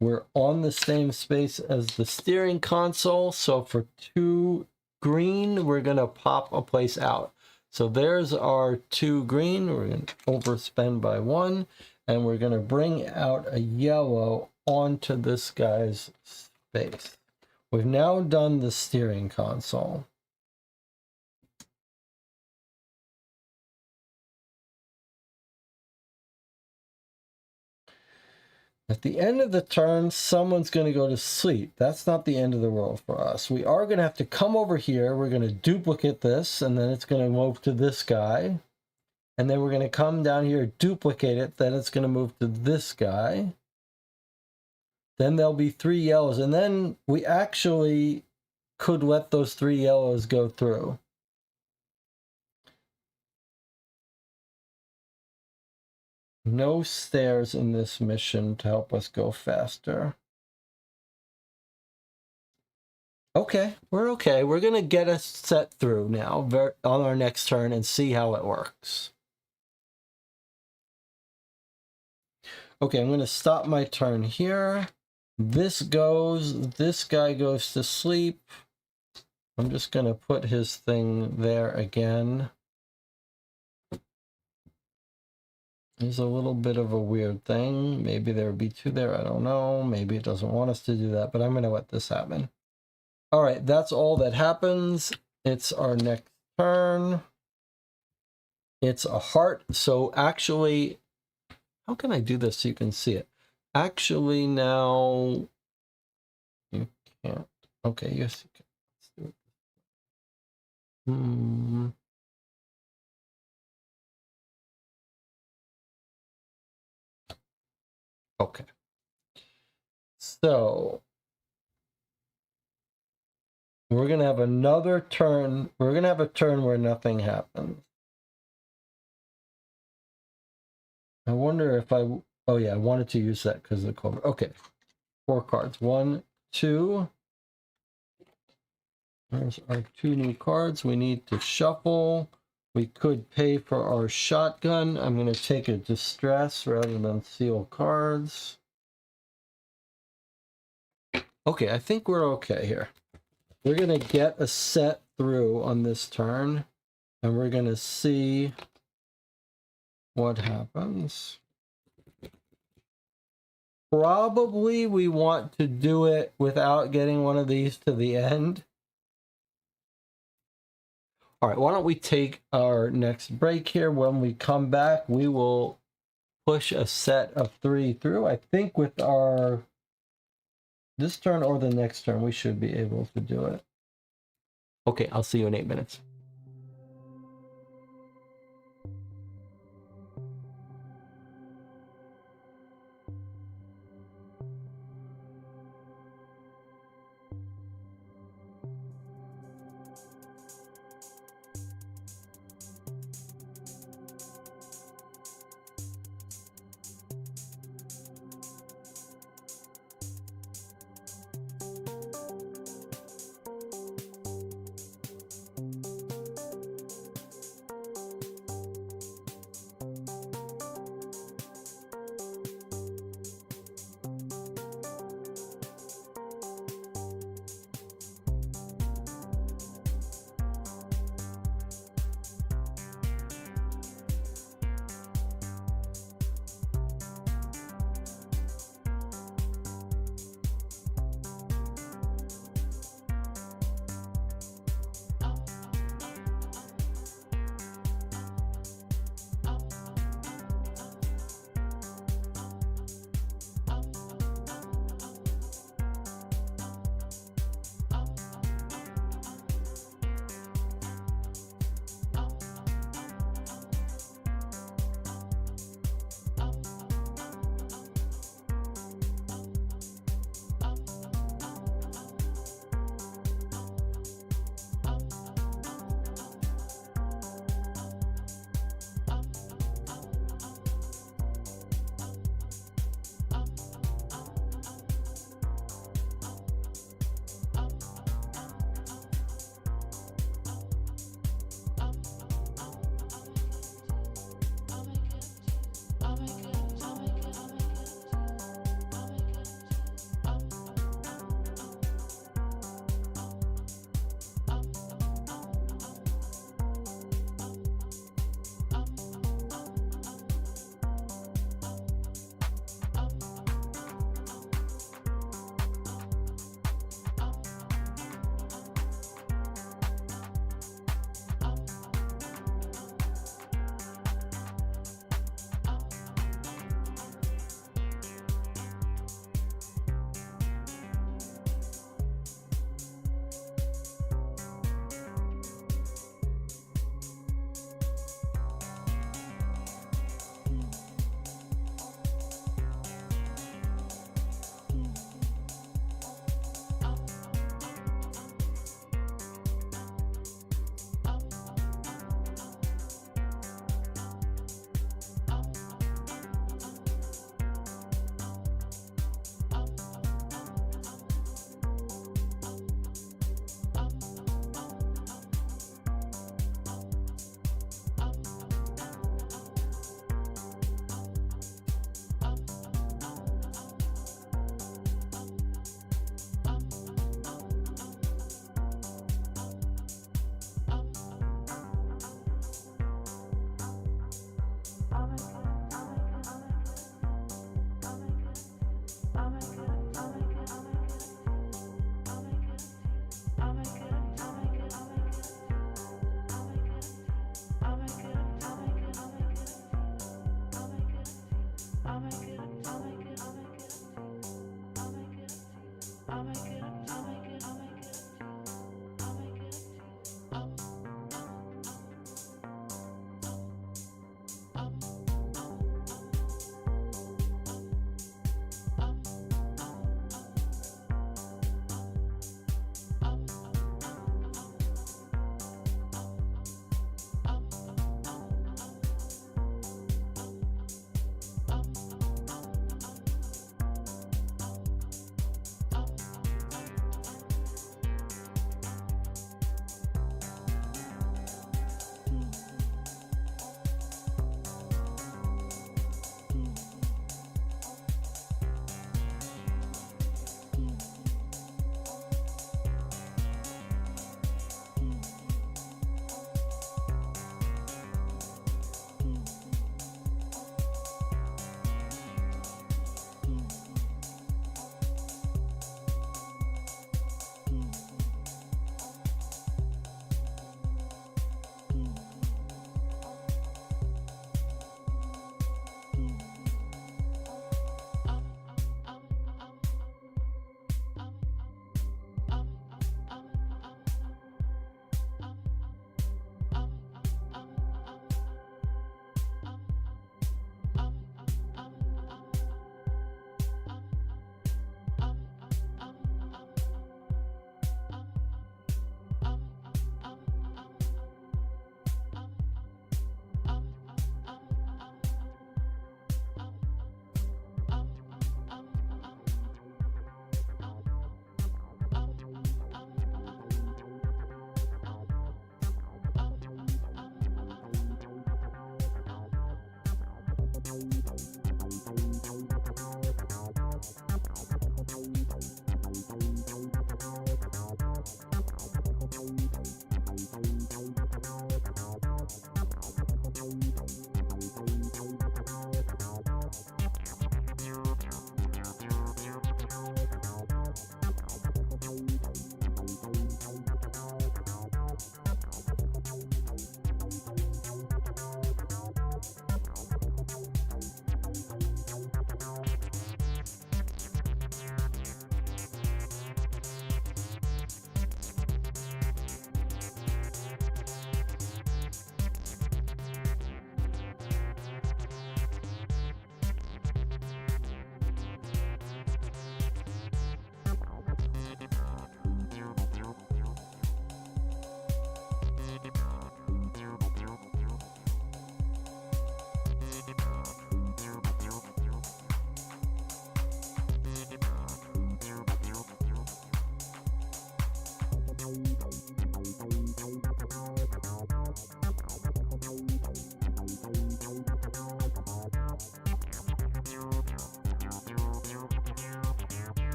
We're on the same space as the steering console. So for 2 green, we're going to pop a place out. So there's our 2 green. We're going to overspend by 1. And we're going to bring out a yellow onto this guy's space. We've now done the steering console. At the end of the turn, someone's going to go to sleep. That's not the end of the world for us. We are going to have to come over here. We're going to duplicate this, and then it's going to move to this guy. And then we're going to come down here, duplicate it. Then it's going to move to this guy. Then there'll be 3 yellows. And then we actually could let those 3 yellows go through. No stairs in this mission to help us go faster. Okay, we're okay. We're going to get us set through now on our next turn and see how it works. Okay, I'm going to stop my turn here. This guy goes to sleep. I'm just going to put his thing there again. There's a little bit of a weird thing. Maybe there would be 2 there. I don't know. Maybe it doesn't want us to do that, but I'm going to let this happen. All right, that's all that happens. It's our next turn. It's a heart. So actually, how can I do this so you can see it? Actually, now you can't. Okay, yes, you can. Let's do it. Okay. So we're going to have another turn. We're going to have a turn where nothing happens. I wonder if I... Oh, yeah, I wanted to use that because of the clover. Okay. 4 cards. 1, 2. There's our 2 new cards. We need to shuffle. We could pay for our shotgun. I'm going to take a distress rather than seal cards. Okay, I think we're okay here. We're going to get a set through on this turn, and we're going to see what happens. Probably we want to do it without getting one of these to the end. All right, why don't we take our next break here? When we come back, we will push a set of 3 through. I think with our this turn or the next turn, we should be able to do it. Okay, I'll see you in 8 minutes.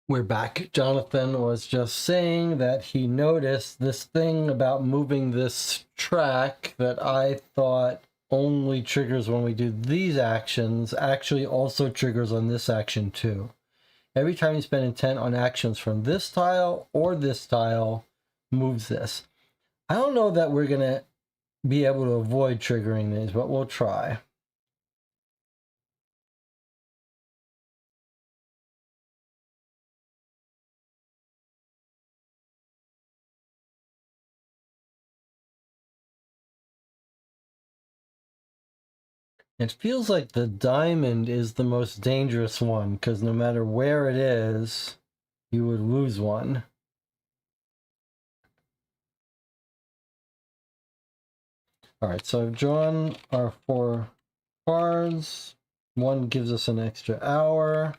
We're back. Jonathan was just saying that he noticed this thing about moving this track that I thought only triggers when we do these actions actually also triggers on this action too. Every time you spend intent on actions from this tile or this tile, moves this. I don't know that we're going to be able to avoid triggering these, but we'll try. It feels like the diamond is the most dangerous one because no matter where it is, you would lose one. All right, so I've drawn our 4 cards. One gives us an extra hour.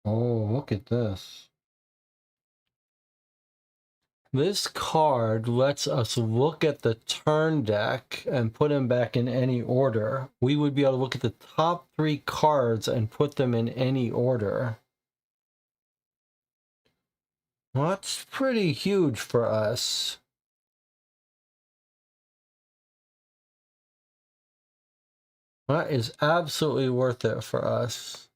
Oh, look at this. This card lets us look at the turn deck and put them back in any order. We would be able to look at the top 3 cards and put them in any order. Well, that's pretty huge for us. That is absolutely worth it for us.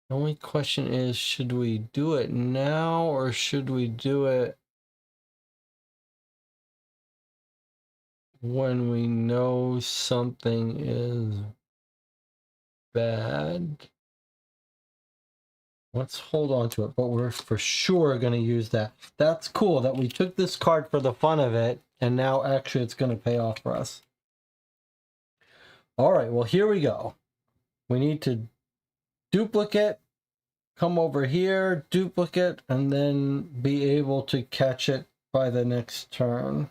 The only question is, should we do it now or should we do it when we know something is bad? Let's hold on to it, but we're for sure going to use that. That's cool that we took this card for the fun of it, and now actually it's going to pay off for us. All right, well, here we go. We need to duplicate, come over here, duplicate, and then be able to catch it by the next turn.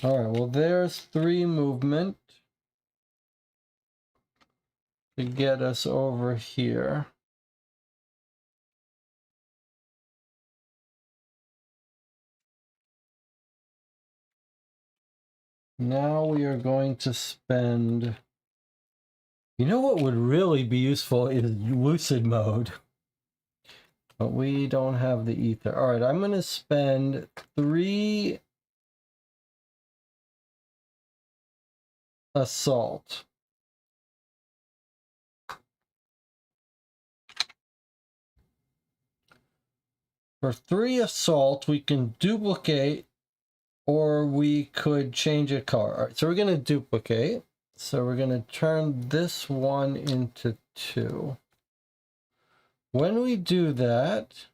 All right, well, there's 3 movement to get us over here. Now we are going to spend... You know what would really be useful is lucid mode. But we don't have the ether. All right, I'm going to spend 3 assault. For 3 assault, we can duplicate or we could change a card. All right, so we're going to duplicate. So we're going to turn this one into 2. When we do that,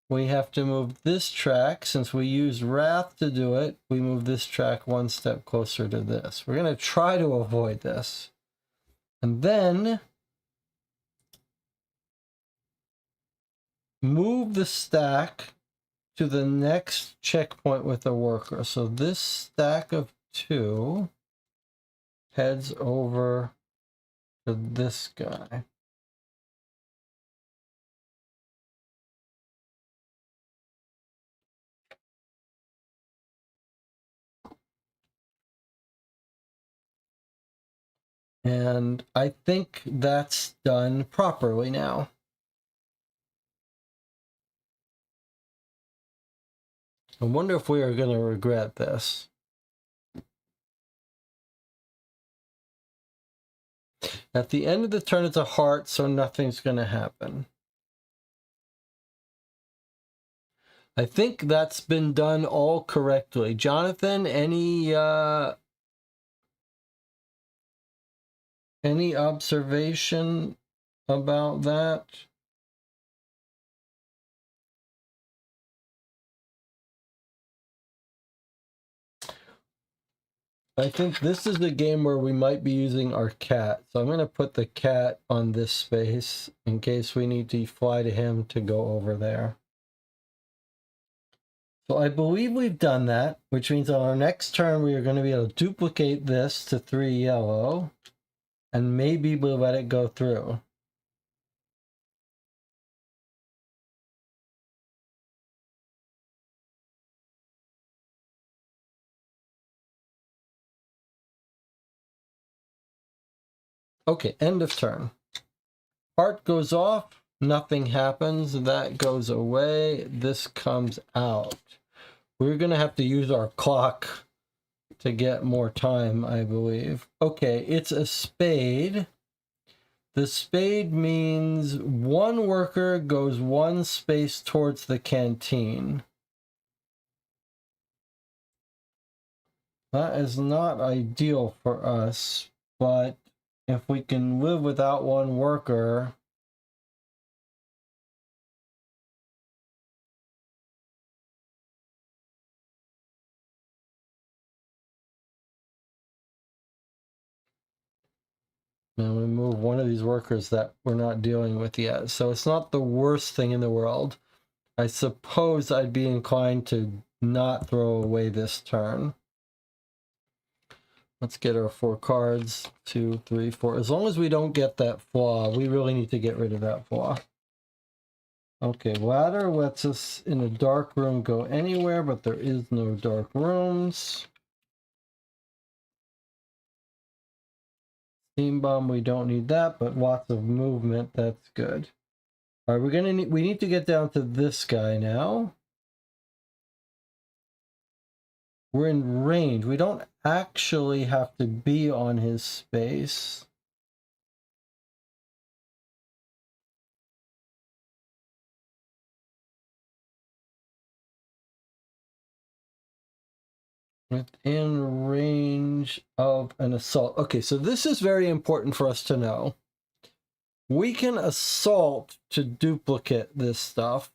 we have to move this track. Since we used Wrath to do it, we move this track 1 step closer to this. We're going to try to avoid this. And then move the stack to the next checkpoint with the worker. So this stack of 2 heads over to this guy. And I think that's done properly now. I wonder if we are going to regret this. At the end of the turn, it's a heart, so nothing's going to happen. I think that's been done all correctly. Jonathan, any observation about that? I think this is the game where we might be using our cat. So I'm going to put the cat on this space in case we need to fly to him to go over there. So I believe we've done that, which means on our next turn we are going to be able to duplicate this to 3 yellow, and maybe we'll let it go through. Okay, end of turn. Heart goes off, nothing happens, that goes away, this comes out. We're gonna have to use our clock to get more time, I believe. Okay, it's a spade. The spade means one worker goes one space towards the canteen. That is not ideal for us, but if we can live without one worker, and we move one of these workers that we're not dealing with yet. So it's not the worst thing in the world. I suppose I'd be inclined to not throw away this turn. Let's get our 4 cards. 2, 3, 4. As long as we don't get that flaw, we really need to get rid of that flaw. Okay, ladder lets us in a dark room go anywhere, but there is no dark rooms. Steam bomb, we don't need that, but lots of movement, that's good. All right, we need to get down to this guy now. We're in range. We don't actually have to be on his space. Within range of an assault. Okay, so this is very important for us to know. We can assault to duplicate this stuff.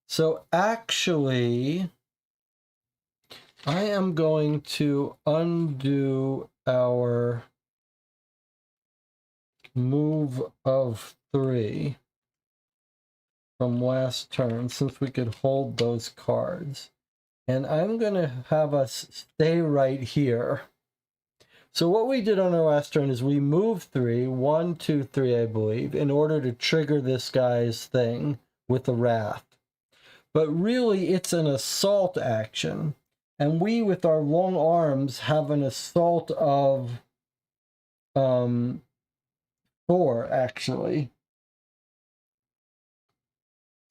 So actually, I am going to undo our move of 3 from last turn, since we could hold those cards. And I'm going to have us stay right here. So what we did on our last turn is we moved 3, 1, 2, 3, I believe, in order to trigger this guy's thing with the wrath. But really, it's an assault action. And we, with our long arms, have an assault of 4, actually.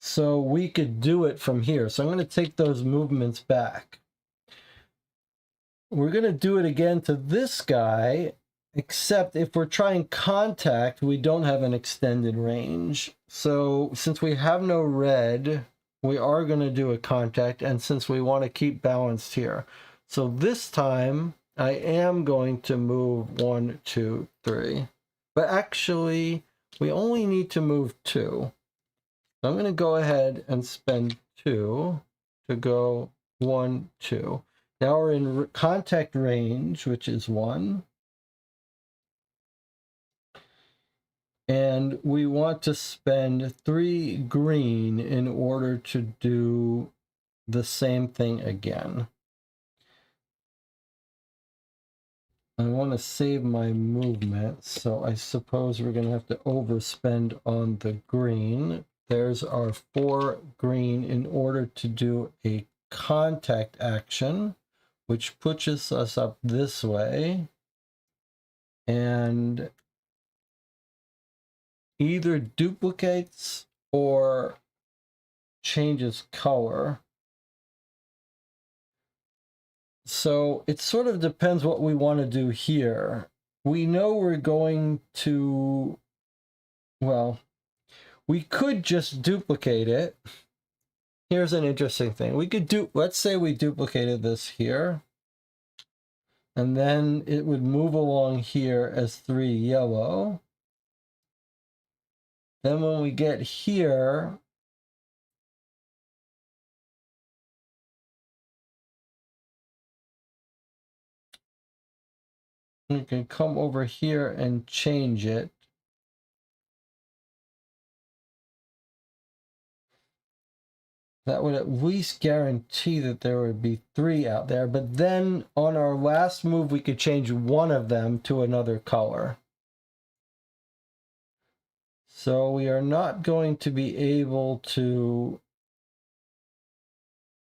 So we could do it from here. So I'm going to take those movements back. We're going to do it again to this guy, except if we're trying contact, we don't have an extended range. So since we have no red, we are going to do a contact, and since we want to keep balanced here. So this time, I am going to move 1, 2, 3. But actually, we only need to move 2. So I'm going to go ahead and spend 2 to go 1, 2. Now we're in contact range, which is 1. And we want to spend 3 green in order to do the same thing again. I want to save my movement, so I suppose we're going to have to overspend on the green. There's our 4 green in order to do a contact action, which pushes us up this way and either duplicates or changes color. So it sort of depends what we want to do here. We know we're going to, well, we could just duplicate it. Here's an interesting thing. We could do, let's say we duplicated this here, and then it would move along here as 3 yellow. Then when we get here, we can come over here and change it. That would at least guarantee that there would be 3 out there. But then on our last move, we could change one of them to another color. So we are not going to be able to,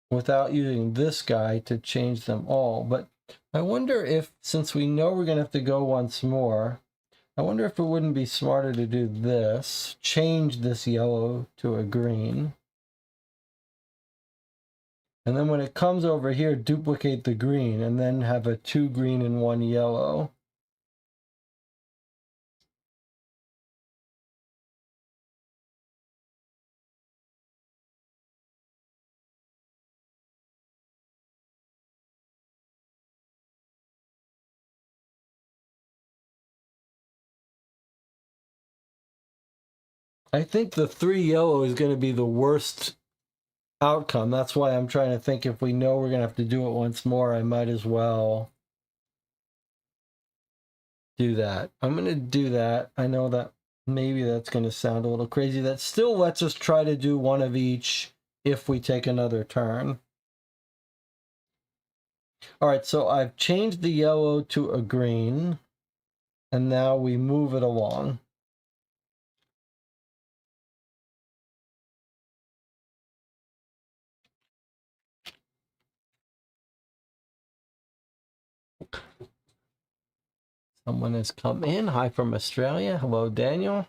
without using this guy, to change them all. But I wonder if, since we know we're going to have to go once more, I wonder if it wouldn't be smarter to do this. Change this yellow to a green. And then when it comes over here, duplicate the green and then have a 2 green and 1 yellow. I think the 3 yellow is going to be the worst outcome. That's why I'm trying to think if we know we're going to have to do it once more, I might as well do that. I'm going to do that. I know that maybe that's going to sound a little crazy. That still lets us try to do one of each if we take another turn. All right, so I've changed the yellow to a green, and now we move it along. Someone has come in. Hi from Australia. Hello, Daniel.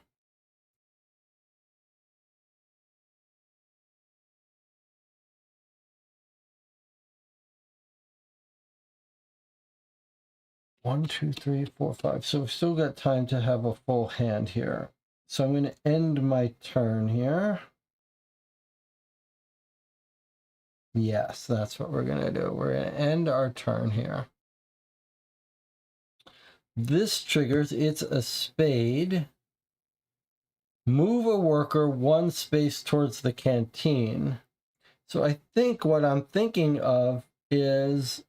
One, two, three, four, five. So we've still got time to have a full hand here. So I'm going to end my turn here. Yes, that's what we're going to do. We're going to end our turn here. This triggers, it's a spade. Move a worker 1 space towards the canteen. So I think what I'm thinking of is,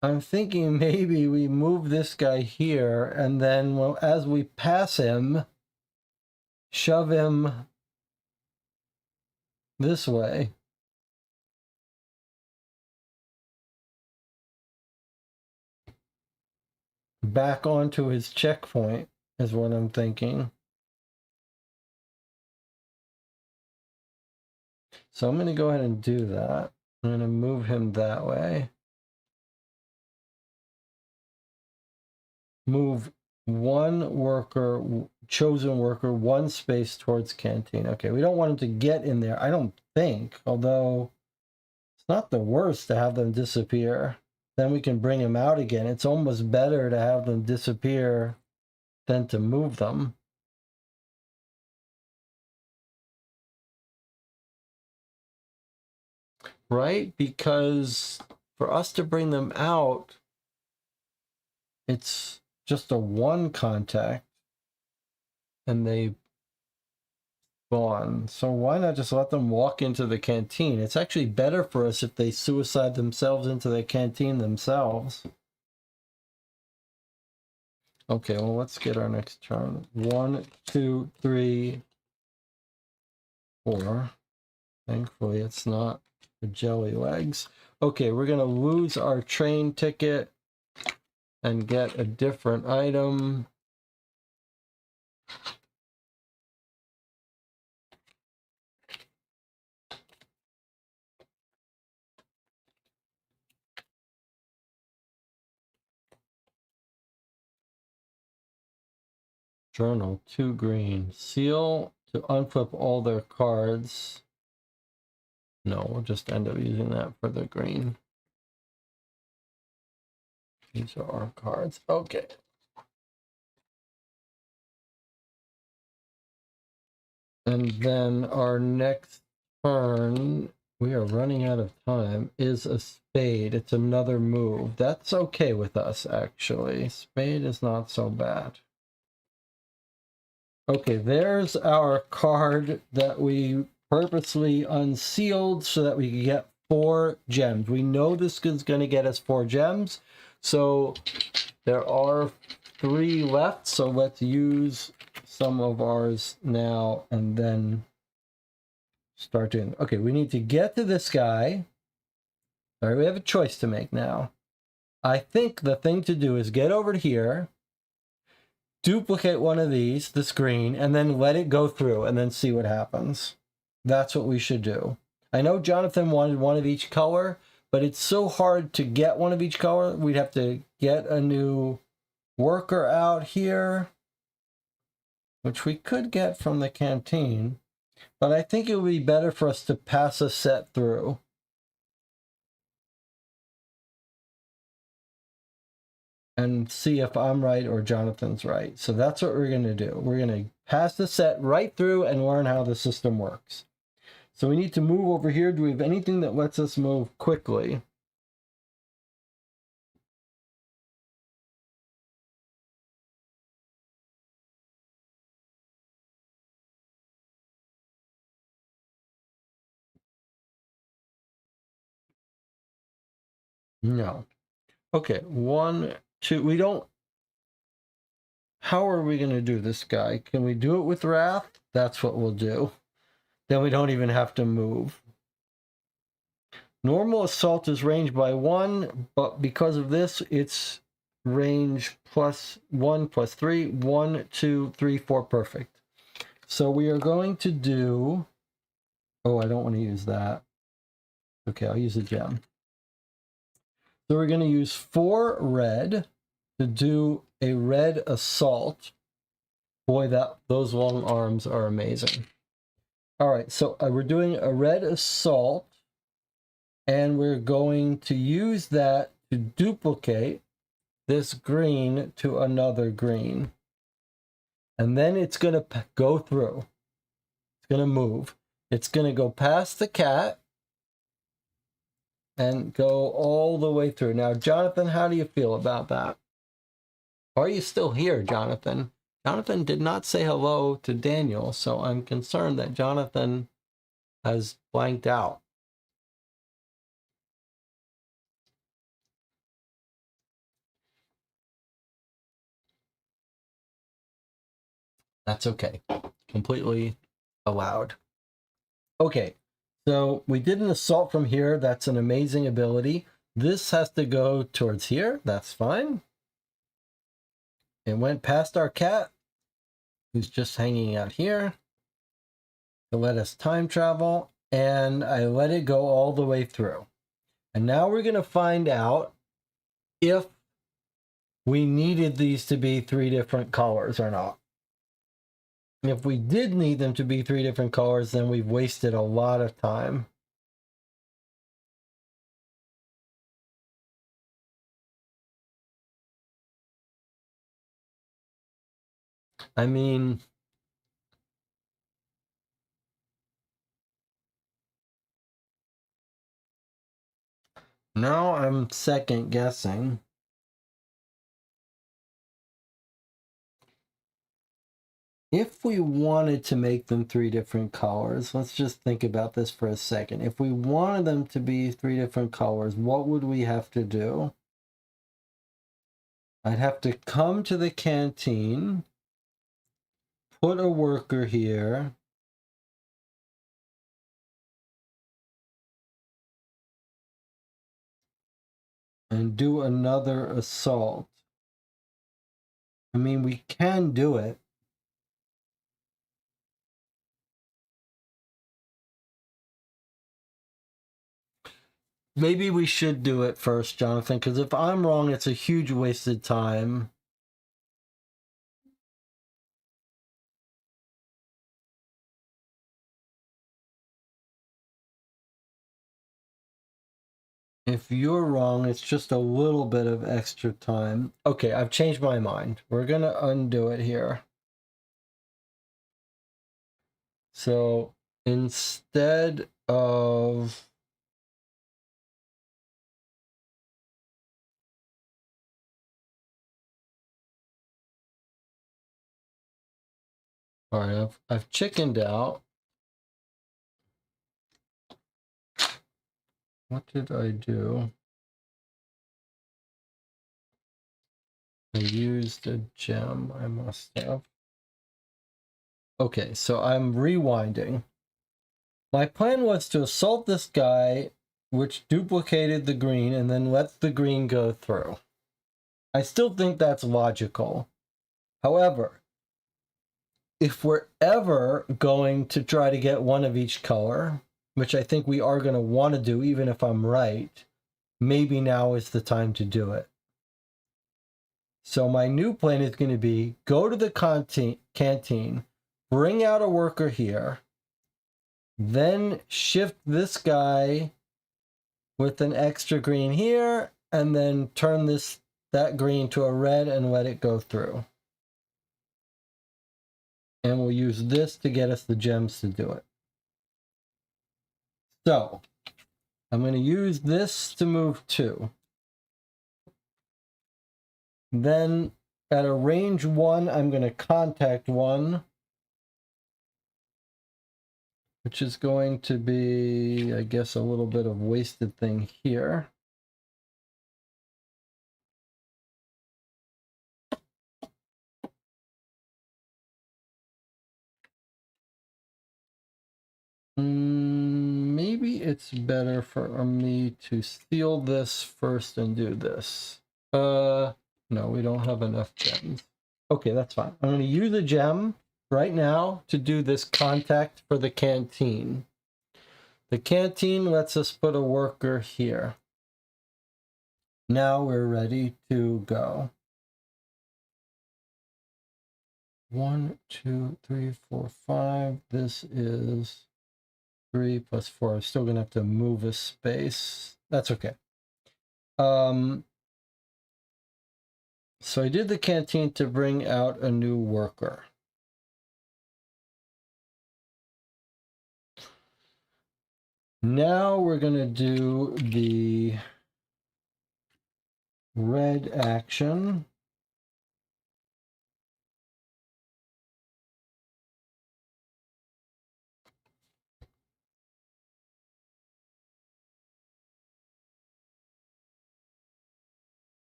I'm thinking maybe we move this guy here, and then well, as we pass him, shove him this way. Back onto his checkpoint is what I'm thinking. So I'm going to go ahead and do that. I'm going to move him that way. Move 1 worker, chosen worker, 1 space towards canteen. Okay, we don't want him to get in there, I don't think, although it's not the worst to have them disappear. Then we can bring him out again. It's almost better to have them disappear than to move them. Right? Because for us to bring them out, it's just a 1 contact and they spawn. So why not just let them walk into the canteen? It's actually better for us if they suicide themselves into the canteen themselves. Okay, well, let's get our next turn. 1, 2, 3, 4. Thankfully, it's not the jelly legs. Okay, we're going to lose our train ticket and get a different item. Journal, 2 green. Seal to unflip all their cards. No, we'll just end up using that for the green. These are our cards. Okay. And then our next turn, we are running out of time, is a spade. It's another move. That's okay with us, actually. Spade is not so bad. Okay, there's our card that we purposely unsealed so that we can get 4 gems. We know this is going to get us 4 gems. So there are 3 left. So let's use some of ours now and then start doing. Okay, we need to get to this guy. All right, we have a choice to make now. I think the thing to do is get over to here, duplicate one of these, the screen, and then let it go through and then see what happens. That's what we should do. I know Jonathan wanted one of each color, but it's so hard to get one of each color. We'd have to get a new worker out here, which we could get from the canteen, but I think it would be better for us to pass a set through. And see if I'm right or Jonathan's right. So that's what we're going to do. We're going to pass the set right through and learn how the system works. So we need to move over here. Do we have anything that lets us move quickly? No. Okay, 1, 2, we don't... How are we going to do this guy? Can we do it with Wrath? That's what we'll do. Then we don't even have to move. Normal assault is range by 1, but because of this, it's range plus 1 plus 3. 1, 2, 3, 4, perfect. So we are going to do... Oh, I don't want to use that. Okay, I'll use a gem. So we're going to use 4 red to do a red assault. Boy, those long arms are amazing. All right, so we're doing a red assault, and we're going to use that to duplicate this green to another green. And then it's going to go through. It's going to move. It's going to go past the cat and go all the way through. Now, Jonathan, how do you feel about that? Are you still here, Jonathan? Jonathan did not say hello to Daniel, so I'm concerned that Jonathan has blanked out. That's okay. Completely allowed. Okay, so we did an assault from here. That's an amazing ability. This has to go towards here. That's fine. It went past our cat, who's just hanging out here, to let us time travel, and I let it go all the way through. And now we're going to find out if we needed these to be 3 different colors or not. If we did need them to be 3 different colors, then we've wasted a lot of time. I mean, now I'm second guessing. If we wanted to make them 3 different colors, let's just think about this for a second. If we wanted them to be 3 different colors, what would we have to do? I'd have to come to the canteen, put a worker here, and do another assault. I mean, we can do it. Maybe we should do it first, Jonathan, because if I'm wrong, it's a huge wasted time. If you're wrong, it's just a little bit of extra time. Okay, I've changed my mind. We're going to undo it here. So instead of... All right, I've chickened out. What did I do? I used a gem, I must have. Okay, so I'm rewinding. My plan was to assault this guy, which duplicated the green, and then let the green go through. I still think that's logical. However, if we're ever going to try to get one of each color, which I think we are going to want to do, even if I'm right, maybe now is the time to do it. So my new plan is going to be go to the canteen, bring out a worker here, then shift this guy with an extra green here, and then turn that green to a red and let it go through. And we'll use this to get us the gems to do it. So I'm going to use this to move 2. Then at a range 1, I'm going to contact 1, which is going to be, I guess, a little bit of wasted thing here. Maybe it's better for me to seal this first and do this. No, we don't have enough gems. Okay, that's fine. I'm going to use a gem right now to do this contact for the canteen. The canteen lets us put a worker here. Now we're ready to go. 1, 2, 3, 4, 5. This is 3 plus 4. I'm still going to have to move a space. That's okay. So I did the canteen to bring out a new worker. Now we're going to do the red action.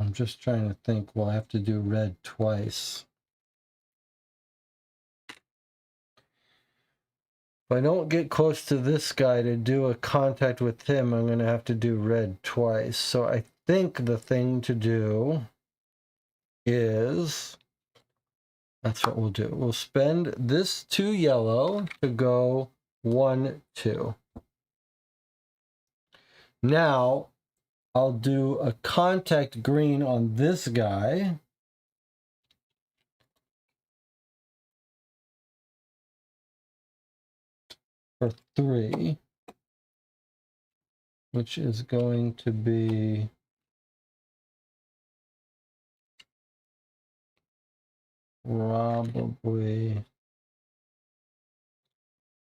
I'm just trying to think. We'll have to do red twice. If I don't get close to this guy to do a contact with him, I'm going to have to do red twice. So I think the thing to do is, that's what we'll do. We'll spend this 2 yellow to go 1, 2. Now I'll do a contact green on this guy. For 3, which is going to be probably,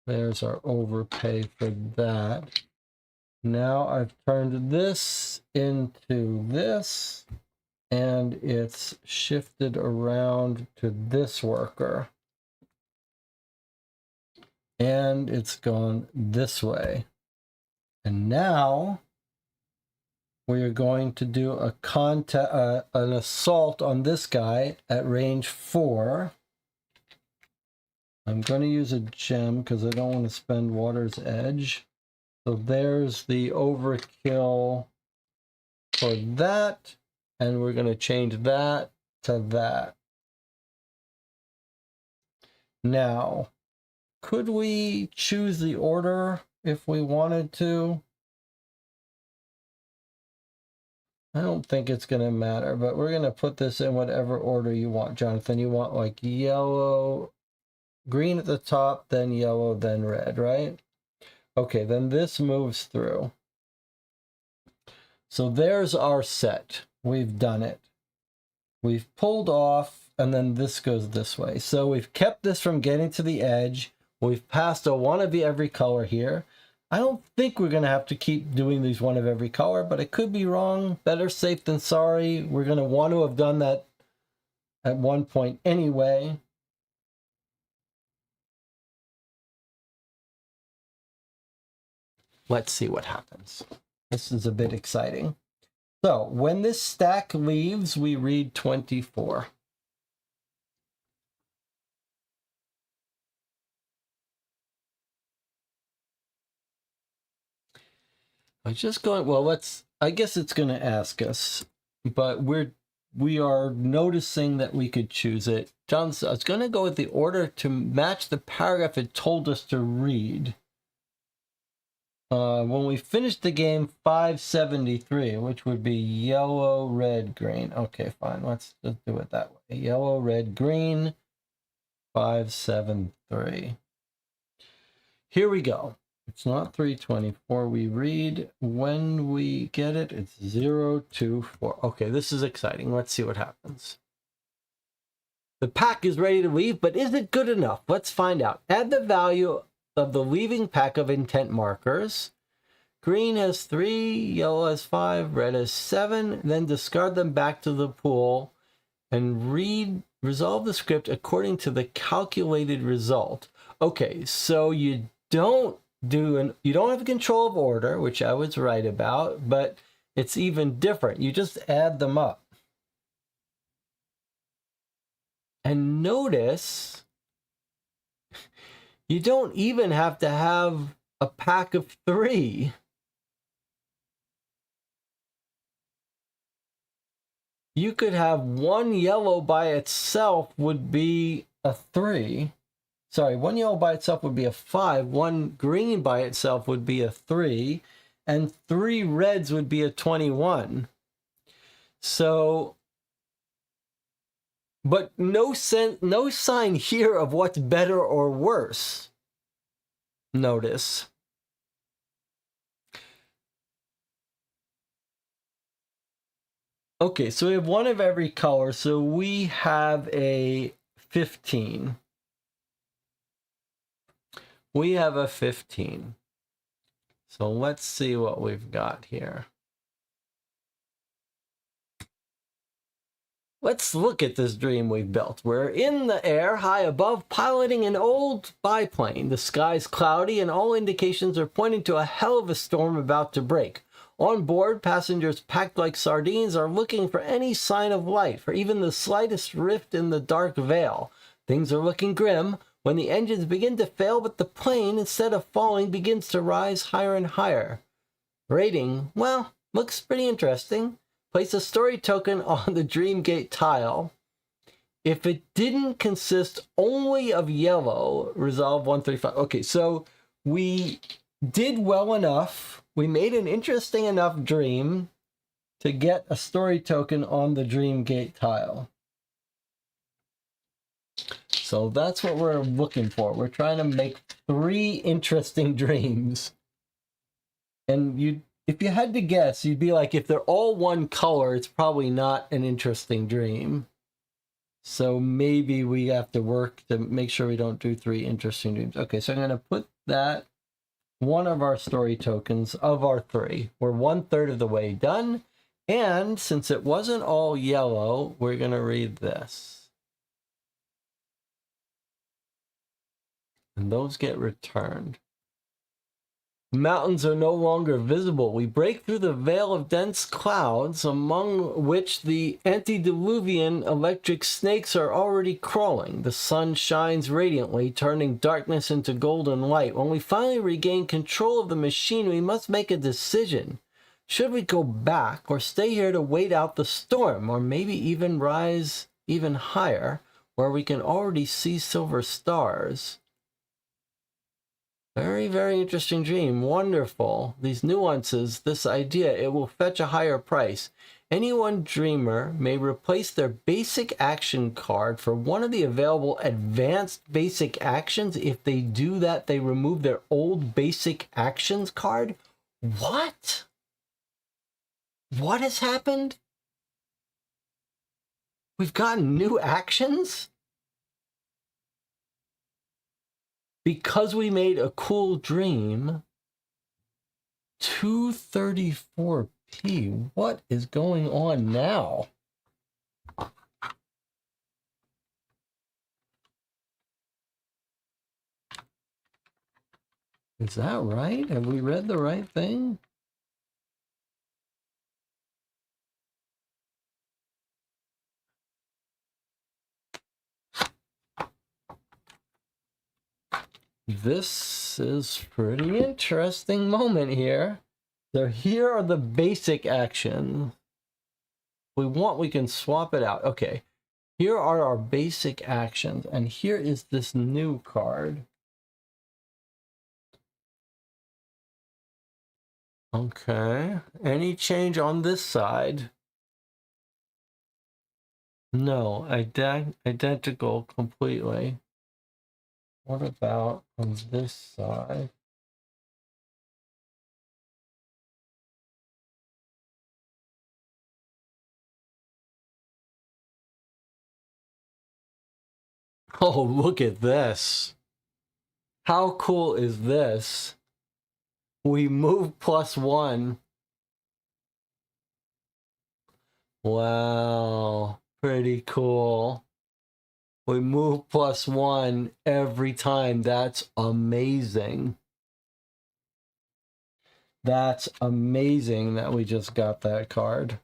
there's our overpay for that. Now I've turned this into this, and it's shifted around to this worker. And it's gone this way. And now we are going to do a an assault on this guy at range 4. I'm going to use a gem because I don't want to spend Water's Edge. So there's the overkill for that. And we're going to change that to that. Now, could we choose the order if we wanted to? I don't think it's going to matter, but we're going to put this in whatever order you want, Jonathan. You want like yellow, green at the top, then yellow, then red, right? Okay, then this moves through. So there's our set. We've done it. We've pulled off, and then this goes this way. So we've kept this from getting to the edge. We've passed a 1 of every color here. I don't think we're going to have to keep doing these 1 of every color, but I could be wrong. Better safe than sorry. We're going to want to have done that at one point anyway. Let's see what happens. This is a bit exciting. So when this stack leaves, we read 24. I'm just going, well, I guess it's going to ask us, but we are noticing that we could choose it. John, I was going to go with the order to match the paragraph it told us to read. when we finish the game, 573, which would be yellow, red, green. Okay, fine. Let's just do it that way. Yellow, red, green, 573. Here we go. It's not 324. We read when we get it, it's 024. Okay, this is exciting. Let's see what happens. The pack is ready to leave, but is it good enough? Let's find out. Add the value of the leaving pack of intent markers. Green has 3, yellow has 5, red has 7. Then discard them back to the pool and resolve the script according to the calculated result. Okay, so you don't have control of order, which I was right about, but it's even different. You just add them up. And notice you don't even have to have a pack of 3. You could have 1 yellow by itself would be a 3. Sorry, 1 yellow by itself would be a 5. 1 green by itself would be a 3. And 3 reds would be a 21. So, but no sign here of what's better or worse. Notice. Okay, so we have 1 of every color, so we have a 15. We have a 15. So let's see what we've got here. Let's look at this dream we've built. We're in the air, high above, piloting an old biplane. The sky's cloudy, and all indications are pointing to a hell of a storm about to break. On board, passengers packed like sardines are looking for any sign of light, for even the slightest rift in the dark veil. Things are looking grim when the engines begin to fail, but the plane, instead of falling, begins to rise higher and higher. Rating, well, looks pretty interesting. Place a story token on the Dreamgate tile. If it didn't consist only of yellow, resolve 135. Okay, so we did well enough. We made an interesting enough dream to get a story token on the Dreamgate tile. So that's what we're looking for. We're trying to make 3 interesting dreams. And if you had to guess, you'd be like, if they're all 1 color, it's probably not an interesting dream. So maybe we have to work to make sure we don't do 3 interesting dreams. Okay, so I'm going to put that, 1 of our story tokens of our 3. We're 1/3 of the way done. And since it wasn't all yellow, we're going to read this. And those get returned. Mountains are no longer visible. We break through the veil of dense clouds, among which the antediluvian electric snakes are already crawling. The sun shines radiantly, turning darkness into golden light. When we finally regain control of the machine, we must make a decision. Should we go back or stay here to wait out the storm, or maybe even rise even higher, where we can already see silver stars? Very, very interesting dream. Wonderful. These nuances, this idea, it will fetch a higher price. Any one dreamer may replace their basic action card for one of the available advanced basic actions. If they do that, they remove their old basic actions card. What? What has happened? We've gotten new actions? Because we made a cool dream. 234p. What is going on now? Is that right? Have we read the right thing? This is pretty interesting moment here. So here are the basic actions. If we want, we can swap it out. Okay, here are our basic actions, and here is this new card. Okay. Any change on this side? No, identical completely. What about on this side? Oh, look at this. How cool is this? We move +1. Wow, pretty cool. We move +1 every time. That's amazing. That's amazing that we just got that card.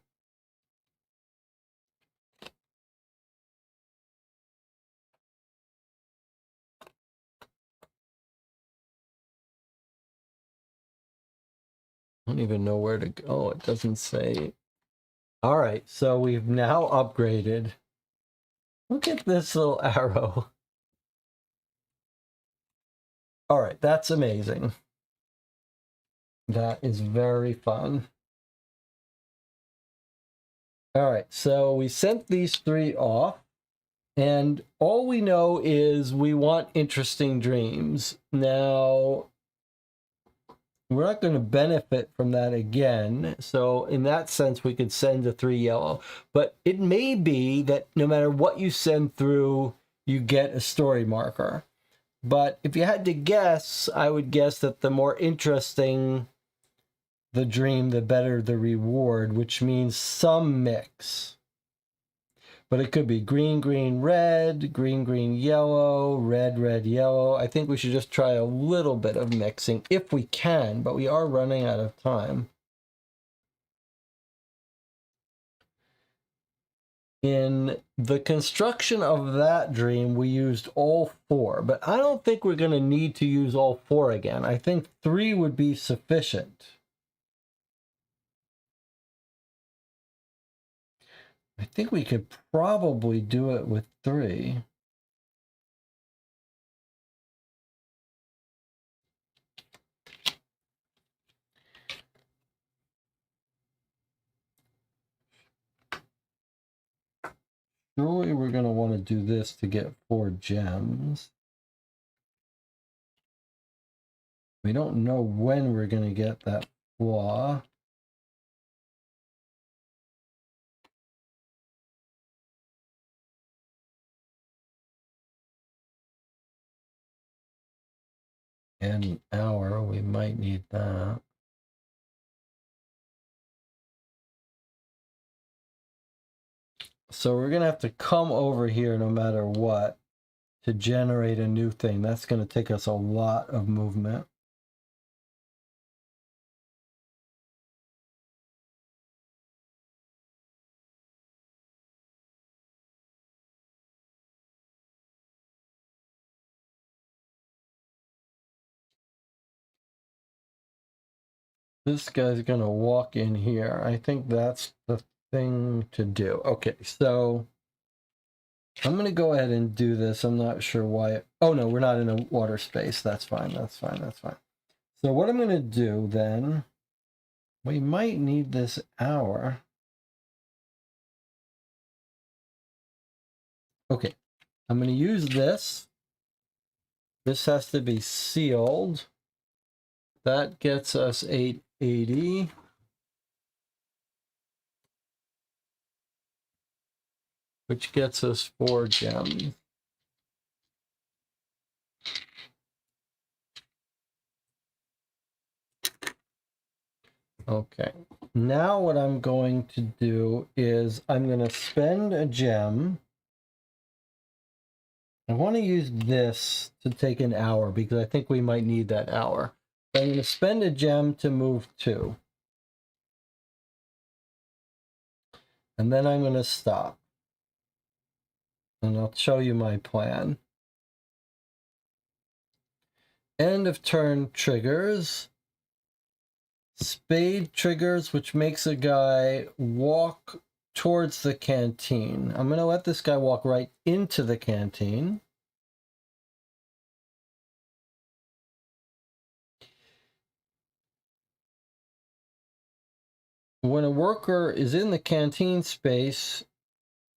I don't even know where to go. Oh, it doesn't say. All right, so we've now upgraded. Look at this little arrow. All right, that's amazing. That is very fun. All right, so we sent these 3 off, and all we know is we want interesting dreams. Now, we're not going to benefit from that again. So in that sense, we could send a 3 yellow. But it may be that no matter what you send through, you get a story marker. But if you had to guess, I would guess that the more interesting the dream, the better the reward, which means some mix. But it could be green, green, red, green, green, yellow, red, red, yellow. I think we should just try a little bit of mixing if we can, but we are running out of time. In the construction of that dream, we used all 4, but I don't think we're going to need to use all 4 again. I think 3 would be sufficient. I think we could probably do it with 3. Surely we're going to want to do this to get 4 gems. We don't know when we're going to get that flaw. And an hour, we might need that. So we're going to have to come over here no matter what to generate a new thing. That's going to take us a lot of movement. This guy's going to walk in here. I think that's the thing to do. Okay, so I'm going to go ahead and do this. I'm not sure why. Oh, no, we're not in a water space. That's fine. That's fine. That's fine. So what I'm going to do then, we might need this hour. Okay, I'm going to use this. This has to be sealed. That gets us 880. Which gets us 4 gems. Okay, now what I'm going to do is I'm going to spend a gem. I want to use this to take an hour because I think we might need that hour. So I'm going to spend a gem to move 2. And then I'm going to stop. And I'll show you my plan. End of turn triggers. Spade triggers, which makes a guy walk towards the canteen. I'm going to let this guy walk right into the canteen. when a worker is in the canteen space,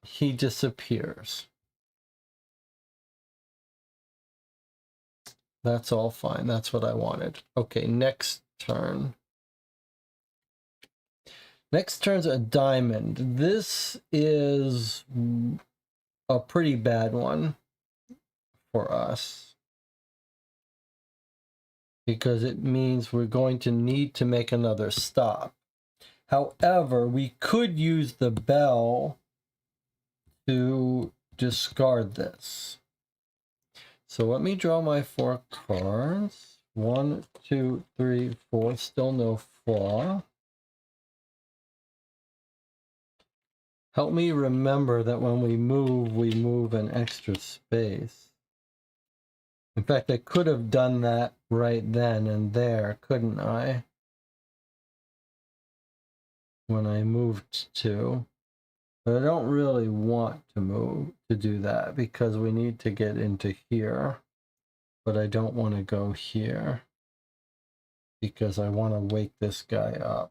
he disappears. That's all fine. That's what I wanted. Okay, next turn. Next turn's a diamond. This is a pretty bad one for us, because it means we're going to need to make another stop. However, we could use the bell to discard this. So let me draw my 4 cards. 1, 2, 3, 4. Still no flaw. Help me remember that when we move an extra space. In fact, I could have done that right then and there, couldn't I? When I moved to. But I don't really want to do that, because we need to get into here. But I don't want to go here, because I want to wake this guy up.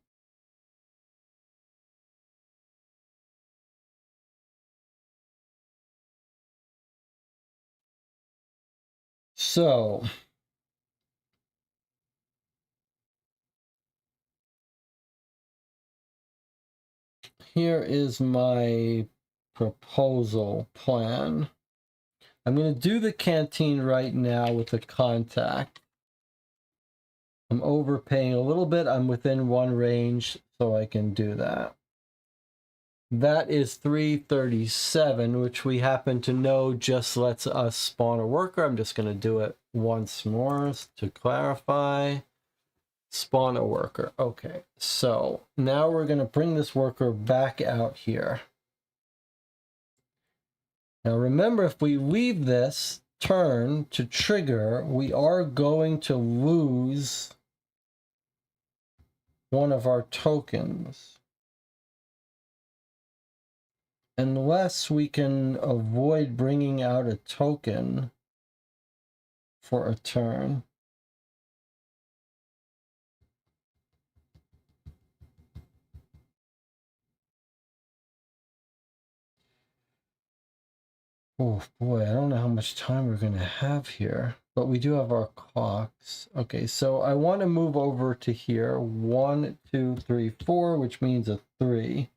So here is my proposal plan. I'm going to do the canteen right now with the contact. I'm overpaying a little bit. I'm within 1 range, so I can do that. That is 337, which we happen to know just lets us spawn a worker. I'm just going to do it once more to clarify. Spawn a worker. Okay, so now we're going to bring this worker back out here. Now remember, if we leave this turn to trigger, we are going to lose one of our tokens. Unless we can avoid bringing out a token for a turn. Oh boy, I don't know how much time we're going to have here, but we do have our clocks. Okay, so I want to move over to here. 1, 2, 3, 4, which means a 3.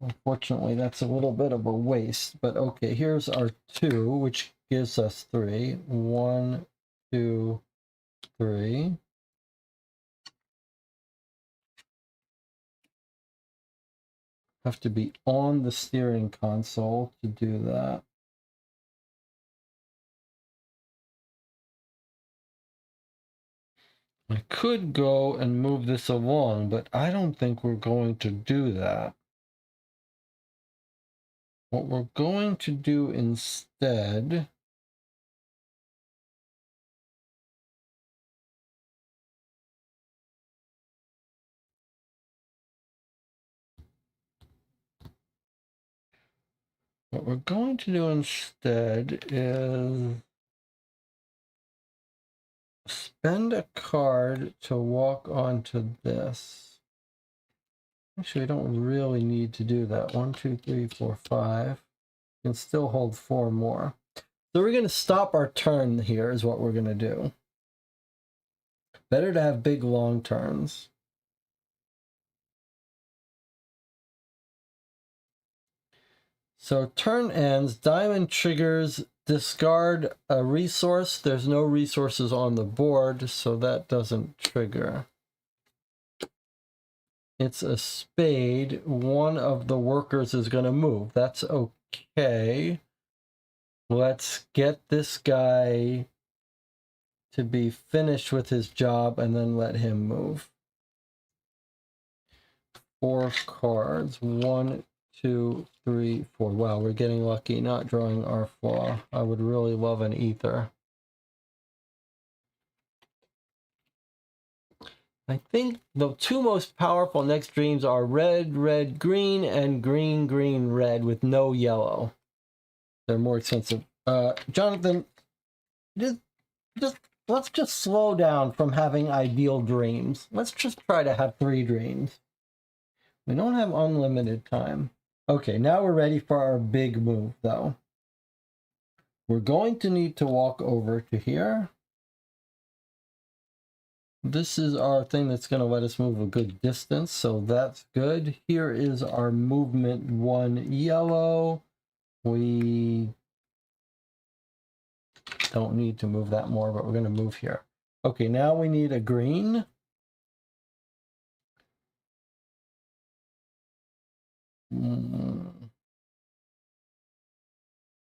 Unfortunately, that's a little bit of a waste, but okay, here's our 2, which gives us 3. 1, 2, 3. Have to be on the steering console to do that. I could go and move this along, but I don't think we're going to do that. What we're going to do instead is spend a card to walk onto this. Actually, I don't really need to do that. 1, 2, 3, 4, 5. You can still hold 4 more. So we're going to stop our turn here is what we're going to do. Better to have big long turns. So turn ends, diamond triggers, discard a resource. There's no resources on the board, so that doesn't trigger. It's a spade. One of the workers is going to move. That's okay. Let's get this guy to be finished with his job and then let him move. 4 cards. 1, 2, 3, 4. Wow, we're getting lucky not drawing our flaw. I would really love an ether. I think the 2 most powerful next dreams are red, red, green, and green, green, red with no yellow. They're more expensive. Jonathan, let's just slow down from having ideal dreams. Let's just try to have 3 dreams. We don't have unlimited time. Okay, now we're ready for our big move, though. We're going to need to walk over to here. This is our thing that's going to let us move a good distance, so that's good. Here is our movement 1 yellow. We don't need to move that more, but we're going to move here. Okay, now we need a green.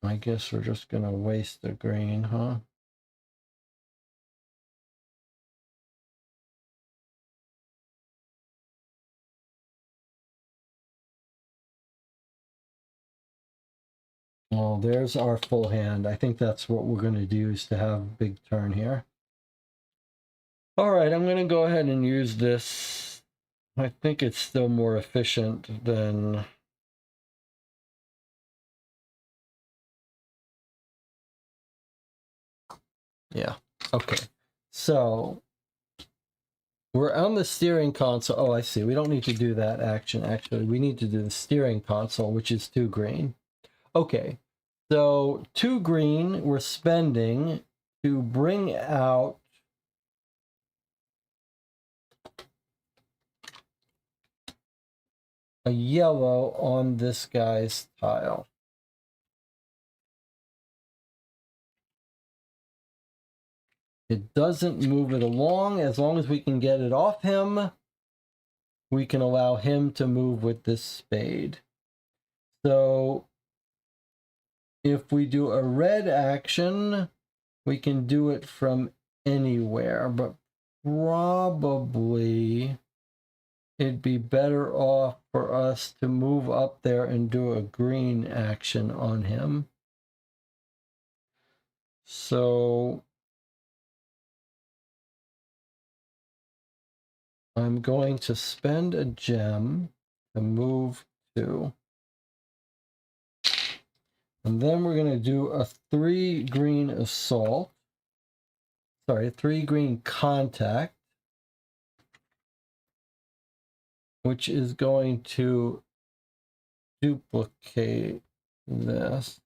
I guess we're just going to waste the green, huh? Well, there's our full hand. I think that's what we're going to do, is to have a big turn here. All right, I'm going to go ahead and use this. I think it's still more efficient than... Yeah, okay. So we're on the steering console. Oh, I see. We don't need to do that action, actually. We need to do the steering console, which is 2 green. Okay, so 2 green we're spending to bring out a yellow on this guy's tile. It doesn't move it along. As long as we can get it off him, we can allow him to move with this spade. So if we do a red action, we can do it from anywhere, but probably it'd be better off for us to move up there and do a green action on him. So I'm going to spend a gem to move 2. And then we're going to do a 3 green assault. Sorry, a 3 green contact, which is going to duplicate this.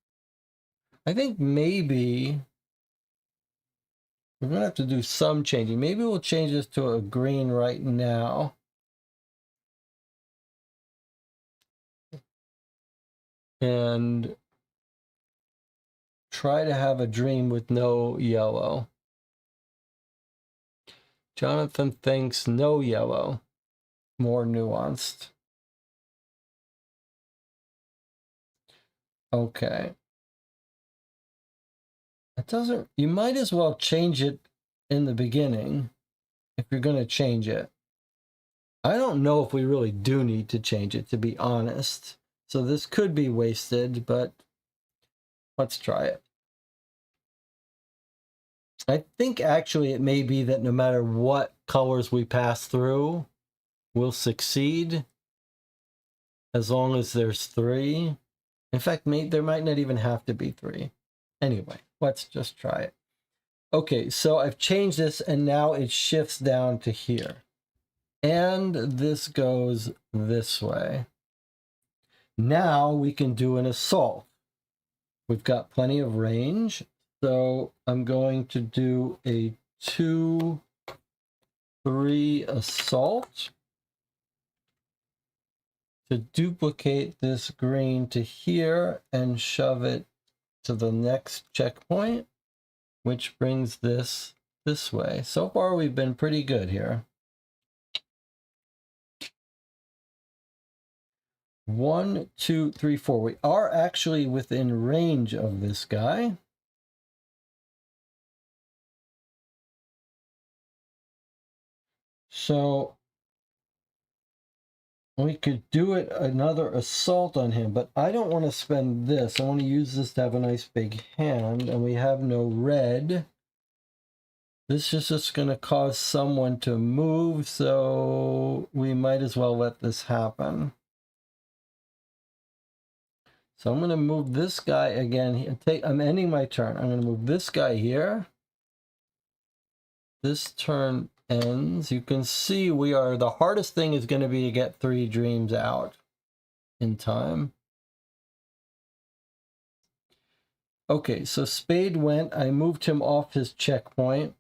I think maybe we're going to have to do some changing. Maybe we'll change this to a green right now. And try to have a dream with no yellow. Jonathan thinks no yellow. More nuanced. Okay. It doesn't, you might as well change it in the beginning if you're going to change it. I don't know if we really do need to change it, to be honest. So this could be wasted, but let's try it. I think actually it may be that no matter what colors we pass through, we'll succeed as long as there's 3. In fact, there might not even have to be 3. Anyway, let's just try it. Okay, so I've changed this and now it shifts down to here. And this goes this way. Now we can do an assault. We've got plenty of range. So I'm going to do a 2-3 assault to duplicate this green to here and shove it to the next checkpoint, which brings this way. So far, we've been pretty good here. 1, 2, 3, 4. We are actually within range of this guy. So we could do it another assault on him, but I don't want to spend this. I want to use this to have a nice big hand, and we have no red. This is just going to cause someone to move, so we might as well let this happen. So I'm going to move this guy again. I'm ending my turn. I'm going to move this guy here. This turn ends. You can see the hardest thing is going to be to get 3 dreams out in time. Okay, so spade went. I moved him off his checkpoint.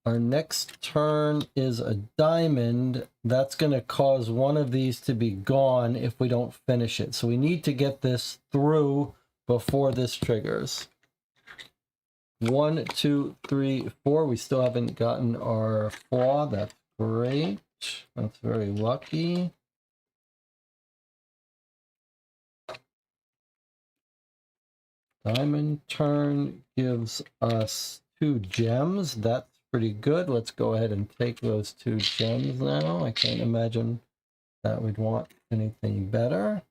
Our next turn is a diamond. That's going to cause one of these to be gone if we don't finish it. So we need to get this through before this triggers. 1, 2, 3, 4. We still haven't gotten our flaw. That's great. That's very lucky. Diamond turn gives us 2 gems. That's pretty good. Let's go ahead and take those 2 gems now. I can't imagine that we'd want anything better.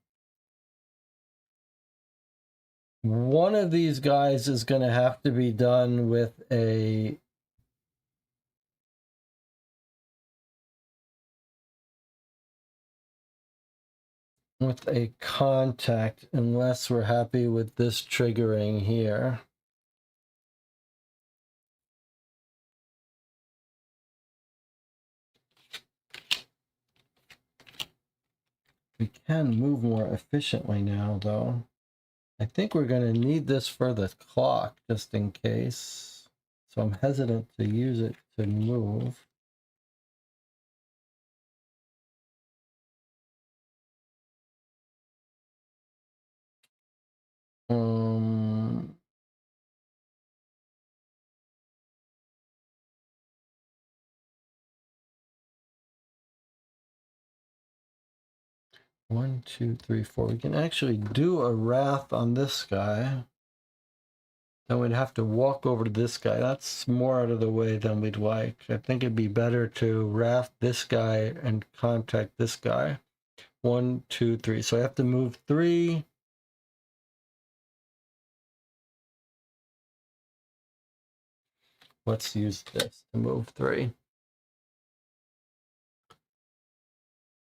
One of these guys is going to have to be done with a contact, unless we're happy with this triggering here. We can move more efficiently now, though. I think we're going to need this for the clock, just in case. So I'm hesitant to use it to move. One, two, three, four. We can actually do a wrath on this guy. Then we'd have to walk over to this guy. That's more out of the way than we'd like. I think it'd be better to wrath this guy and contact this guy. 1, 2, 3. So I have to move 3. Let's use this to move 3.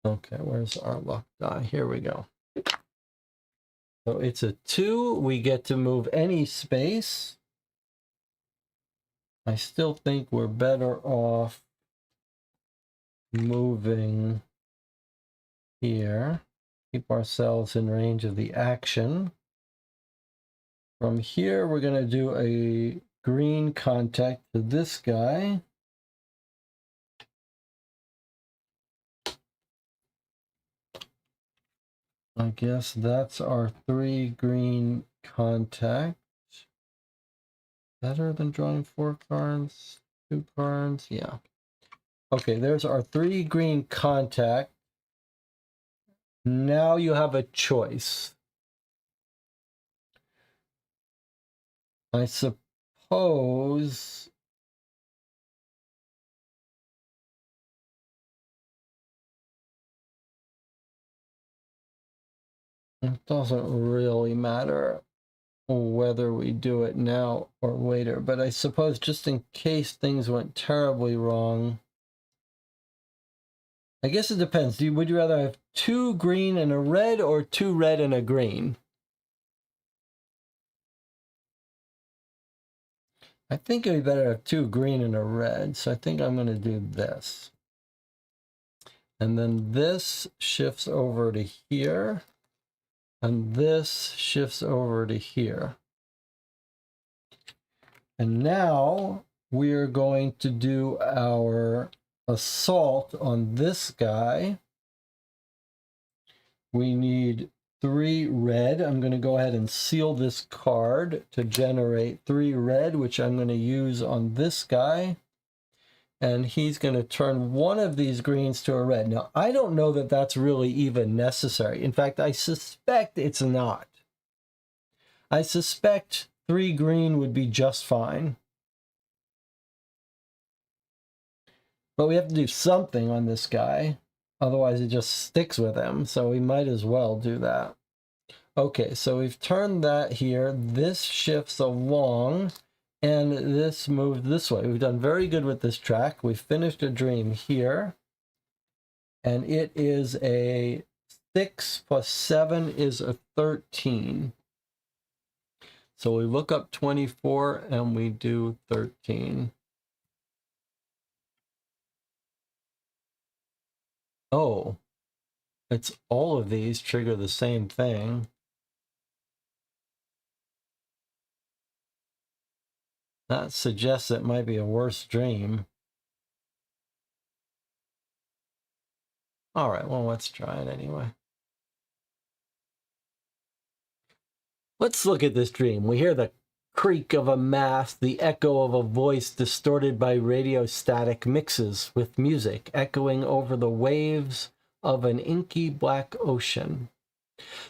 Okay, where's our luck die? Here we go. So it's a 2. We get to move any space. I still think we're better off moving here. Keep ourselves in range of the action. From here, we're going to do a green contact to this guy. I guess that's our 3 green contact. Better than drawing 4 cards, 2 cards, yeah. Okay, there's our 3 green contact. Now you have a choice. I suppose it doesn't really matter whether we do it now or later, but I suppose just in case things went terribly wrong, I guess it depends. Would you rather have 2 green and a red or 2 red and a green? I think it'd be better to have 2 green and a red, so I think I'm going to do this. And then this shifts over to here, and this shifts over to here. And now we're going to do our assault on this guy. We need 3 red. I'm going to go ahead and seal this card to generate 3 red, which I'm going to use on this guy. And he's going to turn one of these greens to a red. Now, I don't know that that's really even necessary. In fact, I suspect it's not. I suspect 3 green would be just fine. But we have to do something on this guy. Otherwise, it just sticks with him. So we might as well do that. Okay, so we've turned that here. This shifts along. And this moved this way. We've done very good with this track. We finished a dream here. And it is a 6 plus 7 is a 13. So we look up 24 and we do 13. Oh, it's all of these trigger the same thing. That suggests it might be a worse dream. All right, well, let's try it anyway. Let's look at this dream. We hear the creak of a mast, the echo of a voice distorted by radio static mixes with music echoing over the waves of an inky black ocean.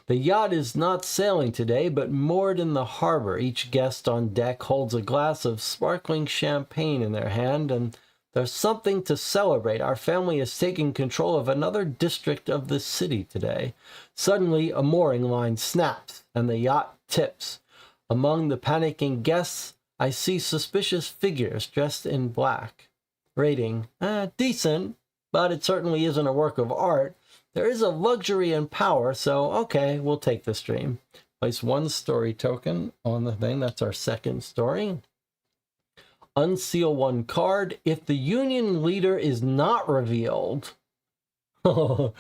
The yacht is not sailing today, but moored in the harbor. Each guest on deck holds a glass of sparkling champagne in their hand, and there's something to celebrate. Our family is taking control of another district of the city today. Suddenly, a mooring line snaps, and the yacht tips. Among the panicking guests, I see suspicious figures dressed in black. Rating, decent, but it certainly isn't a work of art. There is a luxury and power, so okay, we'll take the stream. Place one story token on the thing. That's our second story. Unseal one card. If the union leader is not revealed, resolve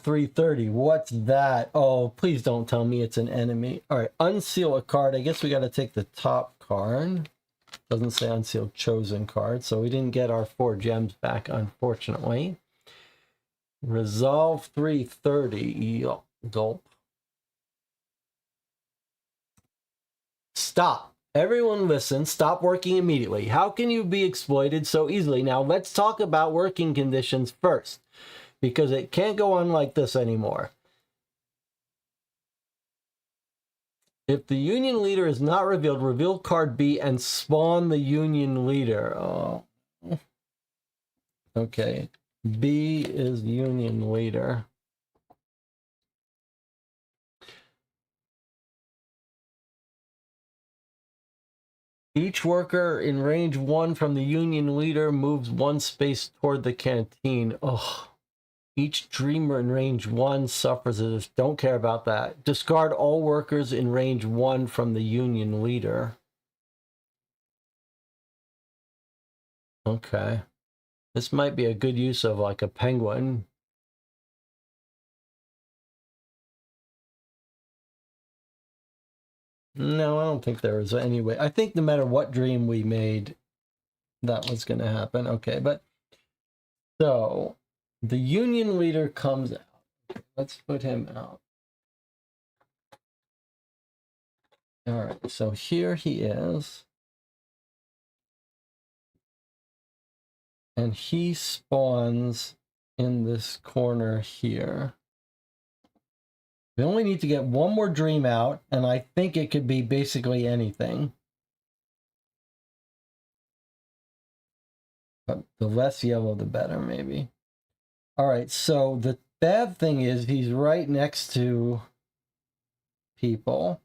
330. What's that? Oh, please don't tell me it's an enemy. All right, unseal a card. I guess we got to take the top card. Doesn't say unseal chosen card, so we didn't get our 4 gems back, unfortunately. Resolve 330. Gulp. Stop. Everyone listen. Stop working immediately. How can you be exploited so easily? Now, let's talk about working conditions first, because it can't go on like this anymore. If the union leader is not revealed, reveal card B and spawn the union leader. Oh. Okay. B is union leader. Each worker in range 1 from the union leader moves 1 space toward the canteen. Oh. Each dreamer in range 1 suffers this. Don't care about that. Discard all workers in range 1 from the union leader. Okay. This might be a good use of like a penguin. No, I don't think there was any way. I think no matter what dream we made, that was going to happen. Okay, but so the union leader comes out. Let's put him out. All right, so here he is. And he spawns in this corner here. We only need to get one more dream out, and I think it could be basically anything. But the less yellow, the better, maybe. All right, so the bad thing is he's right next to people.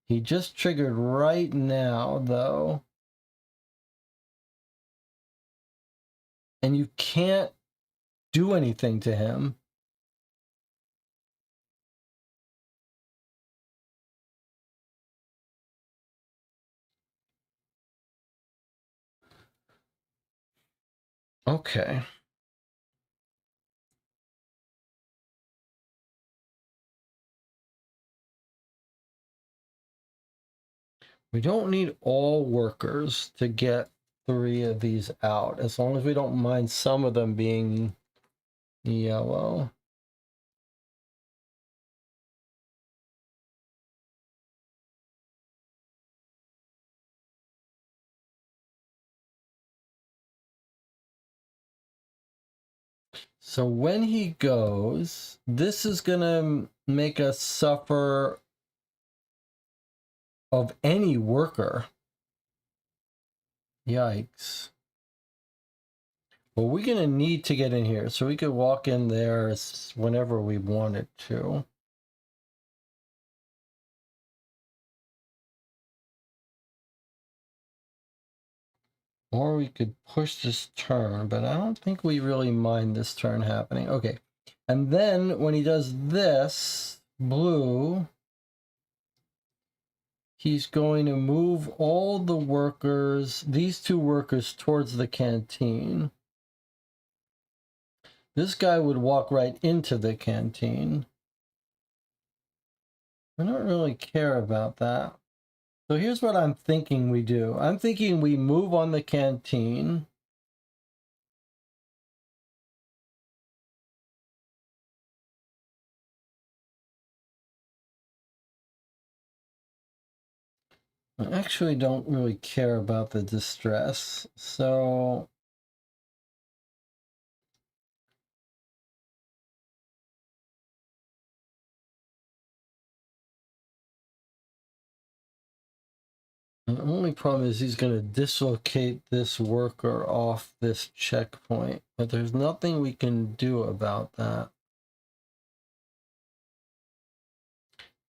He just triggered right now, though. And you can't do anything to him. Okay. We don't need all workers to get 3 of these out, as long as we don't mind some of them being yellow. So when he goes, this is going to make us suffer of any worker. Yikes. Well, we're going to need to get in here, so we could walk in there whenever we wanted to. Or we could push this turn, but I don't think we really mind this turn happening. Okay. And then when he does this, blue, he's going to move all the workers, these two workers, towards the canteen. This guy would walk right into the canteen. I don't really care about that. So here's what I'm thinking we do. I'm thinking we move on the canteen. I actually don't really care about the distress. So the only problem is he's going to dislocate this worker off this checkpoint, but there's nothing we can do about that.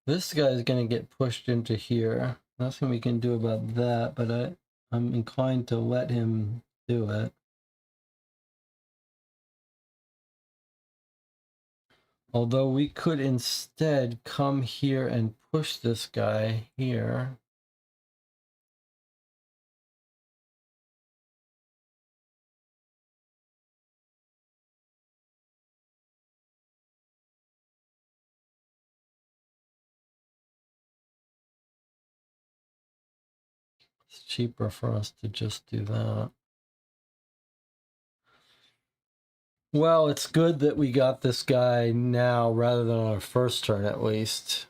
This guy is going to get pushed into here. Nothing we can do about that, but I'm inclined to let him do it. Although we could instead come here and push this guy here. It's cheaper for us to just do that. Well, it's good that we got this guy now rather than on our first turn at least.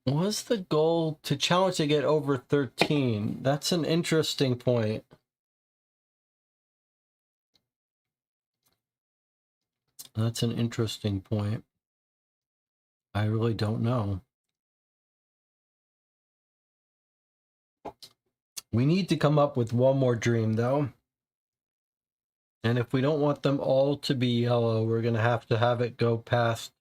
Was the goal to challenge to get over 13? That's an interesting point. That's an interesting point. I really don't know. We need to come up with one more dream, though. And if we don't want them all to be yellow, we're going to have it go past.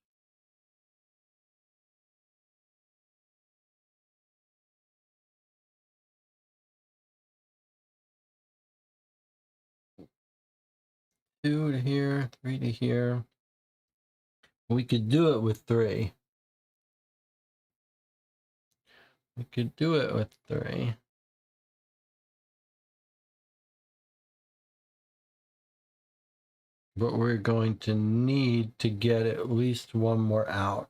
Two to here, three to here. We could do it with three. We could do it with three. But we're going to need to get at least one more out.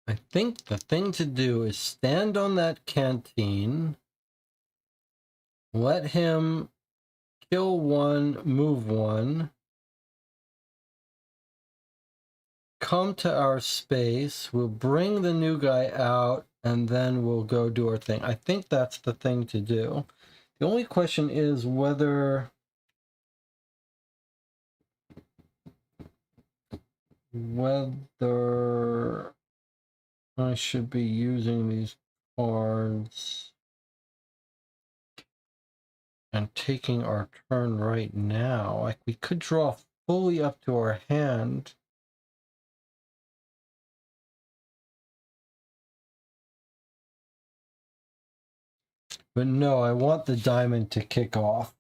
I think the thing to do is stand on that canteen, let him kill one, move one, come to our space, we'll bring the new guy out, and then we'll go do our thing. I think that's the thing to do. The only question is whether I should be using these cards and taking our turn right now. Like, we could draw fully up to our hand. But no, I want the diamond to kick off.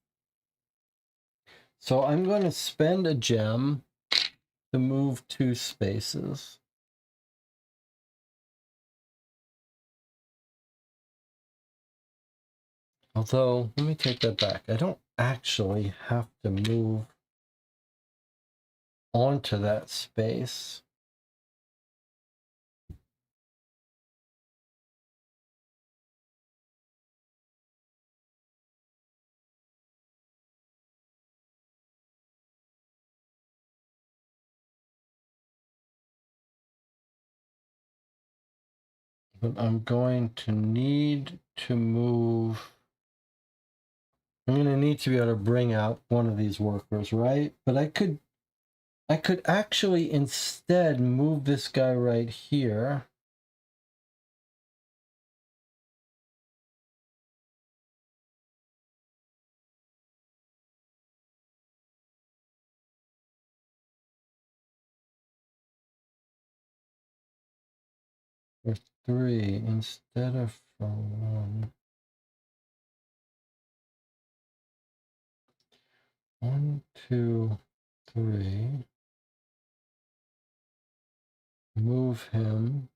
So I'm going to spend a gem to move 2 spaces. Although, let me take that back. I don't actually have to move onto that space. But I'm going to need to move. I'm going to need to be able to bring out one of these workers, right? But I could I could actually instead move this guy right here. For 3 instead of for 1. 1, 2, 3. Move him.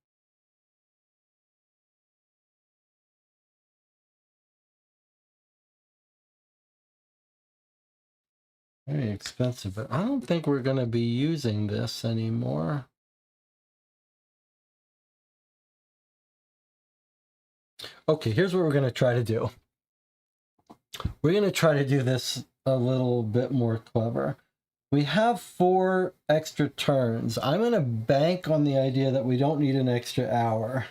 Very expensive, but I don't think we're going to be using this anymore. Okay, here's what we're going to try to do. We're going to try to do this a little bit more clever. We have 4 extra turns. I'm going to bank on the idea that we don't need an extra hour.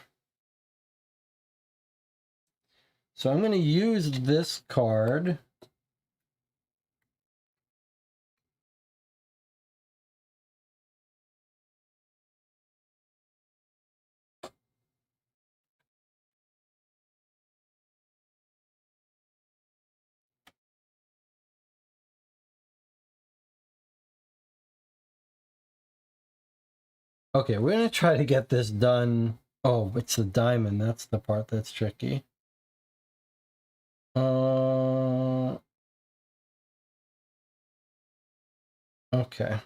So I'm going to use this card. Okay, we're going to try to get this done. Oh, it's the diamond. That's the part that's tricky. Okay.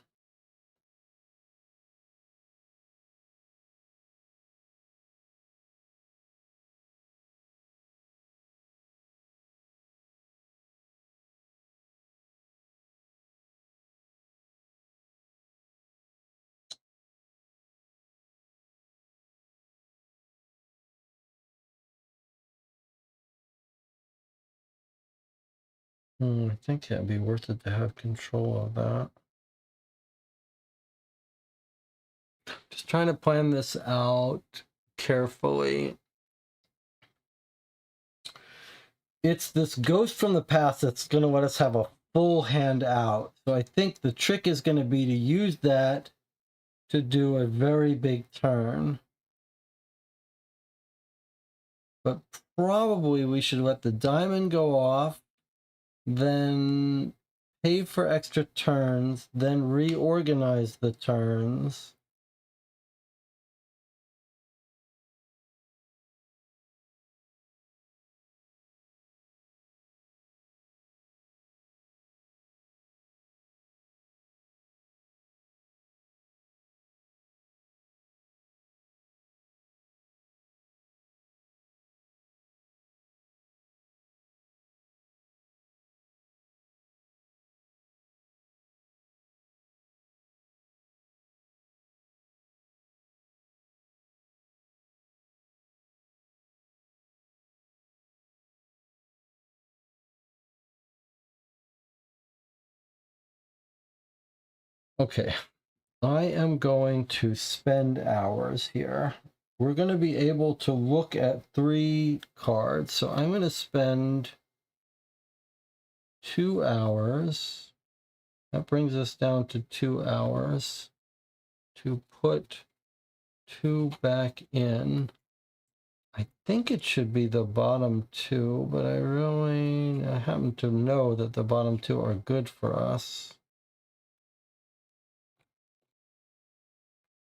I think it'd be worth it to have control of that. Just trying to plan this out carefully. It's this ghost from the past that's going to let us have a full hand out. So I think the trick is going to be to use that to do a very big turn. But probably we should let the diamond go off, then pay for extra turns, then reorganize the turns. Okay, I am going to spend hours here. We're going to be able to look at 3 cards. So I'm going to spend 2 hours. That brings us down to 2 hours to put 2 back in. I think it should be the bottom 2, but I happen to know that the bottom 2 are good for us.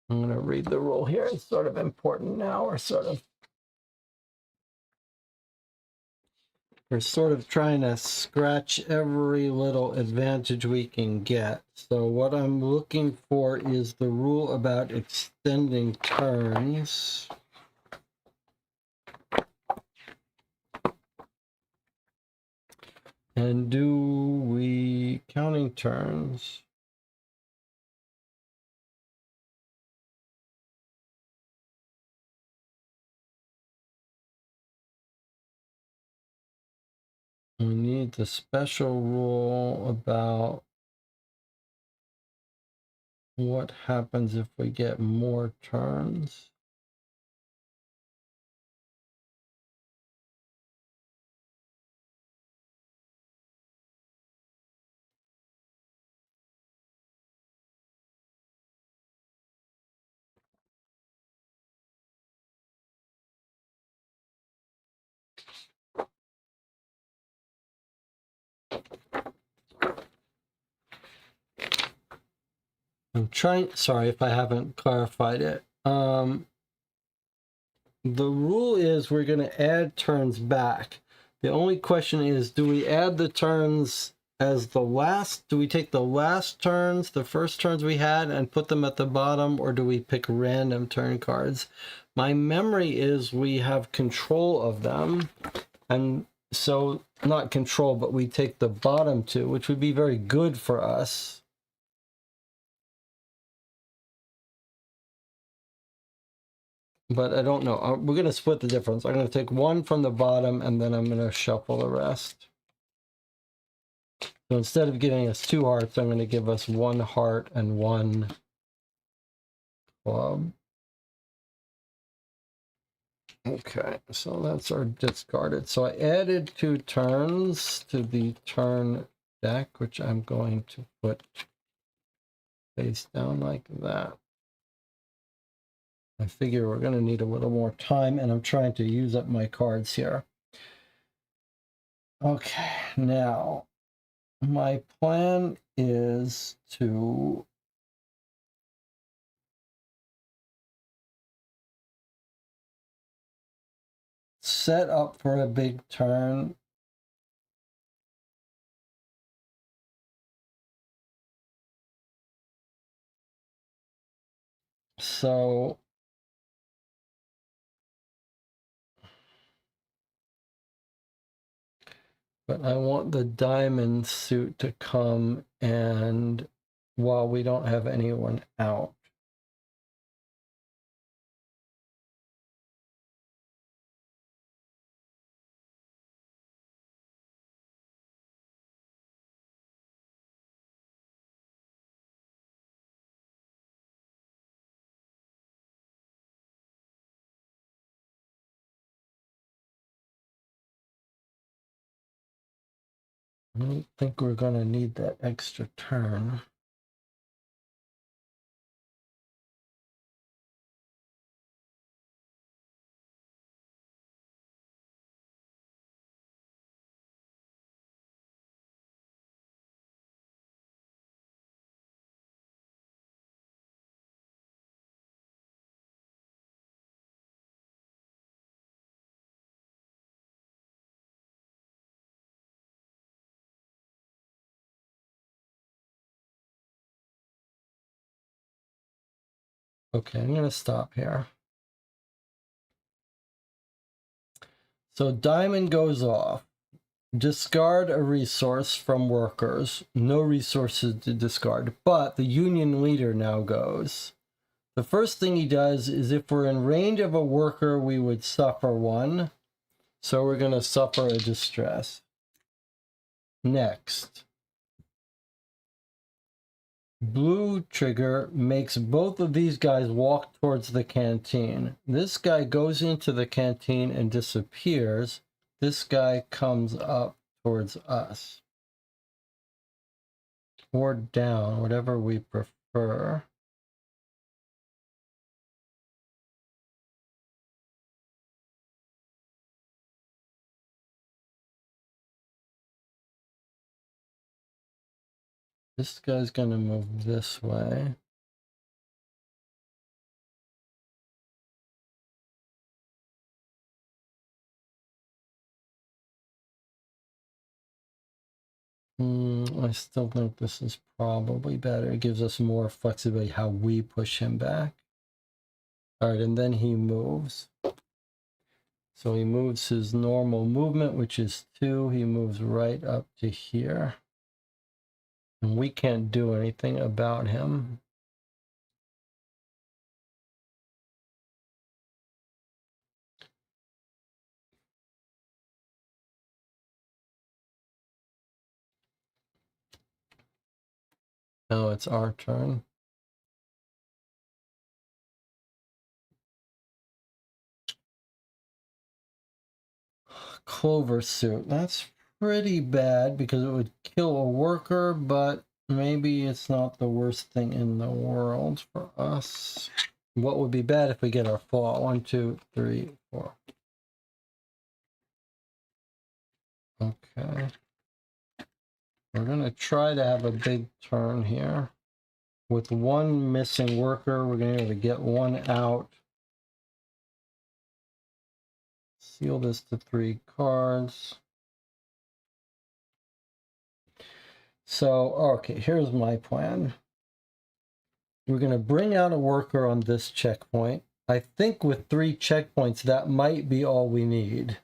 I'm going to read the rule here. It's sort of important now, or we're sort of trying to scratch every little advantage we can get. So what I'm looking for is the rule about extending turns. And do we counting turns? We need the special rule about what happens if we get more turns. I'm trying, sorry if I haven't clarified it. The rule is we're going to add turns back. The only question is, do we add the turns as the last? Do we take the last turns, the first turns we had, and put them at the bottom, or do we pick random turn cards? My memory is we have control of them, and so not control, but we take the bottom two, which would be very good for us. But I don't know. We're going to split the difference. I'm going to take one from the bottom, and then I'm going to shuffle the rest. So instead of giving us 2 hearts, I'm going to give us 1 heart and 1 club. Okay, so that's our discarded. So I added 2 turns to the turn deck, which I'm going to put face down like that. I figure we're going to need a little more time, and I'm trying to use up my cards here. Okay, now my plan is to set up for a big turn. So but I want the diamond suit to come, and while we don't have anyone out. I don't think we're going to need that extra turn. Okay, I'm going to stop here. So diamond goes off. Discard a resource from workers. No resources to discard, but the union leader now goes. The first thing he does is if we're in range of a worker, we would suffer 1. So we're going to suffer a distress. Next. Blue trigger makes both of these guys walk towards the canteen. This guy goes into the canteen and disappears. This guy comes up towards us. Or down, whatever we prefer. This guy's going to move this way. I still think this is probably better. It gives us more flexibility how we push him back. All right, and then he moves. So he moves his normal movement, which is 2. He moves right up to here. And we can't do anything about him. Now it's our turn. Clover suit. That's pretty bad because it would kill a worker, but maybe it's not the worst thing in the world for us. What would be bad if we get our fall? 1, 2, 3, 4. Okay. We're going to try to have a big turn here. With one missing worker, we're going to be able to get one out. Seal this to 3 cards. So, okay, here's my plan. We're going to bring out a worker on this checkpoint. I think with 3 checkpoints, that might be all we need.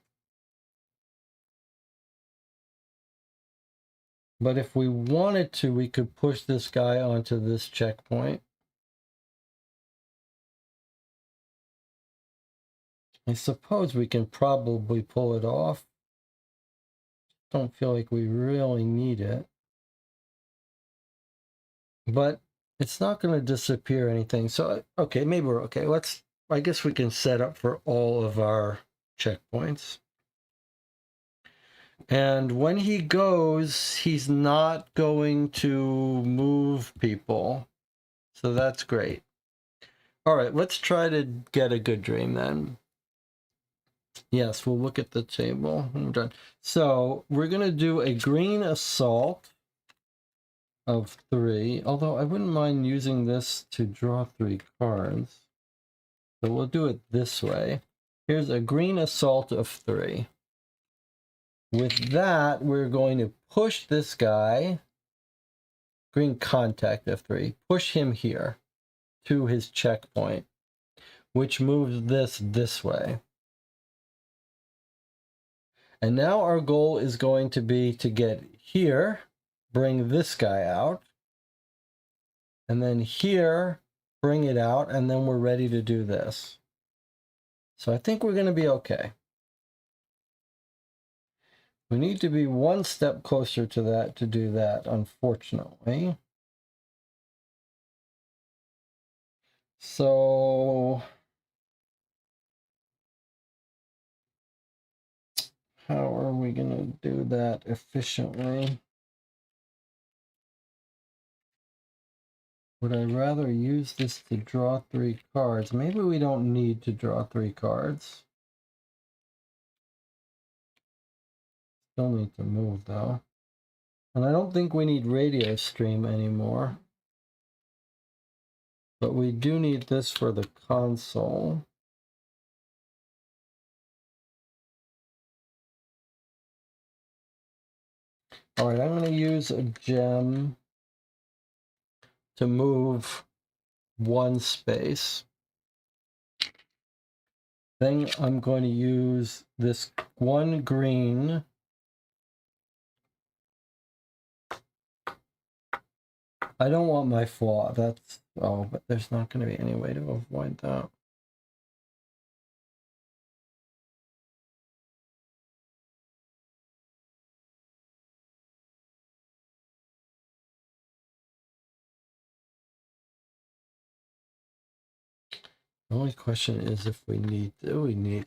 But if we wanted to, we could push this guy onto this checkpoint. I suppose we can probably pull it off. Don't feel like we really need it. But it's not going to disappear anything. So, okay, maybe we're okay. I guess we can set up for all of our checkpoints. And when he goes, he's not going to move people. So that's great. All right, let's try to get a good dream then. Yes, we'll look at the table. I'm done. So we're going to do a green assault of 3, although I wouldn't mind using this to draw 3 cards. So we'll do it this way. Here's a green assault of 3. With that, we're going to push this guy, green contact of 3, push him here to his checkpoint, which moves this way. And now our goal is going to be to get here, bring this guy out, and then here, bring it out, and then we're ready to do this. So I think we're going to be okay. We need to be one step closer to that to do that, unfortunately. So how are we going to do that efficiently? Would I rather use this to draw 3 cards? Maybe we don't need to draw 3 cards. Still need to move though. And I don't think we need radio stream anymore. But we do need this for the console. All right, I'm going to use a gem to move 1 space. Then I'm going to use this 1 green. I don't want my flaw. That's, oh, but there's not going to be any way to avoid that. The only question is if we need, do we need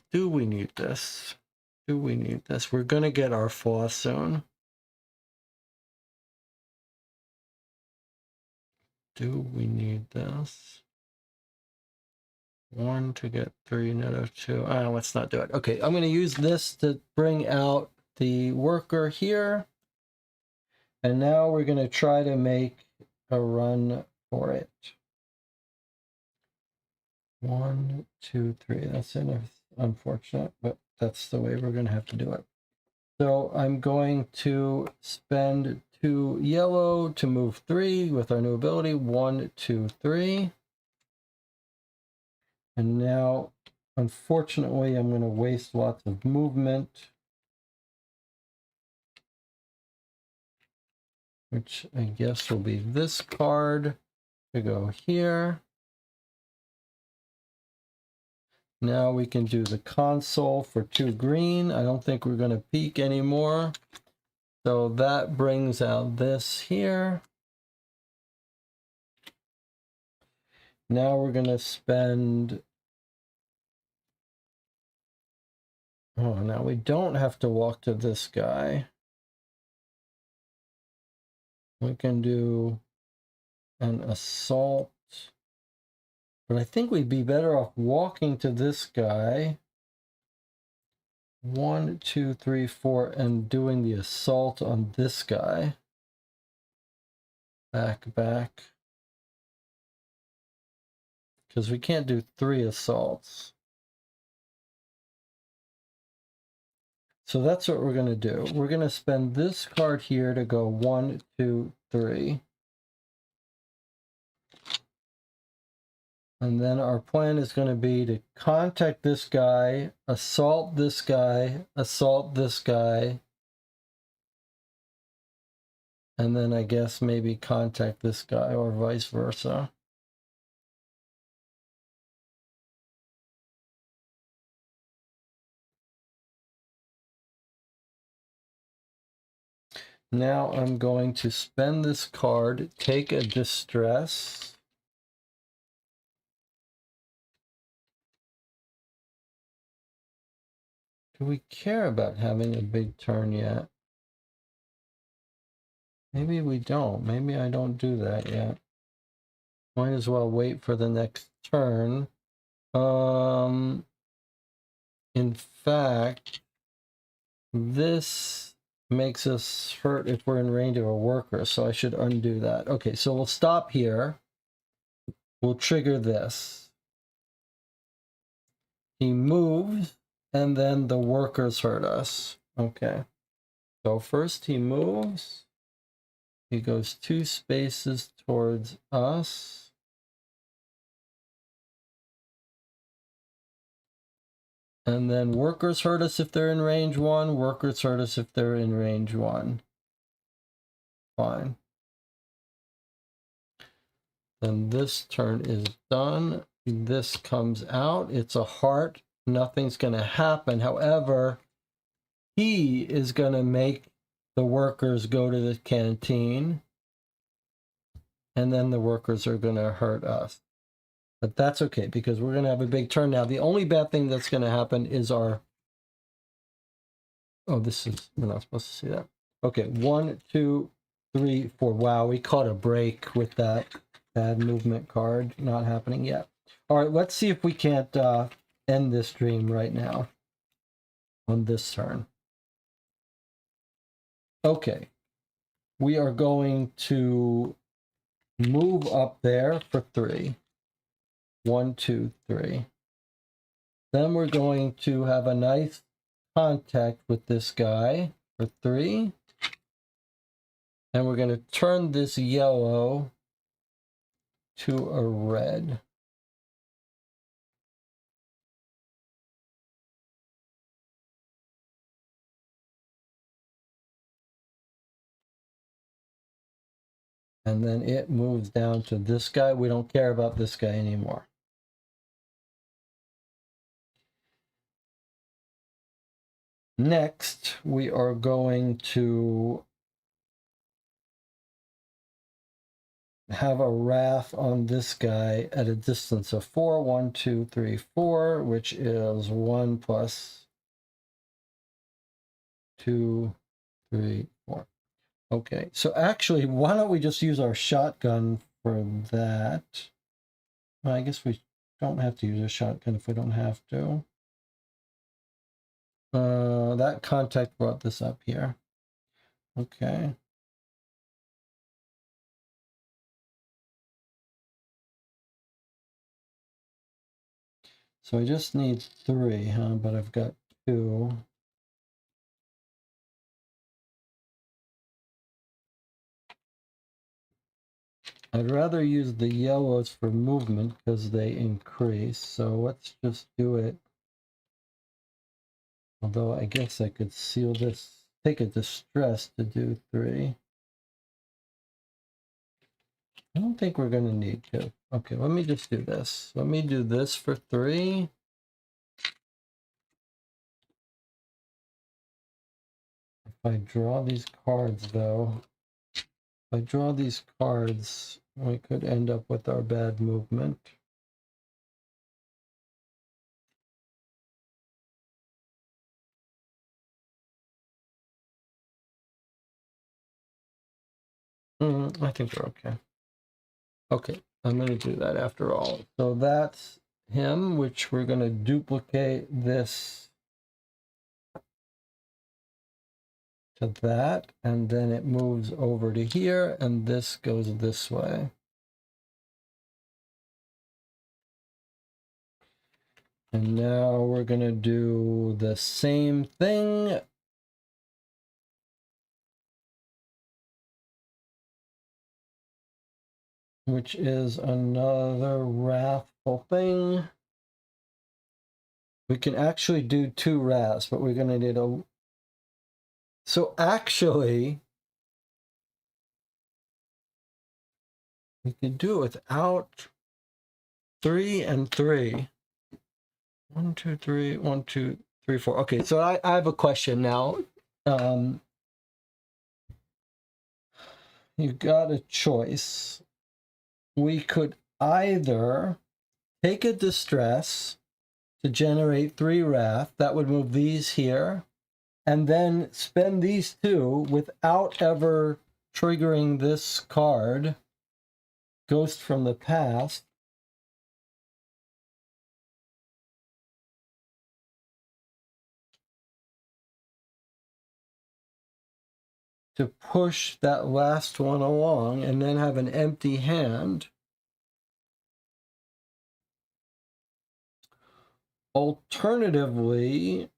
this? Do we need this? We're going to get our flaw soon. Do we need this? 1 to get 3 net of 2. Let's not do it. Okay, I'm going to use this to bring out the worker here. And now we're going to try to make a run for it. 1, 2, 3. That's unfortunate, but that's the way we're going to have to do it. So I'm going to spend 2 yellow to move 3 with our new ability. 1, 2, 3. And now, unfortunately, I'm going to waste lots of movement, which I guess will be this card to go here. Now we can do the console for 2 green. I don't think we're going to peek anymore. So that brings out this here. Now we're going to spend... Oh, now we don't have to walk to this guy. We can do an assault. But I think we'd be better off walking to this guy. 1, 2, 3, 4, and doing the assault on this guy. Back. Because we can't do 3 assaults. So that's what we're going to do. We're going to spend this card here to go 1, 2, 3. And then our plan is going to be to contact this guy, assault this guy, assault this guy. And then I guess maybe contact this guy or vice versa. Now I'm going to spend this card, take a distress. Do we care about having a big turn yet? Maybe we don't. Maybe I don't do that yet. Might as well wait for the next turn. In fact, this makes us hurt if we're in range of a worker, so I should undo that. Okay, so we'll stop here. We'll trigger this. He moves, and then the workers hurt us. Okay. So first he moves. He goes 2 spaces towards us. And then workers hurt us if they're in range 1. Workers hurt us if they're in range 1. Fine. Then this turn is done. This comes out. It's a heart. Nothing's going to happen. However, he is going to make the workers go to the canteen. And then the workers are going to hurt us. But that's okay, because we're going to have a big turn now. The only bad thing that's going to happen is our... Oh, this is... We're not supposed to see that. Okay, 1, 2, 3, 4. Wow, we caught a break with that bad movement card. Not happening yet. All right, let's see if we can't end this dream right now on this turn. Okay. We are going to move up there for 3. 1, 2, 3. Then we're going to have a nice contact with this guy for 3. And we're going to turn this yellow to a red. And then it moves down to this guy. We don't care about this guy anymore. Next, we are going to have a wrath on this guy at a distance of 4. 1, 2, 3, 4, which is 1 plus 2, 3, 4. Okay, so actually, why don't we just use our shotgun for that? Well, I guess we don't have to use a shotgun if we don't have to. That contact brought this up here. Okay. So I just need 3, huh? But I've got 2. I'd rather use the yellows for movement because they increase. So let's just do it. Although I guess I could seal this, take a distress to do 3. I don't think we're going to need to. Okay, let me just do this. Let me do this for 3. If I draw these cards, though, if I draw these cards, we could end up with our bad movement. I think we're okay. Okay, I'm going to do that after all. So that's him, which we're going to duplicate this to that, and then it moves over to here, and this goes this way. And now we're going to do the same thing. Which is another wrathful thing. We can actually do 2 wraths, but we're going to need a... So actually, we can do it without 3 and 3. 1, 2, 3, 1, 2, 3, 4. Okay, so I have a question now. You've got a choice. We could either take a distress to generate 3 wrath. That would move these here. And then spend these 2 without ever triggering this card, Ghost from the Past. To push that last one along and then have an empty hand. Alternatively,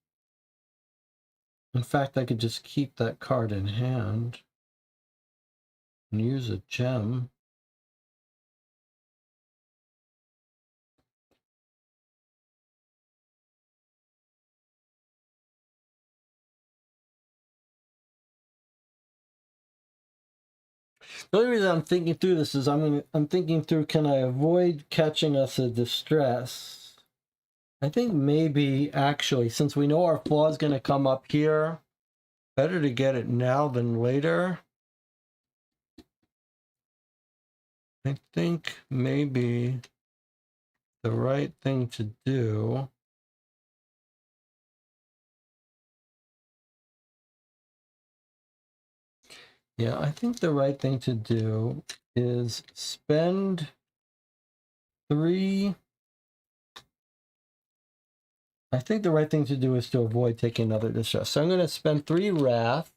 in fact, I could just keep that card in hand and use a gem. The only reason I'm thinking through this is I'm thinking through, can I avoid catching us a distress? I think maybe actually, since we know our flaw is going to come up here, better to get it now than later. I think maybe the right thing to do I think the right thing to do is spend 3. I think the right thing to do is to avoid taking another distress. So I'm going to spend 3 wrath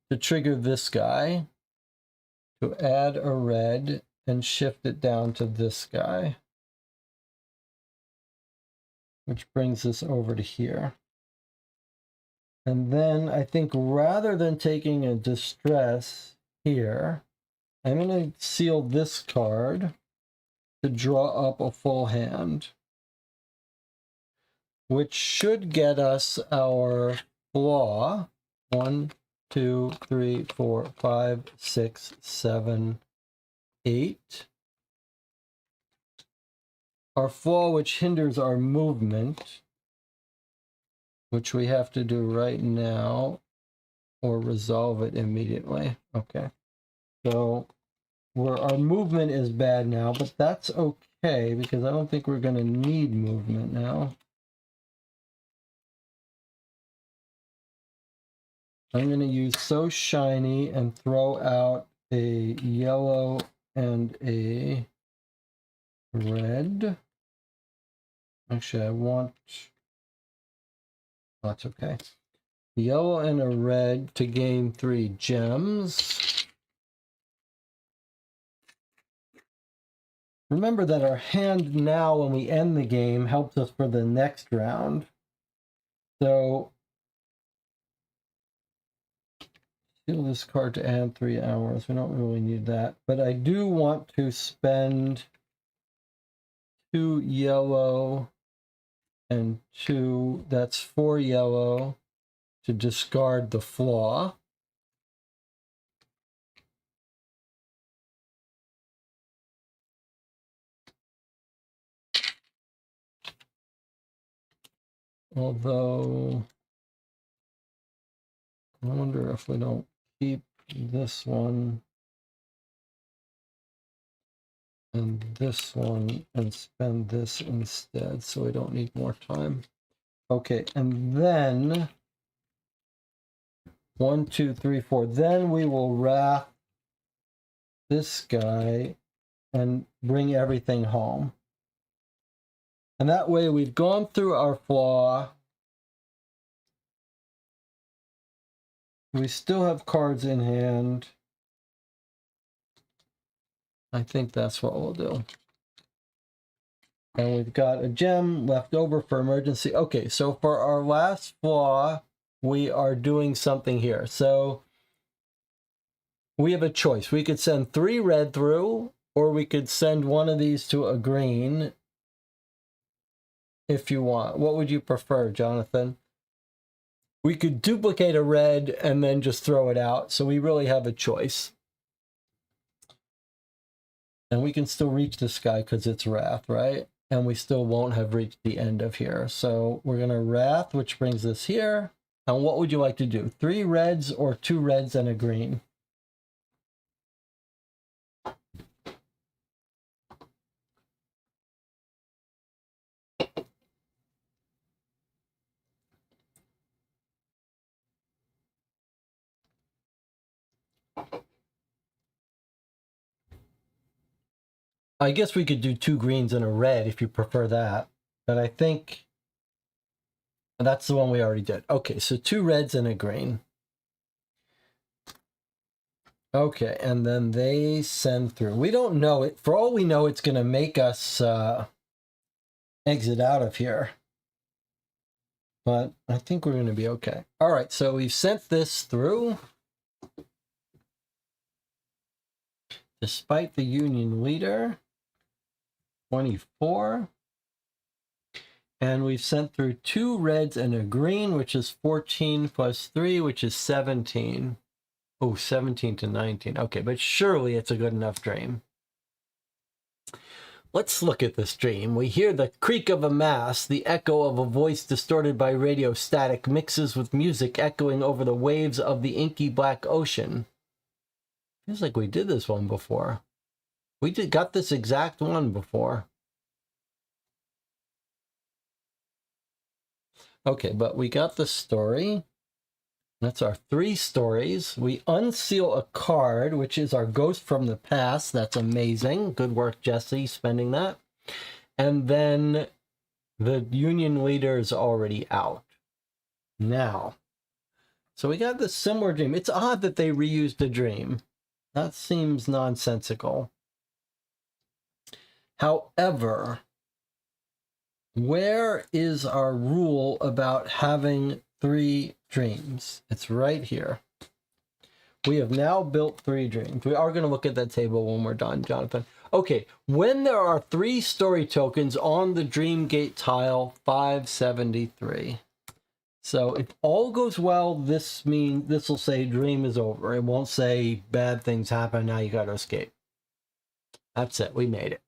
to trigger this guy, to add a red and shift it down to this guy, which brings this over to here. And then I think rather than taking a distress here, I'm going to seal this card to draw up a full hand, which should get us our flaw. 1, 2, 3, 4, 5, 6, 7, 8. Our flaw, which hinders our movement, which we have to do right now or resolve it immediately. Okay. So our movement is bad now, but that's okay because I don't think we're going to need movement now. I'm going to use So Shiny and throw out a yellow and a red. Actually, I want... Oh, that's okay. Yellow and a red to gain 3 gems. Remember that our hand now, when we end the game, helps us for the next round. So, steal this card to add 3 hours. We don't really need that. But I do want to spend 2 yellow and 2, that's 4 yellow, to discard the flaw. Although, I wonder if we don't keep this one and this one and spend this instead, so we don't need more time. Okay, and then 1, 2, 3, 4. Then we will wrath this guy and bring everything home. And that way we've gone through our flaw. We still have cards in hand. I think that's what we'll do. And we've got a gem left over for emergency. Okay, so for our last flaw, we are doing something here. So we have a choice. We could send 3 red through, or we could send one of these to a green if you want. What would you prefer, Jonathan? We could duplicate a red and then just throw it out. So we really have a choice. And we can still reach this guy because it's Wrath, right? And we still won't have reached the end of here. So we're going to Wrath, which brings us here. And what would you like to do? 3 reds or 2 reds and a green? I guess we could do 2 greens and a red if you prefer that. But I think that's the one we already did. Okay, so 2 reds and a green. Okay, and then they send through. We don't know it. For all we know, it's going to make us exit out of here. But I think we're going to be okay. All right, so we've sent this through. Despite the Union leader, 24. And we've sent through 2 reds and a green, which is 14 plus 3, which is 17. Oh, 17 to 19. Okay, but surely it's a good enough dream. Let's look at this dream. We hear the creak of a mast. The echo of a voice distorted by radio static mixes with music echoing over the waves of the inky black ocean. Feels like we did this one before. We got this exact one before. Okay, but we got the story. That's our 3 stories. We unseal a card, which is our ghost from the past. That's amazing. Good work, Jesse, spending that. And then the Union leader is already out. Now, so we got this similar dream. It's odd that they reused a dream. That seems nonsensical. However, where is our rule about having 3 dreams? It's right here. We have now built 3 dreams. We are going to look at that table when we're done, Jonathan. Okay, when there are 3 story tokens on the dream gate tile, 573. So if all goes well, this will say dream is over. It won't say bad things happen, now you got to escape. That's it, we made it.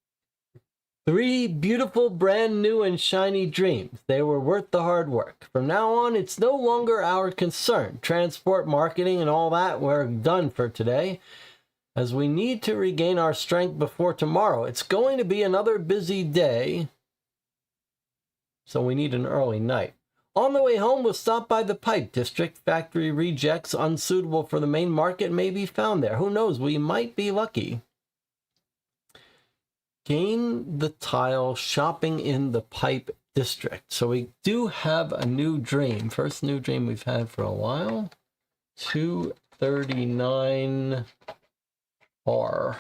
3 beautiful, brand new and shiny dreams. They were worth the hard work. From now on, it's no longer our concern. Transport, marketing, and all that, we're done for today, as we need to regain our strength before tomorrow. It's going to be another busy day, so we need an early night. On the way home, we'll stop by the Pipe District. Factory rejects unsuitable for the main market may be found there. Who knows, we might be lucky. Gain the tile shopping in the Pipe District. So we do have a new dream. First new dream we've had for a while. 239R.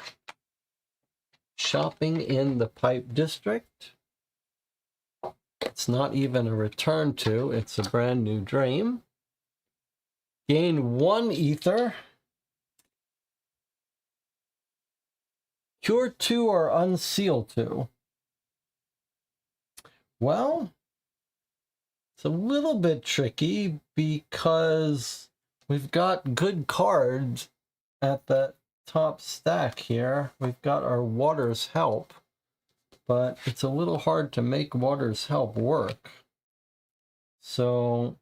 Shopping in the Pipe District. It's not even a return to, it's a brand new dream. Gain 1 ether. Cure 2 or unseal 2? Well, it's a little bit tricky because we've got good cards at the top stack here. We've got our Water's Help, but it's a little hard to make Water's Help work. So,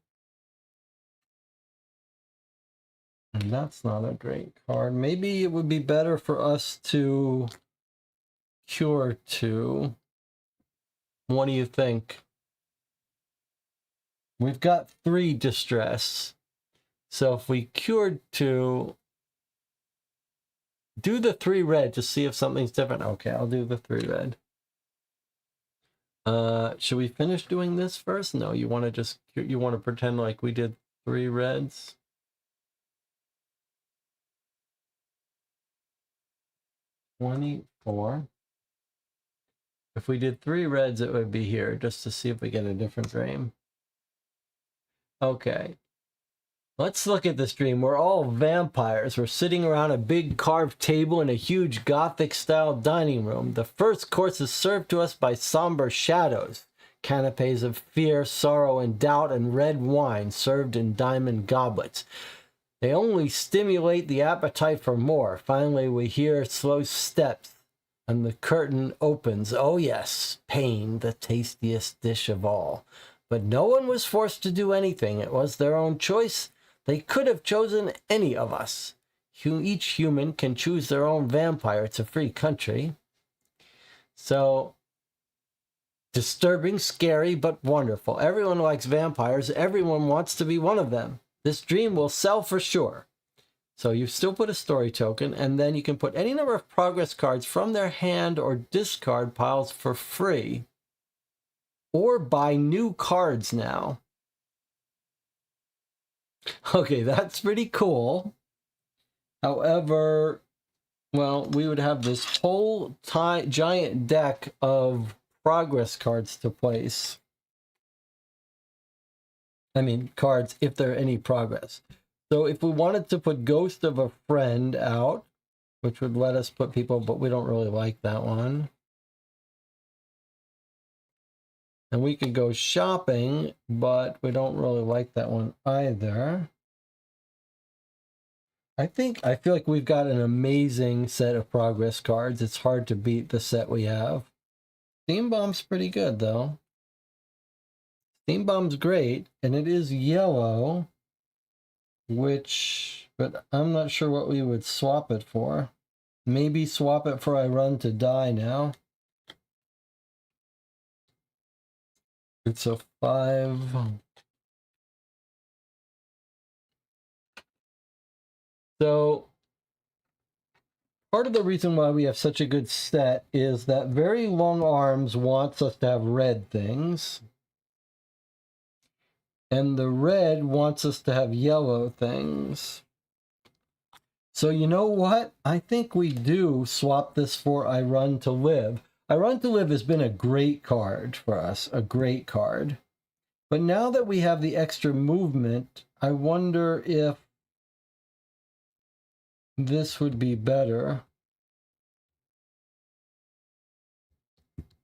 and that's not a great card. Maybe it would be better for us to cure 2. What do you think? We've got 3 distress. So if we cured 2, do the 3 red to see if something's different. Okay, I'll do the 3 red. Should we finish doing this first? No, you want to pretend like we did 3 reds? 24. If we did 3 reds, it would be here, just to see if we get a different dream. Okay. Let's look at this dream. We're all vampires. We're sitting around a big carved table in a huge Gothic-style dining room. The first course is served to us by somber shadows. Canapes of fear, sorrow, and doubt, and red wine served in diamond goblets. They only stimulate the appetite for more. Finally, we hear slow steps, and the curtain opens. Oh yes, pain, the tastiest dish of all. But no one was forced to do anything. It was their own choice. They could have chosen any of us. Each human can choose their own vampire. It's a free country. So, disturbing, scary, but wonderful. Everyone likes vampires. Everyone wants to be one of them. This dream will sell for sure. So you still put a story token, and then you can put any number of progress cards from their hand or discard piles for free. Or buy new cards now. Okay, that's pretty cool. However, well, we would have this whole giant deck of progress cards to place. I mean, cards, if there are any progress. So if we wanted to put Ghost of a Friend out, which would let us put people, but we don't really like that one. And we could go shopping, but we don't really like that one either. I feel like we've got an amazing set of progress cards. It's hard to beat the set we have. Steam Bomb's pretty good, though. Steam Bomb's great, and it is yellow, but I'm not sure what we would swap it for. Maybe swap it for I Run to Die now. It's a 5. So, part of the reason why we have such a good set is that Very Long Arms wants us to have red things. And the red wants us to have yellow things. So you know what? I think we do swap this for I Run to Live. I Run to Live has been a great card for us, a great card. But now that we have the extra movement, I wonder if this would be better.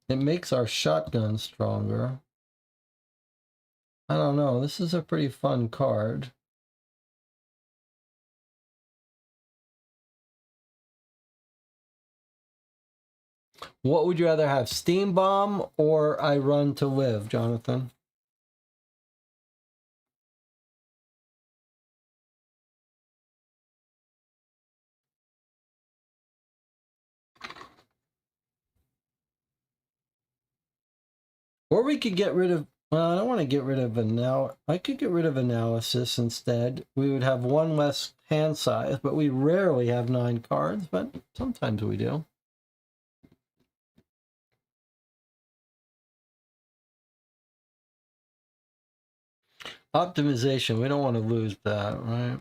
It makes our shotgun stronger. I don't know. This is a pretty fun card. What would you rather have, Steam Bomb or I Run to Live, Jonathan? Or we could get rid of, well, I don't want to get rid of I could get rid of Analysis instead. We would have 1 less hand size, but we rarely have 9 cards, but sometimes we do. Optimization, we don't want to lose that, right?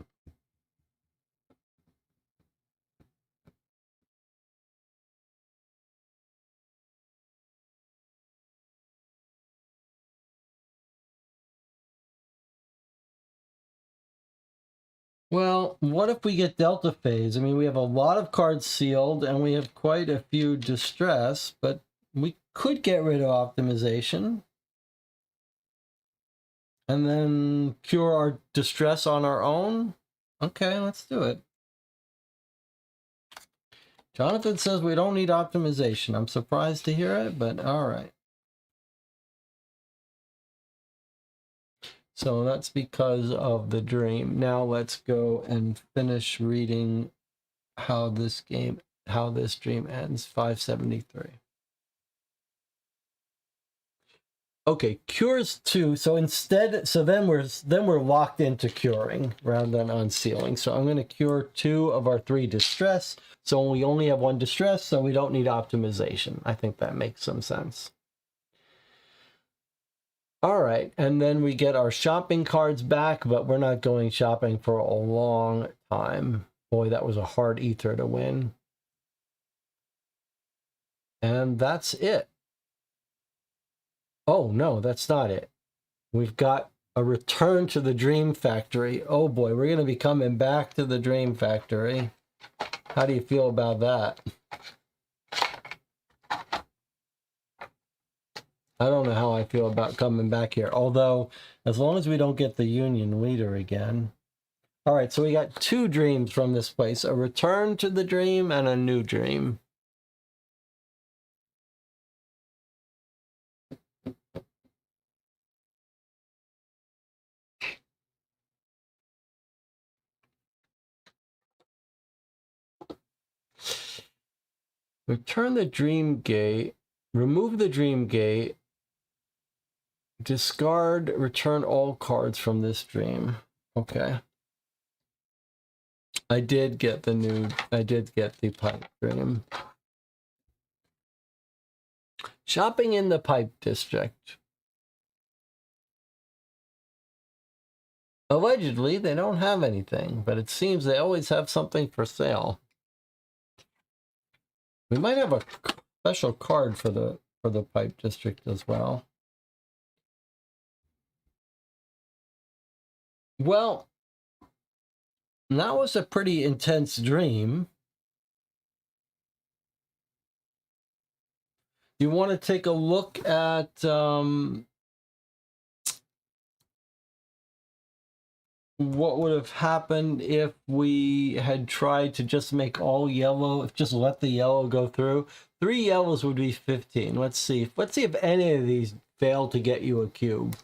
Well, what if we get Delta Phase? I mean, we have a lot of cards sealed, and we have quite a few distress, but we could get rid of Optimization. And then cure our distress on our own? Okay, let's do it. Jonathan says we don't need optimization. I'm surprised to hear it, but all right. So that's because of the dream. Now let's go and finish reading how this dream ends. 573. Okay, cures 2. So then we're locked into curing rather than unsealing. So I'm going to cure 2 of our 3 distress. So we only have 1 distress, so we don't need optimization. I think that makes some sense. All right, and then we get our shopping cards back, but we're not going shopping for a long time. Boy, that was a hard ether to win. And that's it. Oh, no, that's not it. We've got a return to the Dream Factory. Oh boy, we're going to be coming back to the Dream Factory. How do you feel about that? I don't know how I feel about coming back here. Although, as long as we don't get the Union leader again. All right, so we got two dreams from this place. A return to the dream and a new dream. Return the dream gate. Remove the dream gate. Discard, return all cards from this dream. Okay. I did get the pipe dream. Shopping in the Pipe District. Allegedly, they don't have anything, but it seems they always have something for sale. We might have a special card for the Pipe District as well. Well, that was a pretty intense dream. You want to take a look at what would have happened if we had tried to just make all yellow, just let the yellow go through. 3 yellows would be 15. Let's see if any of these fail to get you a cube.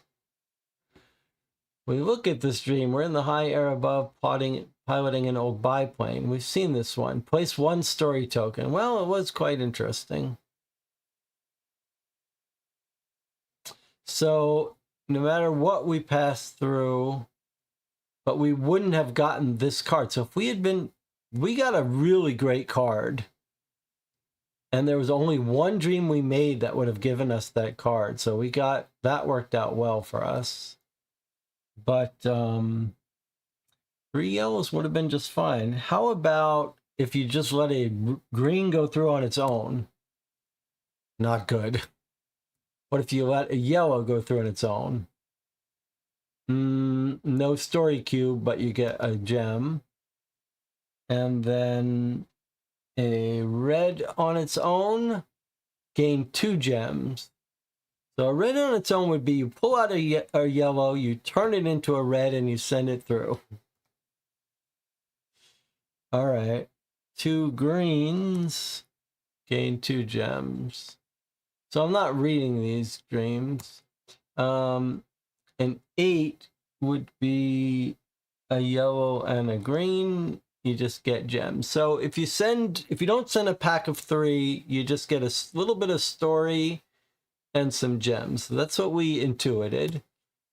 We look at this dream. We're in the high air above, piloting an old biplane. We've seen this one. Place 1 story token. Well, it was quite interesting. So no matter what we passed through, but we wouldn't have gotten this card. So if we got a really great card, and there was only one dream we made that would have given us that card. So that worked out well for us. But 3 yellows would have been just fine. How about if you just let a green go through on its own? Not good. What if you let a yellow go through on its own? No story cube, but you get a gem. And then a red on its own, gain 2 gems. So a red on its own would be you pull out a yellow, you turn it into a red, and you send it through. All right. 2 greens, gain 2 gems. So I'm not reading these dreams. An 8 would be a yellow and a green. You just get gems. So if you don't send a pack of 3, you just get a little bit of story and some gems. So that's what we intuited.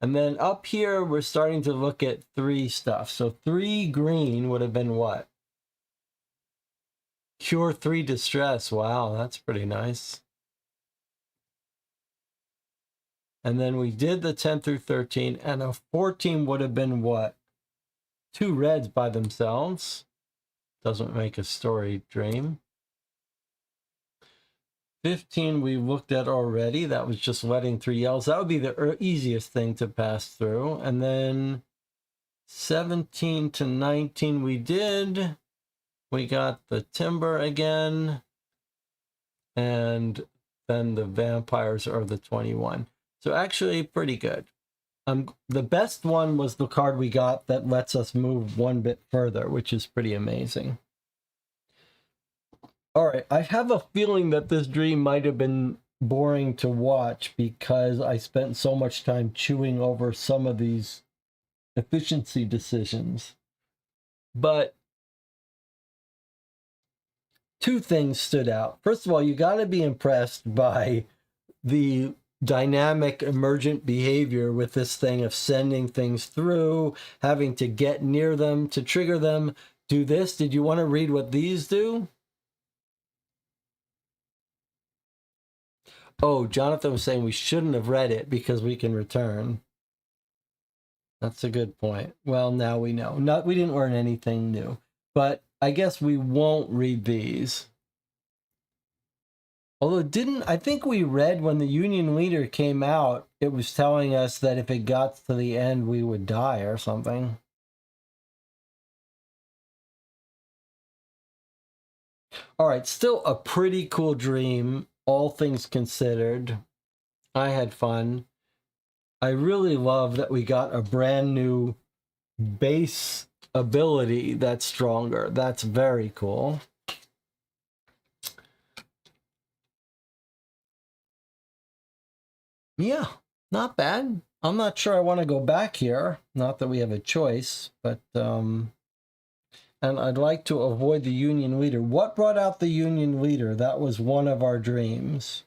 And then up here, we're starting to look at 3 stuff. So 3 green would have been what? Cure 3 distress. Wow, that's pretty nice. And then we did the 10 through 13, and a 14 would have been what? 2 reds by themselves. Doesn't make a story dream. 15 we looked at already. That was just letting 3 yellows. That would be the easiest thing to pass through. And then 17 to 19 we did. We got the timber again. And then the vampires are the 21. So actually pretty good. The best one was the card we got that lets us move 1 bit further, which is pretty amazing. All right, I have a feeling that this dream might have been boring to watch because I spent so much time chewing over some of these efficiency decisions. But 2 things stood out. First of all, you got to be impressed by the dynamic emergent behavior with this thing of sending things through, having to get near them to trigger them. Do this. Did you want to read what these do? Oh, Jonathan was saying we shouldn't have read it because we can return. That's a good point. Well, now we know. We didn't learn anything new, but I guess we won't read these. Although I think we read when the Union leader came out, it was telling us that if it got to the end, we would die or something. All right, still a pretty cool dream, all things considered. I had fun. I really love that we got a brand new base ability that's stronger. That's very cool. Yeah, not bad. I'm not sure I want to go back here. Not that we have a choice, but and I'd like to avoid the Union leader. What brought out the Union leader? That was one of our dreams.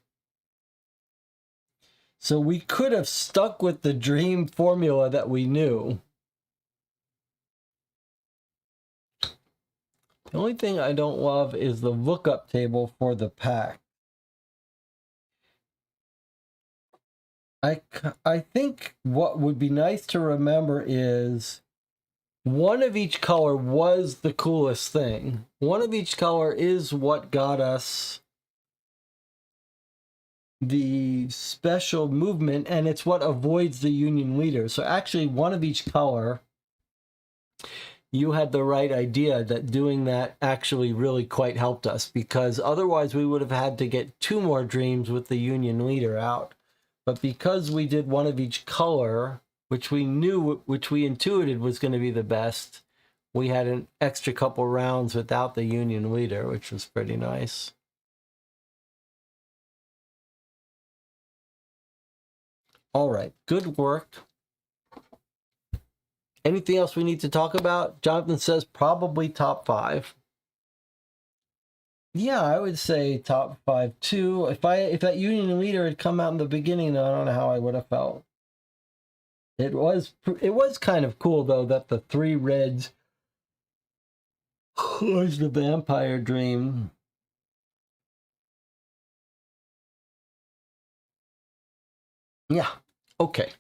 So we could have stuck with the dream formula that we knew. The only thing I don't love is the lookup table for the pack. I think what would be nice to remember is one of each color was the coolest thing. One of each color is what got us the special movement, and it's what avoids the Union leader. So actually, one of each color, you had the right idea that doing that actually really quite helped us, because otherwise we would have had to get 2 more dreams with the Union leader out. But because we did one of each color, which we intuited was going to be the best, we had an extra couple rounds without the Union leader, which was pretty nice. All right, good work. Anything else we need to talk about? Jonathan says probably top 5. Yeah, I would say top 5 too. If that Union leader had come out in the beginning, I don't know how I would have felt. It was kind of cool though that the 3 reds was the vampire dream. Yeah. Okay.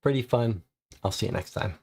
Pretty fun. I'll see you next time.